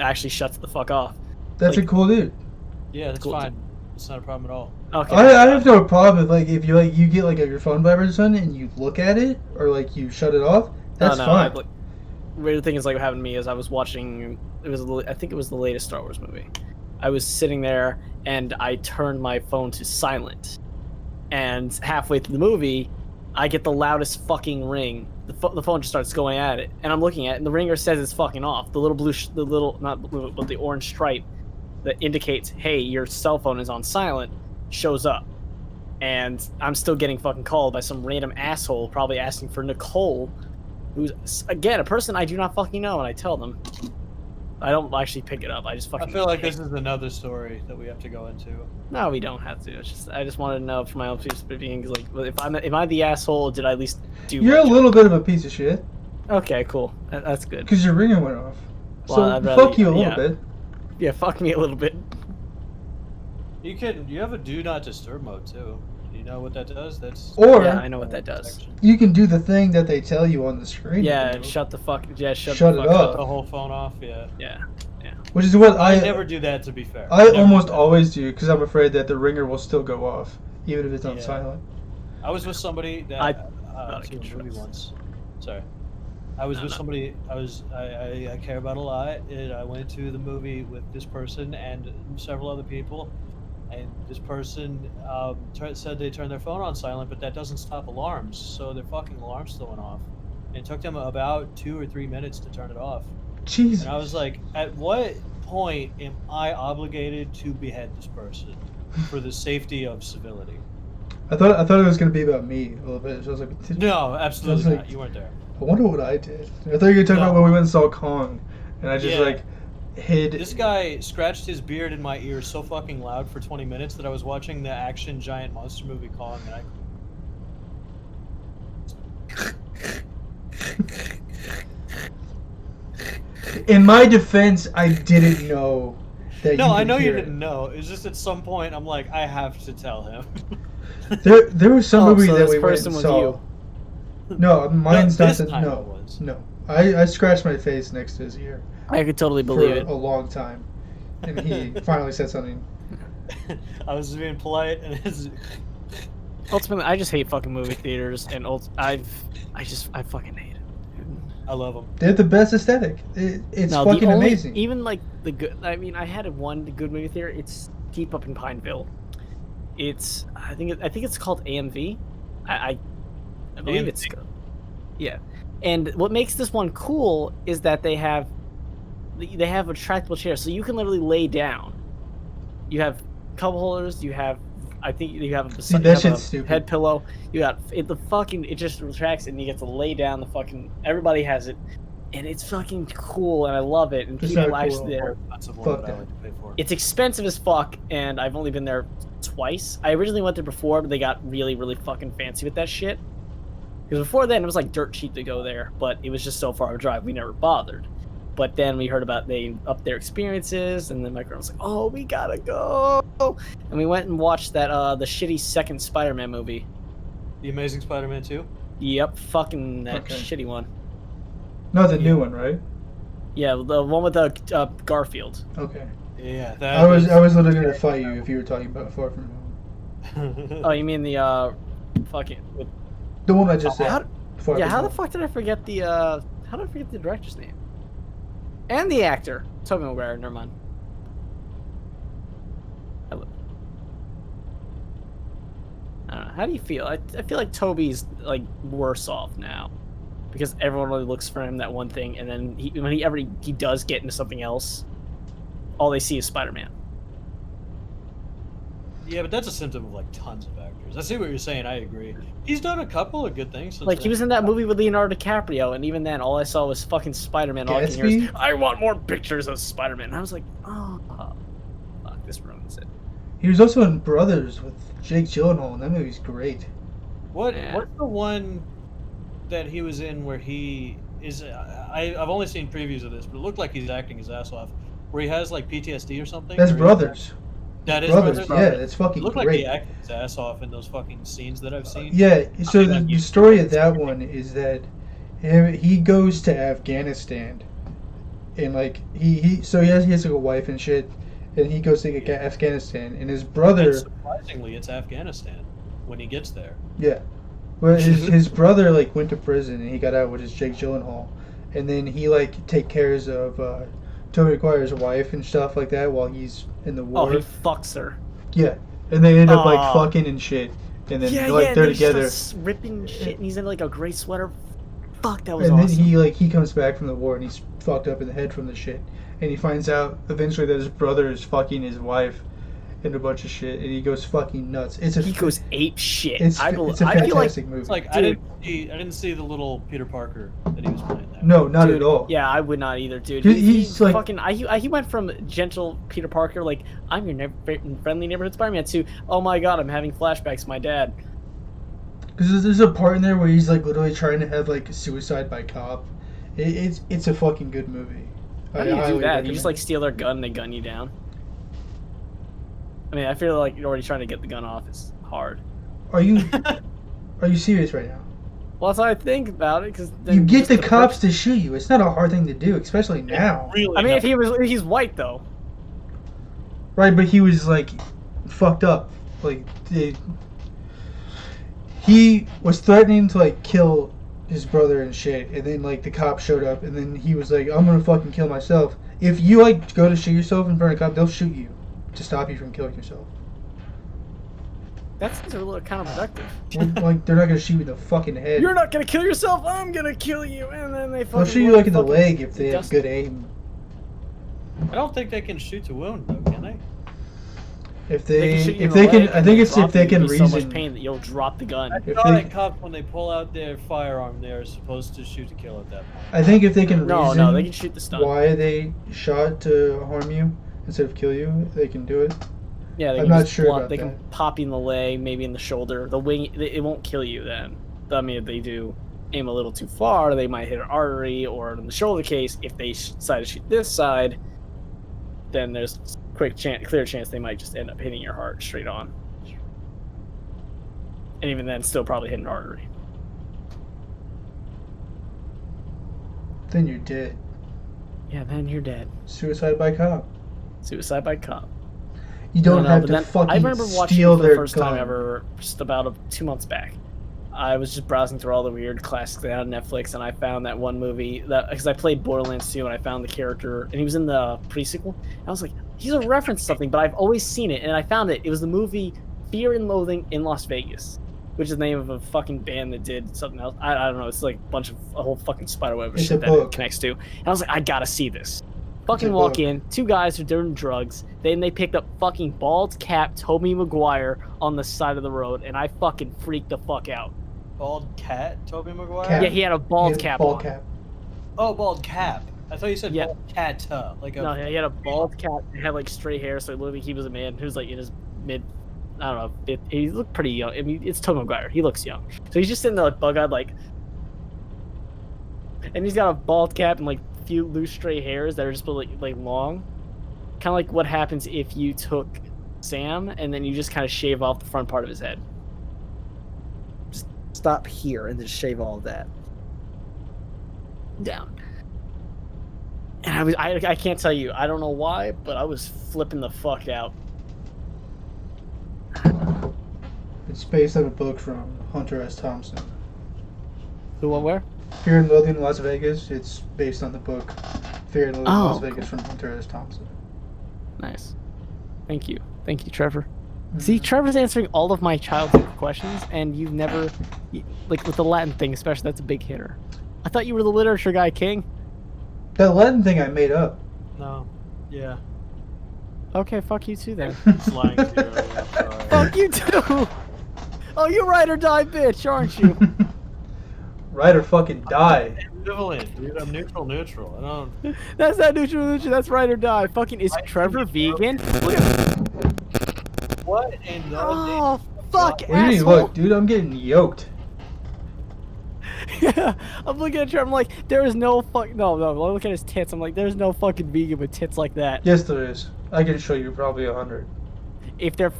actually shuts the fuck off. That's like, a cool dude. Yeah, that's cool fine. It's not a problem at all. Okay. I have no problem if if you get your phone vibrates on and you look at it or you shut it off. That's fine. Weird thing is what happened to me is I was watching. I think it was the latest Star Wars movie. I was sitting there and I turned my phone to silent, and halfway through the movie, I get the loudest fucking ring. The phone just starts going at it, and I'm looking at it, and the ringer says it's fucking off. The little blue, not blue, but the orange stripe that indicates, hey, your cell phone is on silent, shows up. And I'm still getting fucking called by some random asshole, probably asking for Nicole, who's, again, a person I do not fucking know, and I tell them. I don't actually pick it up. I just fucking. I feel like this is another story that we have to go into. No, we don't have to. It's just I just wanted to know for my own peace of being, like, if I'm the asshole, did I at least do? You're a little bit of a piece of shit. Okay, cool. That's good. Because your ringer went off. Well, so fuck you a little bit. Yeah, fuck me a little bit. You have a do not disturb mode too. You know what that does? Yeah, I know what that does. You can do the thing that they tell you on the screen. Yeah, and shut it up. Shut the whole phone off. Yeah. Which is what I never do that, to be fair. I almost always do because I'm afraid that the ringer will still go off even if it's on silent. I was with somebody that I to a movie once. Sorry. I was with somebody I care about a lot, and I went to the movie with this person and several other people, and this person said they turned their phone on silent, but that doesn't stop alarms, so their fucking alarm's still went off. And it took them about 2 or 3 minutes to turn it off. Jesus. And I was like, at what point am I obligated to behead this person for the safety of civility? I thought it was gonna be about me a little bit. So I was like, no, absolutely not. You weren't there. I wonder what I did. I thought you were talking about when we went and saw Kong, and I just hid. This guy scratched his beard in my ear so fucking loud for 20 minutes that I was watching the action giant monster movie Kong, and In my defense, I didn't know that. No, I know you didn't know. It's just at some point I'm like, I have to tell him. there was some movie that we went and saw. You. No, mine's no, not. No. I scratched my face next to his ear. I could totally believe it. For a long time, and he finally said something. I was being polite, and ultimately, I just hate fucking movie theaters, and I fucking hate it. I love them. They're the best aesthetic. It's fucking amazing. Even like the good. I mean, I had one good movie theater. It's Keep Up in Pineville. It's I think it's called AMV. I believe it's yeah. And what makes this one cool is that they have retractable chairs, so you can literally lay down. You have cup holders. You have a head pillow. You got it just retracts and you get to lay down. Everybody has it, and it's fucking cool, and I love it. And people actually there. It's expensive as fuck, and I've only been there twice. I originally went there before, but they got really, really fucking fancy with that shit. Because before then, it was like dirt cheap to go there, but it was just so far of a drive, we never bothered. But then we heard about they upped their experiences, and then my girl was like, "Oh, we gotta go!" And we went and watched that the shitty second Spider-Man movie. The Amazing Spider-Man 2? Yep, fucking that shitty one. No, the new one, right? Yeah, the one with the Garfield. Okay. Yeah, I was literally gonna fight you if you were talking about Far From Home. Oh, you mean the fucking with the one I just said. How the fuck did I forget the how did I forget the director's name? And the actor. Tobey Maguire, never mind. I don't know. How do you feel? I feel like Toby's like worse off now. Because everyone really looks for him that one thing, and then when he does get into something else, all they see is Spider-Man. Yeah, but that's a symptom of like tons of actors. I see what you're saying. I agree. He's done a couple of good things. Like he was in that movie with Leonardo DiCaprio, and even then, all I saw was fucking Spider-Man. All I can hear is, "I want more pictures of Spider-Man." And I was like, "Oh, fuck, this ruins it." He was also in Brothers with Jake Gyllenhaal, and that movie's great. What's the one that he was in where he is? I've only seen previews of this, but it looked like he's acting his ass off. Where he has like PTSD or something. That's Brothers. That is Brothers. Yeah, it's fucking great. Looked like he acted his ass off in those fucking scenes that I've seen. Yeah. So the story of that one is that he goes to Afghanistan, and like he has like a wife and shit, and he goes to Afghanistan, and his brother. And surprisingly, it's Afghanistan when he gets there. Yeah, well, his brother like went to prison, and he got out with his Jake Gyllenhaal, and then he like take cares of Tobey Maguire's wife and stuff like that while he's in the war. Oh, he fucks her. Yeah, and they end up like fucking and shit, and then they're together, ripping shit, and he's in like a gray sweater. Fuck, that was awesome. And then he comes back from the war, and he's fucked up in the head from the shit, and he finds out eventually that his brother is fucking his wife, and a bunch of shit, and he goes fucking nuts. He goes ape shit. It's a fantastic movie. It's like I didn't see the little Peter Parker that he was playing there. No, not at all. Yeah, I would not either, dude. He's like fucking. He went from gentle Peter Parker, like I'm your friendly neighborhood Spider-Man, to oh my god, I'm having flashbacks to my dad. Because there's a part in there where he's like literally trying to have like a suicide by cop. It's a fucking good movie. How do you do that? You just like steal their gun and they gun you down. I mean, I feel like you're already trying to get the gun off. It's hard. Are you serious right now? Well, that's how I think about it. Because you get the cops to shoot you. It's not a hard thing to do, especially now. Really I mean, if he's white though. Right, but he was like fucked up. Like he was threatening to like kill his brother and shit, and then like the cop showed up, and then he was like, "I'm gonna fucking kill myself." If you like go to shoot yourself in front of a cop, they'll shoot you to stop you from killing yourself. That seems a little counterproductive. Well, like they're not gonna shoot you in the fucking head. You're not gonna kill yourself. I'm gonna kill you, and then they fucking. They'll shoot you like in the leg if they have good aim. I don't think they can shoot to wound though, can they? If they can, I think it's if they can reason. So much pain that you'll drop the gun. I thought that cops, when they pull out their firearm, they're supposed to shoot to kill at that point. I think if they can reason. No, they can shoot the stun. Why they shot to harm you instead of kill you? They can do it. Yeah, I'm not sure about that. They can pop you in the leg, maybe in the shoulder. The wing, it won't kill you then. I mean, if they do aim a little too far, they might hit an artery, or in the shoulder case, if they decide to shoot this side, then there's clear chance they might just end up hitting your heart straight on. And even then, still probably hit an artery. Then you're dead. Yeah, then you're dead. Suicide by cop. Suicide by cop. You don't have to fucking I remember watching steal it for the their first gun. time ever, just about 2 months back. I was just browsing through all the weird classics they had on Netflix, and I found that one movie that because I played Borderlands 2, and I found the character, and he was in the pre-sequel. I was like, he's a reference to something, but I've always seen it, and I found it. It was the movie Fear and Loathing in Las Vegas, which is the name of a fucking band that did something else. I don't know. It's like a whole fucking spiderweb of shit that it connects to. And I was like, I gotta see this. Fucking walk in, 2 guys who are doing drugs. Then they picked up fucking bald cap Tobey Maguire on the side of the road, and I fucking freaked the fuck out. Bald cat, Tobey Maguire? Cap. Yeah, he had a bald cap on. Cap. Oh, bald cap. I thought you said bald cat. No, he had a bald cap. He had like straight hair, so it looked like he was a man who's like in his mid. I don't know. He looked pretty young. I mean, it's Tobey Maguire. He looks young. So he's just sitting there like bug-eyed, like, and he's got a bald cap and like a few loose straight hairs that are just like long, kind of like what happens if you took Sam and then you just kind of shave off the front part of his head. Just stop here and just shave all of that down. And I can't tell you. I don't know why, but I was flipping the fuck out. It's based on a book from Hunter S. Thompson. Who, what, where? Fear and Loathing in Las Vegas. It's based on the book Fear and Loathing in Las Vegas from Hunter S. Thompson. Nice. Thank you, Trevor. See, Trevor's answering all of my childhood questions, and you've never, like with the Latin thing especially, that's a big hitter. I thought you were the literature guy, King. That Latin thing I made up. No. Yeah. Okay, fuck you too then. It's lying to you earlier, I'm sorry. Fuck you too! Oh, you ride or die bitch, aren't you? Ride or fucking die. I'm ambivalent, dude. I'm neutral. I don't... That's not neutral, that's ride or die. Fucking, is Trevor vegan? What in the Oh, fuck, Where do you asshole! look, dude? I'm getting yoked. Yeah, I'm looking at Trevor, I'm like, there is no fuck. No, I look at his tits, I'm like, there's no fucking vegan with tits like that. Yes, there is. I can show you probably 100. If they're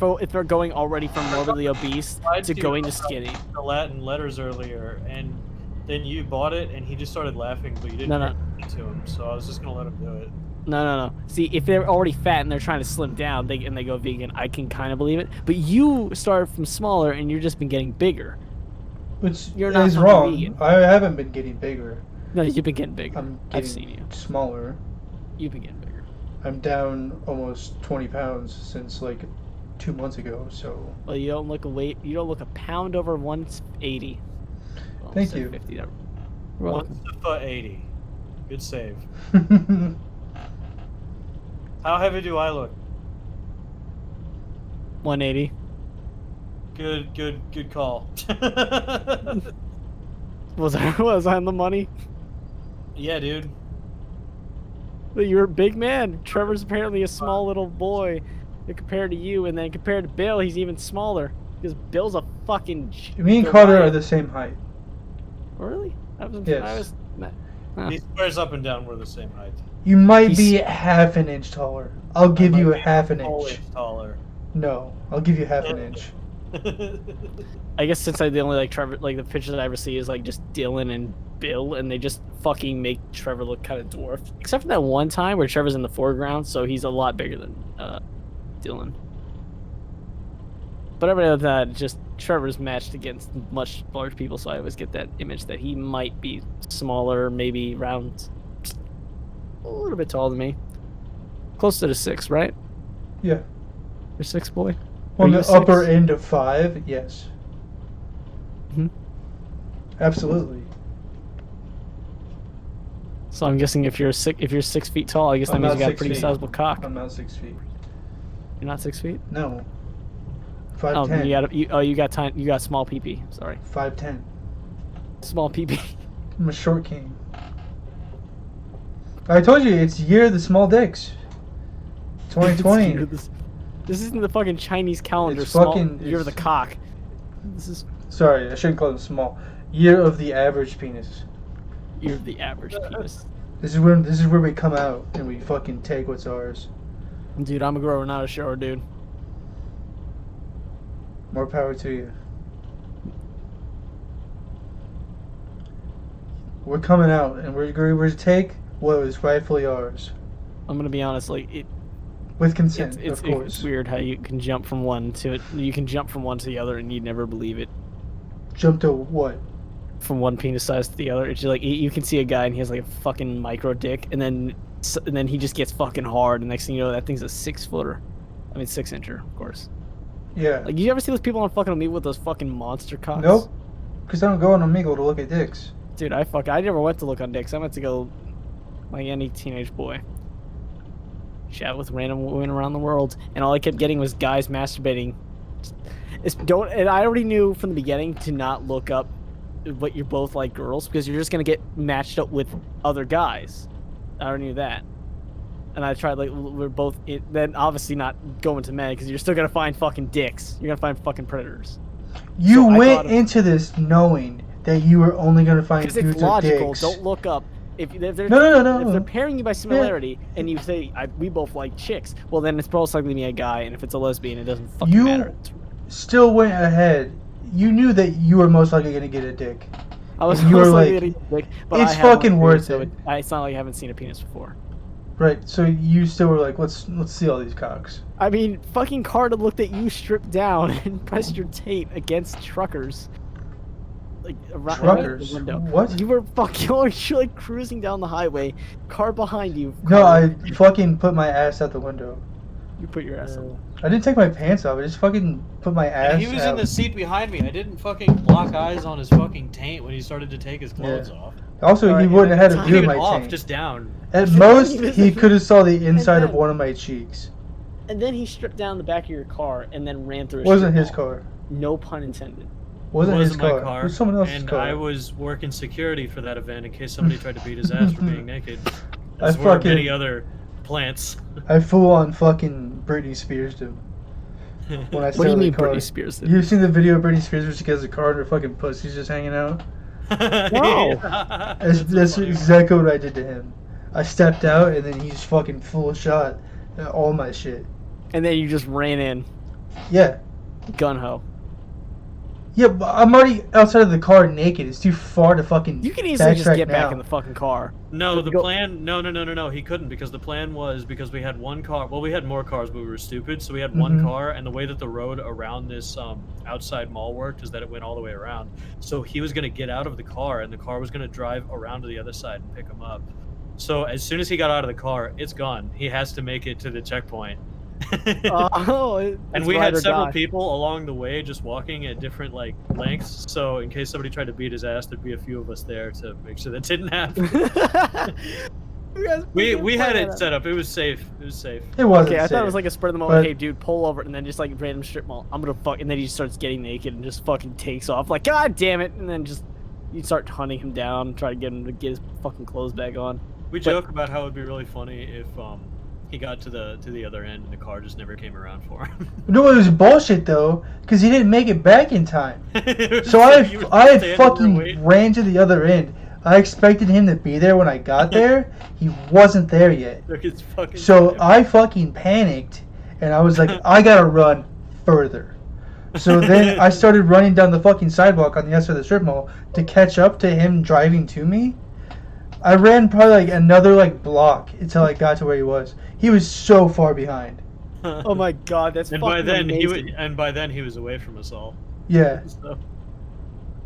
going already from morbidly obese to going to skinny. The Latin letters earlier, and then you bought it, and he just started laughing, but you didn't No. to him, so I was just gonna let him do it. No. See, if they're already fat and they're trying to slim down, they go vegan, I can kind of believe it. But you started from smaller and you've just been getting bigger. Which You're not is wrong. vegan. I haven't been getting bigger. No, you've been getting bigger. I've seen you. Smaller. You've been getting bigger. I'm down almost 20 pounds since like 2 months ago. So. Well, you don't look a pound over 180. Well, Thank you. 50. 180. Good save. How heavy do I look? 180. Good call. Was I on the money? Yeah, dude. But you're a big man. Trevor's apparently a small little boy compared to you, and then compared to Bill, he's even smaller. Because Bill's a fucking... Me and Carter are the same height. Really? Yes. He squares up and down, we're the same height. You might be half an inch taller. I'll give you a half an inch. Taller. No, I'll give you half an inch. I guess since I the only like Trevor, like the pictures I ever see is like just Dylan and Bill, and they just fucking make Trevor look kind of dwarfed. Except for that one time where Trevor's in the foreground, so he's a lot bigger than Dylan. But every other than that, just Trevor's matched against much larger people, so I always get that image that he might be smaller, maybe around a little bit taller than me. Close to the 6, right? Yeah. You're 6, boy? On the upper end of 5, yes. Mm-hmm. Absolutely. So I'm guessing if you're 6 feet tall, I guess that means you got a pretty sizable cock. I'm not 6 feet. You're not 6 feet? No. 5'10". You got small pee-pee. Sorry. 5'10". Small pee-pee. I'm a short king. I told you it's year of the small dicks. 2020. This isn't the fucking Chinese calendar. It's small fucking year of the cock. This is sorry, I shouldn't call them small. Year of the average penis. Year of the average penis. This is where we come out and we fucking take what's ours. Dude, I'm a grower, not a shower, dude. More power to you. We're coming out and we're going to take what is rightfully ours. I'm gonna be honest, like it. With consent, of course. It's weird how you can jump from one to it. You can jump from one to the other, and you'd never believe it. Jump to what? From one penis size to the other. It's just like you can see a guy and he has like a fucking micro dick, and then he just gets fucking hard, and next thing you know, that thing's a 6-footer. I mean 6-incher, of course. Yeah. Like you ever see those people on fucking Omegle with those fucking monster cocks? Nope. Because I don't go on Omegle to look at dicks. Dude, I never went to look on dicks. I went to go like any teenage boy. Chat with random women around the world, and all I kept getting was guys masturbating. And I already knew from the beginning to not look up what you're both like girls, because you're just gonna get matched up with other guys. I already knew that, and I tried like we're both. Then obviously not going to men, because you're still gonna find fucking dicks. You're gonna find fucking predators. You went into this knowing that you were only gonna find dudes with dicks. Because it's logical. Don't look up. If they're no. If they're pairing you by similarity, and you say we both like chicks, well then it's most likely to be a guy, and if it's a lesbian, it doesn't fucking matter. Still went ahead. You knew that you were most likely gonna get a dick. I was you were like, getting a dick, but it's fucking worth so it. It's not like I haven't seen a penis before. Right. So you still were like, let's see all these cocks. I mean, fucking Carter looked at you stripped down and pressed your tape against truckers. Like truckers? The window. What? You were fucking you're like cruising down the highway, car behind you. No, I fucking put my ass out the window. You put your ass out. I didn't take my pants off. I just fucking put my ass out. He was in the seat behind me. I didn't fucking lock eyes on his fucking taint when he started to take his clothes off. Also, he wouldn't have had a view of my taint. Just down. At most, he could have saw the inside of one of my cheeks. And then he stripped down the back of your car and then ran through. Wasn't his car. No pun intended. Wasn't his my car. It was someone else's car. And I was working security for that event in case somebody tried to beat his ass for being naked. As were many other plants. I full on fucking Britney Spears him. When I what do you mean Britney Spears? You've seen the video of Britney Spears where she gets a car and her fucking pussy's just hanging out? No. That's exactly what I did to him. I stepped out and then he's fucking full shot at all my shit. And then you just ran in. Yeah. Gun ho. Yeah, but I'm already outside of the car naked. It's too far to fucking. You can easily just get now. back in the fucking car. No, the plan. No. He couldn't because the plan was because we had one car. Well, we had more cars, but we were stupid. So we had one car, and the way that the road around this outside mall worked is that it went all the way around. So he was gonna get out of the car, and the car was gonna drive around to the other side and pick him up. So as soon as he got out of the car, it's gone. He has to make it to the checkpoint. And we had several people along the way just walking at different like lengths, so in case somebody tried to beat his ass, there'd be a few of us there to make sure that didn't happen. we had it set up. It was safe. It was safe. It wasn't okay, I safe, thought it was like a spur of the moment. Hey, dude, pull over, and then just like random strip mall. I'm gonna fuck, and then he starts getting naked and just fucking takes off. Like, God damn it! And then just you start hunting him down, try to get him to get his fucking clothes back on. We joke about how it'd be really funny if he got to the other end and the car just never came around for him. No, it was bullshit though, because he didn't make it back in time. So I fucking ran to the other end. I expected him to be there when I got there. He wasn't there yet. So I fucking panicked, and I was like, I gotta run further. So then I started running down the fucking sidewalk on the other side of the strip mall to catch up to him driving to me. I ran probably like another like block until I got to where he was. He was so far behind. Oh my god, that's and fucking amazing. by then he was away from us all. Yeah. So.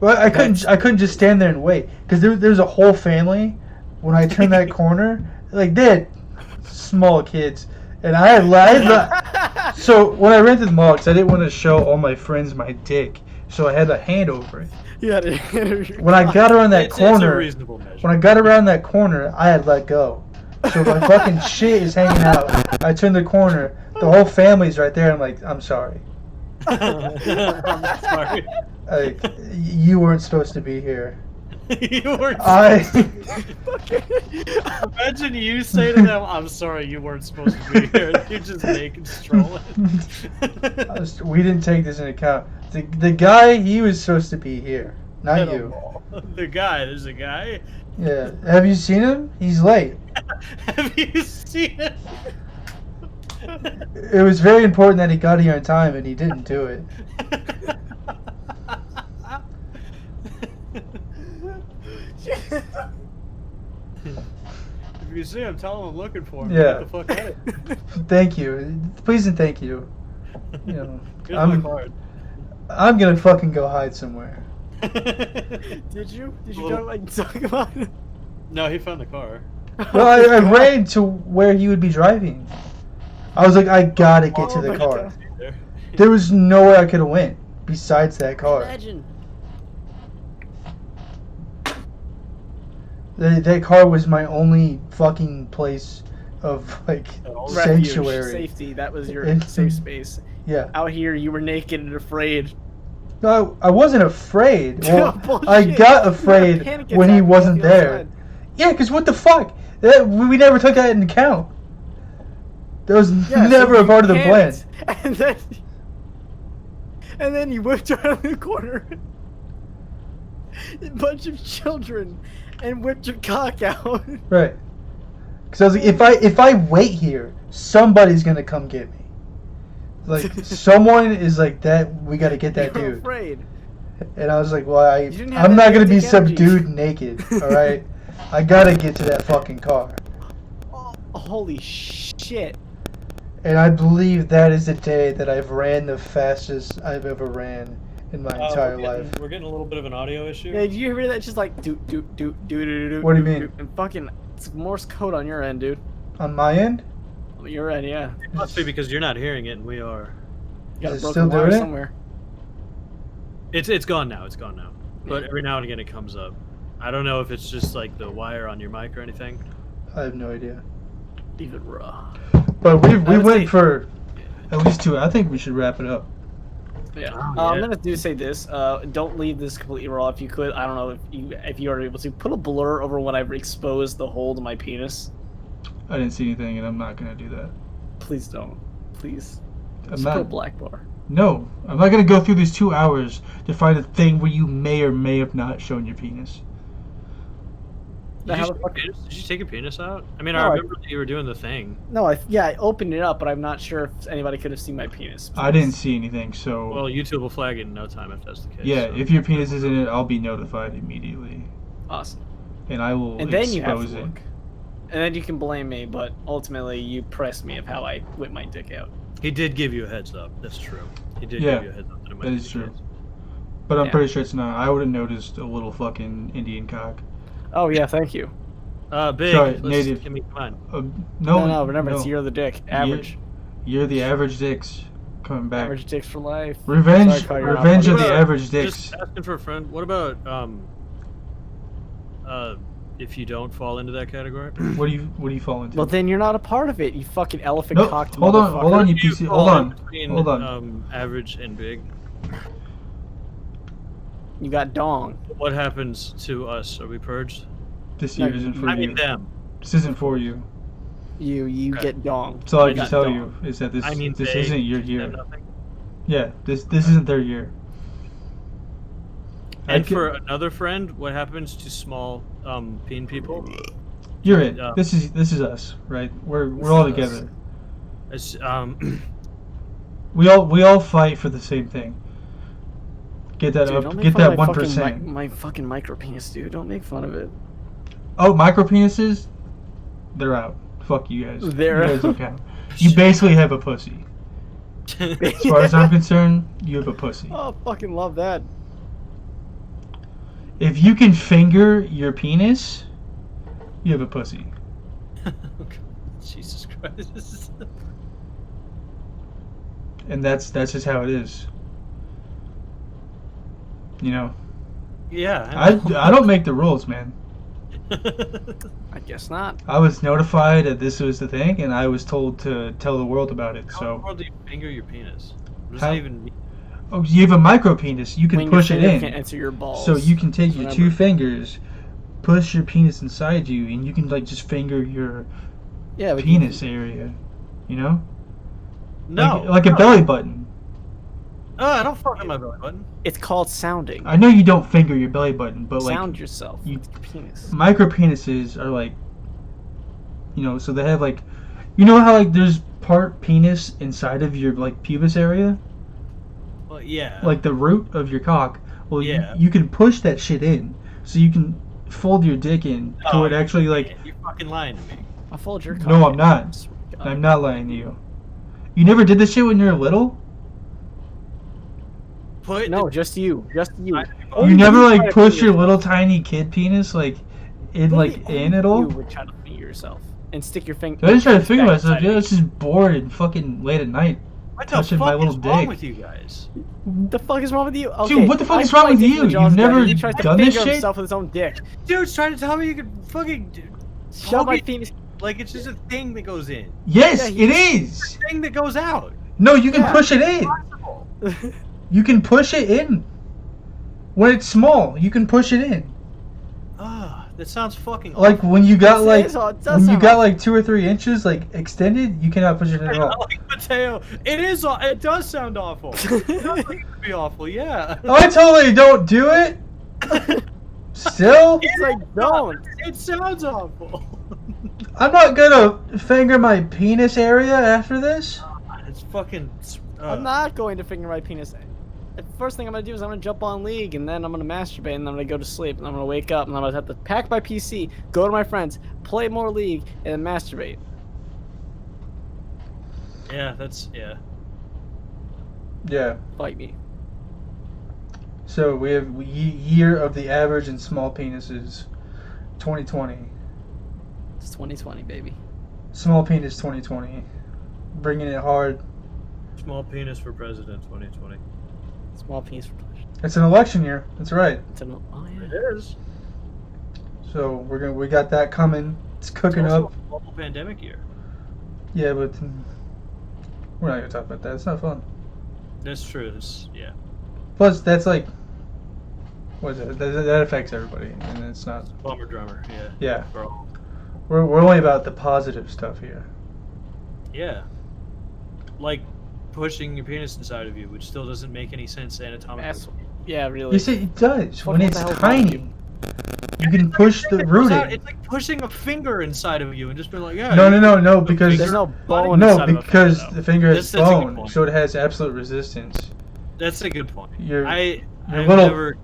Well, I couldn't just stand there and wait because there's a whole family. When I turned that corner, like they had small kids, and I had so when I ran to the mall, because I didn't want to show all my friends my dick, so I had a hand over it. Yeah. When I got around that corner, it's a reasonable measure. When I got around that corner, I had let go. So my fucking shit is hanging out. I turned the corner. The whole family's right there. I'm like, I'm sorry. I'm sorry. Like, you weren't supposed to be here. You weren't. Imagine you say to them, "I'm sorry, you weren't supposed to be here." You're just naked strolling. We didn't take this into account. The guy, he was supposed to be here, not you. The guy. There's a guy. Yeah. Have you seen him? He's late. Have you seen him? It was very important that he got here on time, and he didn't do it. If you see him, tell him I'm looking for him. Yeah. Get the fuck out of here. Thank you. Please and thank you. You know, Here's my card. I'm gonna fucking go hide somewhere. Did you go like talk about it? No, he found the car. Well, I ran to where he would be driving. I was like, I gotta get to the car. There was nowhere I could have went besides that car. Imagine. That car was my only fucking place of like sanctuary. Safety. That was your safe space. Yeah. Out here, you were naked and afraid. No, I wasn't afraid. Well, I got afraid when he wasn't there. Yeah, because what the fuck? We never took that into account. That was never a part of the plan. And then you whipped around the corner. A bunch of children. And whipped your cock out. Right. Because I was like, if I wait here, somebody's gonna come get me. Like someone is like that. We gotta get that dude. Afraid. And I was like, well, I'm not gonna be subdued naked. All right. I gotta get to that fucking car. Oh, holy shit. And I believe that is the day that I've ran the fastest I've ever ran in my entire life. We're getting a little bit of an audio issue. Yeah, did you hear that? It's just like do. What do you mean? And fucking it's Morse code on your end, dude. On my end? On your end, yeah. It must be because you're not hearing it and we are. You got is a it broken still wire doing somewhere. It's gone now. It's gone now. But every now and again it comes up. I don't know if it's just like the wire on your mic or anything. I have no idea. Even raw. But we went for at least 2. I think we should wrap it up. Yeah. I'm gonna say this. Don't leave this completely raw if you could. I don't know if you are able to put a blur over when I've exposed the hole to my penis. I didn't see anything, and I'm not gonna do that. Please don't. Please. Just put a black bar. No, I'm not gonna go through these 2 hours to find a thing where you may or may have not shown your penis. Did you take your penis out? I mean, No, I remember that you were doing the thing. No, I opened it up, but I'm not sure if anybody could have seen my penis. I didn't see anything, so... Well, YouTube will flag it in no time if that's the case. Yeah, so. if your penis is in it, I'll be notified immediately. Awesome. And I will And then expose you have to it. look. And then you can blame me, but ultimately you pressed me of how I whipped my dick out. He did give you a heads up. That's true. He did Yeah, give you a heads up. That is true. But I'm pretty sure it's not. I would have noticed a little fucking Indian cock. Oh, yeah, thank you. Big. Sorry, native. I mean, come on. No, remember, it's you're the dick. Average. You're the average dicks coming back. Average dicks for life. Revenge of the average dicks. Just asking for a friend. What about, if you don't fall into that category? What do you fall into? Well, then you're not a part of it, you fucking elephant cocked hold on, you PC. Hold on. Average and big. You got dong. What happens to us? Are we purged? This year isn't for you. I mean them. This isn't for you. You get dong. So all I can tell you is that this isn't your year. Yeah, this isn't their year. And for another friend, what happens to small peen people? You're it. This is us, right? We're all together. It's, we all fight for the same thing. Get that dude, up. Get that 1%. My fucking micro penis, dude. Don't make fun of it. Oh, micro penises? They're out. Fuck you guys. You guys don't count. You basically have a pussy. As far as I'm concerned, you have a pussy. Oh, fucking love that. If you can finger your penis, you have a pussy. Jesus Christ. And that's just how it is. You know? Yeah. I don't make the rules, man. I guess not. I was notified that this was the thing, and I was told to tell the world about it. How so. in the world do you finger your penis? What does that even mean? Oh, you have a micro penis. You can push it in. Can't enter your balls. So you can take your 2 fingers, push your penis inside you, and you can like just finger your penis area. You know? No. Like a belly button. Oh, I don't fuck on my belly button. It's called sounding. I know you don't finger your belly button, but like sound yourself with your penis. Micro penises are like, you know, so they have like, you know how like there's part penis inside of your like pubis area. Well, yeah. Like the root of your cock. Well, yeah. You can push that shit in, so you can fold your dick in to it actually like. You're fucking lying to me. I'll fold your cock. No, I'm not. I'm not lying to you. You never did this shit when you were little? No, just you. Just you. You never like push your little tiny kid penis like in in at all? You would try to finger yourself and stick your finger. I just try to finger myself. Yeah, it's just bored and fucking late at night. What the fuck is wrong with you guys? The fuck is wrong with you? Okay, dude, what the fuck is wrong with you? You've never done this shit? Himself with his own dick. Dude's trying to tell me you can fucking shove my penis. Like it's just a thing that goes in. Yes, it is. It's a thing that goes out. No, you can push it in. You can push it in. When it's small, you can push it in. Ah, that sounds fucking like awful. when you got like 2 or 3 inches like extended, you cannot push it in at all. Like Mateo, it does sound awful. It sounds like it would be awful, yeah. I totally don't do it. Still? It's like don't. It sounds awful. I'm not gonna finger my penis area after this. It's fucking I'm not going to finger my penis. The first thing I'm gonna do is I'm gonna jump on League, and then I'm gonna masturbate, and then I'm gonna go to sleep, and I'm gonna wake up, and I'm gonna have to pack my PC, go to my friends, play more League, and then masturbate. Yeah, that's Yeah. Fight me. So we have year of the average and small penises, 2020. It's 2020, baby. Small penis 2020, bringing it hard. Small penis for president 2020. Small penis for pleasure. It's an election year. That's right. Oh yeah. It is. So we got that coming. It's cooking also up. A global pandemic year. Yeah, but we're not gonna talk about that. It's not fun. That's true. Yeah. Plus, that's like, what is it? That affects everybody, and it's not. Bummer drummer. Yeah. Yeah. Bro. We're only about the positive stuff here. Yeah. Like pushing your penis inside of you, which still doesn't make any sense anatomically. Yeah, really. You say it does when it's tiny. You can push the root in. It's like pushing a finger inside of you and just being like, yeah. No, because there's no bone. no, inside because of a finger, the finger has That's a good bone, point. so it has absolute resistance. That's a good point. Your I've little never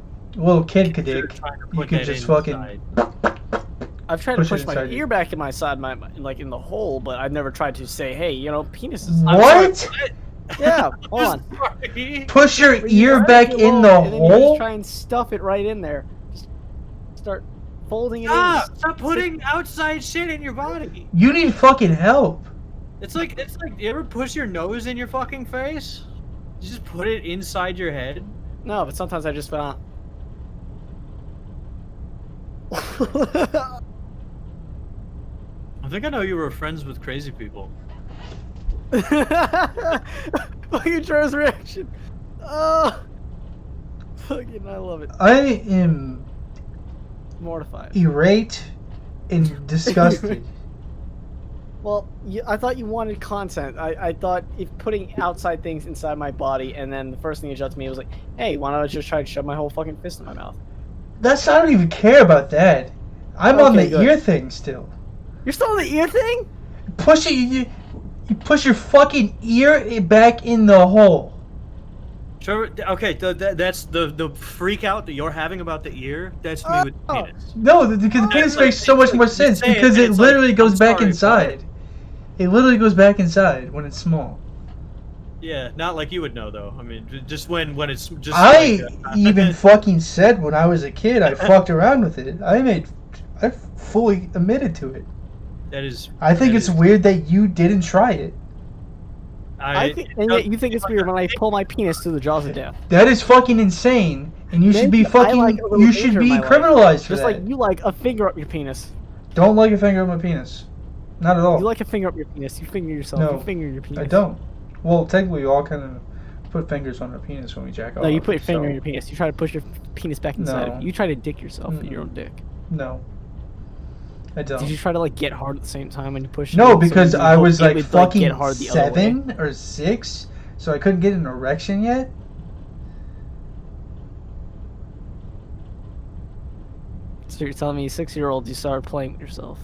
kid considered dick, trying to you put can that just inside. fucking. I've tried to Push it push my inside you. ear back in my side, like in the hole, but I've never tried to say, hey, you know, penis is. What? Yeah, hold on. Sorry. Push your Where you ear grab back your in bone, the and then you just hole? try and stuff it right in there. Just start folding it Stop putting outside shit in your body. You need fucking help. It's like you ever push your nose in your fucking face? You just put it inside your head. in. No, but sometimes I just found. I think I know you were friends with crazy people. Fucking Trevor's reaction. Oh, fucking, I love it. I am Mortified. irate and disgusted. Well, I thought you wanted content. I thought if putting outside things inside my body, and then the first thing you shot to me was like, hey, why don't I just try to shove my whole fucking fist in my mouth? I don't even care about that. I'm on the Okay, good. ear thing still. You're still on the ear thing? Push it. You push your fucking ear back in the hole. Trevor, okay, that's the freak out that you're having about the ear. That's me with the penis. No, because the penis makes so much more sense because it literally goes back inside. It literally goes back inside when it's small. Yeah, not like you would know though. I mean, just when it's just. I even fucking said when I was a kid I fucked around with it. I fully admitted to it. That is. I think it's weird that you didn't try it. I think, and yet you think it's weird when I pull my penis through the jaws of death. That is fucking insane, and you should be Maybe I fucking. like a little You should danger in be my life. criminalized for Just that. like you like a finger up your penis. Don't like a finger on my penis. Not at all. You like a finger up your penis. You finger yourself. No, You finger your penis. I don't. Well, technically, we all kind of put fingers on our penis when we jack off. No, you put your finger so- in your penis. You try to push your penis back inside of No. you. You try to dick yourself in your own dick. No, I don't. Did you try to like get hard at the same time when you push? No, it, so because you I hope was it like would, fucking get hard the other way? 7 or 6, so I couldn't get an erection yet. So you're telling me 6-year-old you started playing with yourself?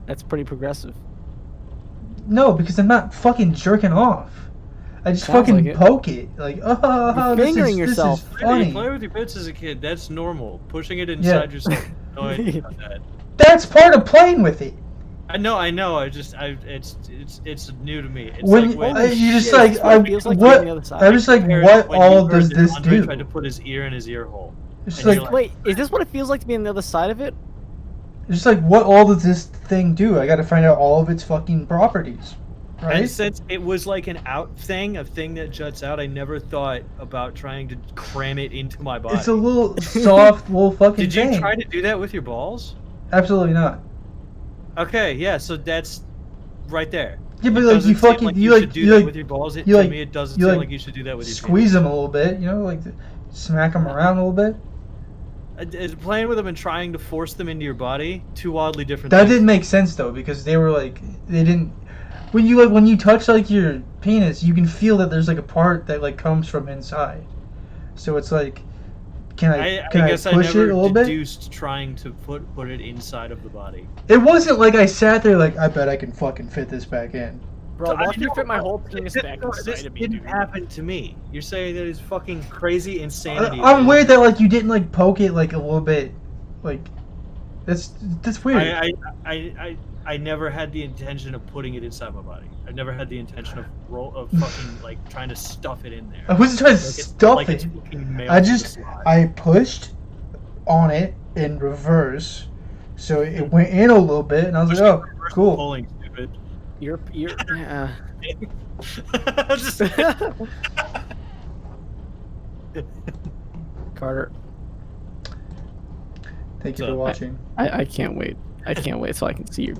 That's pretty progressive. No, because I'm not fucking jerking off. I just Sounds fucking like it. poke it. Like, oh, You're fingering yourself. This is funny. Play with your bits as a kid. That's normal. Pushing it inside yourself. No idea about that. That's part of playing with it. I know. It's new to me. It's When like you just shit, like, that's what it feels like being on the other side. I was like, compared what when you all heard does that this Andre do? tried to put his ear in his ear hole. It's and like, you're Wait, is this what it feels like to be on the other side of it? it's like, what all does this thing do? I got to find out all of its fucking properties, right? And since it was like an out thing, a thing that juts out, I never thought about trying to cram it into my body. It's a little soft, little fucking Did you thing. try to do that with your balls? Absolutely not. Okay, yeah, so that's right there. Yeah, but It like doesn't you seem fucking, like you should like, do you that like, with your balls. you To like- me, it doesn't you seem like like you should do that with your squeeze them a little bit, you know, like smack them around a little bit. Playing with them and trying to force them into your body, two oddly different That things. didn't make sense though, because they were like, they didn't. When you touch like your penis, you can feel that there's like a part that like comes from inside. So it's like, can I guess push I never it a little bit? deduced trying to put it inside of the body. It wasn't like I sat there like, I bet I can fucking fit this back in. Bro, I watch me know, fit my but whole penis back This inside of me, didn't dude. happen to me. You're saying that it's fucking crazy insanity. I'm weird that like you didn't like poke it like a little bit, like that's weird. I never had the intention of putting it inside my body. I've never had the intention of fucking like trying to stuff it in there. I wasn't trying to Like it's- stuff like it's it. fucking mailed I to the just slide. I pushed on it in reverse, so it went in a little bit, and I was like, oh, Reverse cool. Pulling, stupid. You're yeah. Just- Carter, Thank you So, for watching. I can't wait. I can't wait so I can see your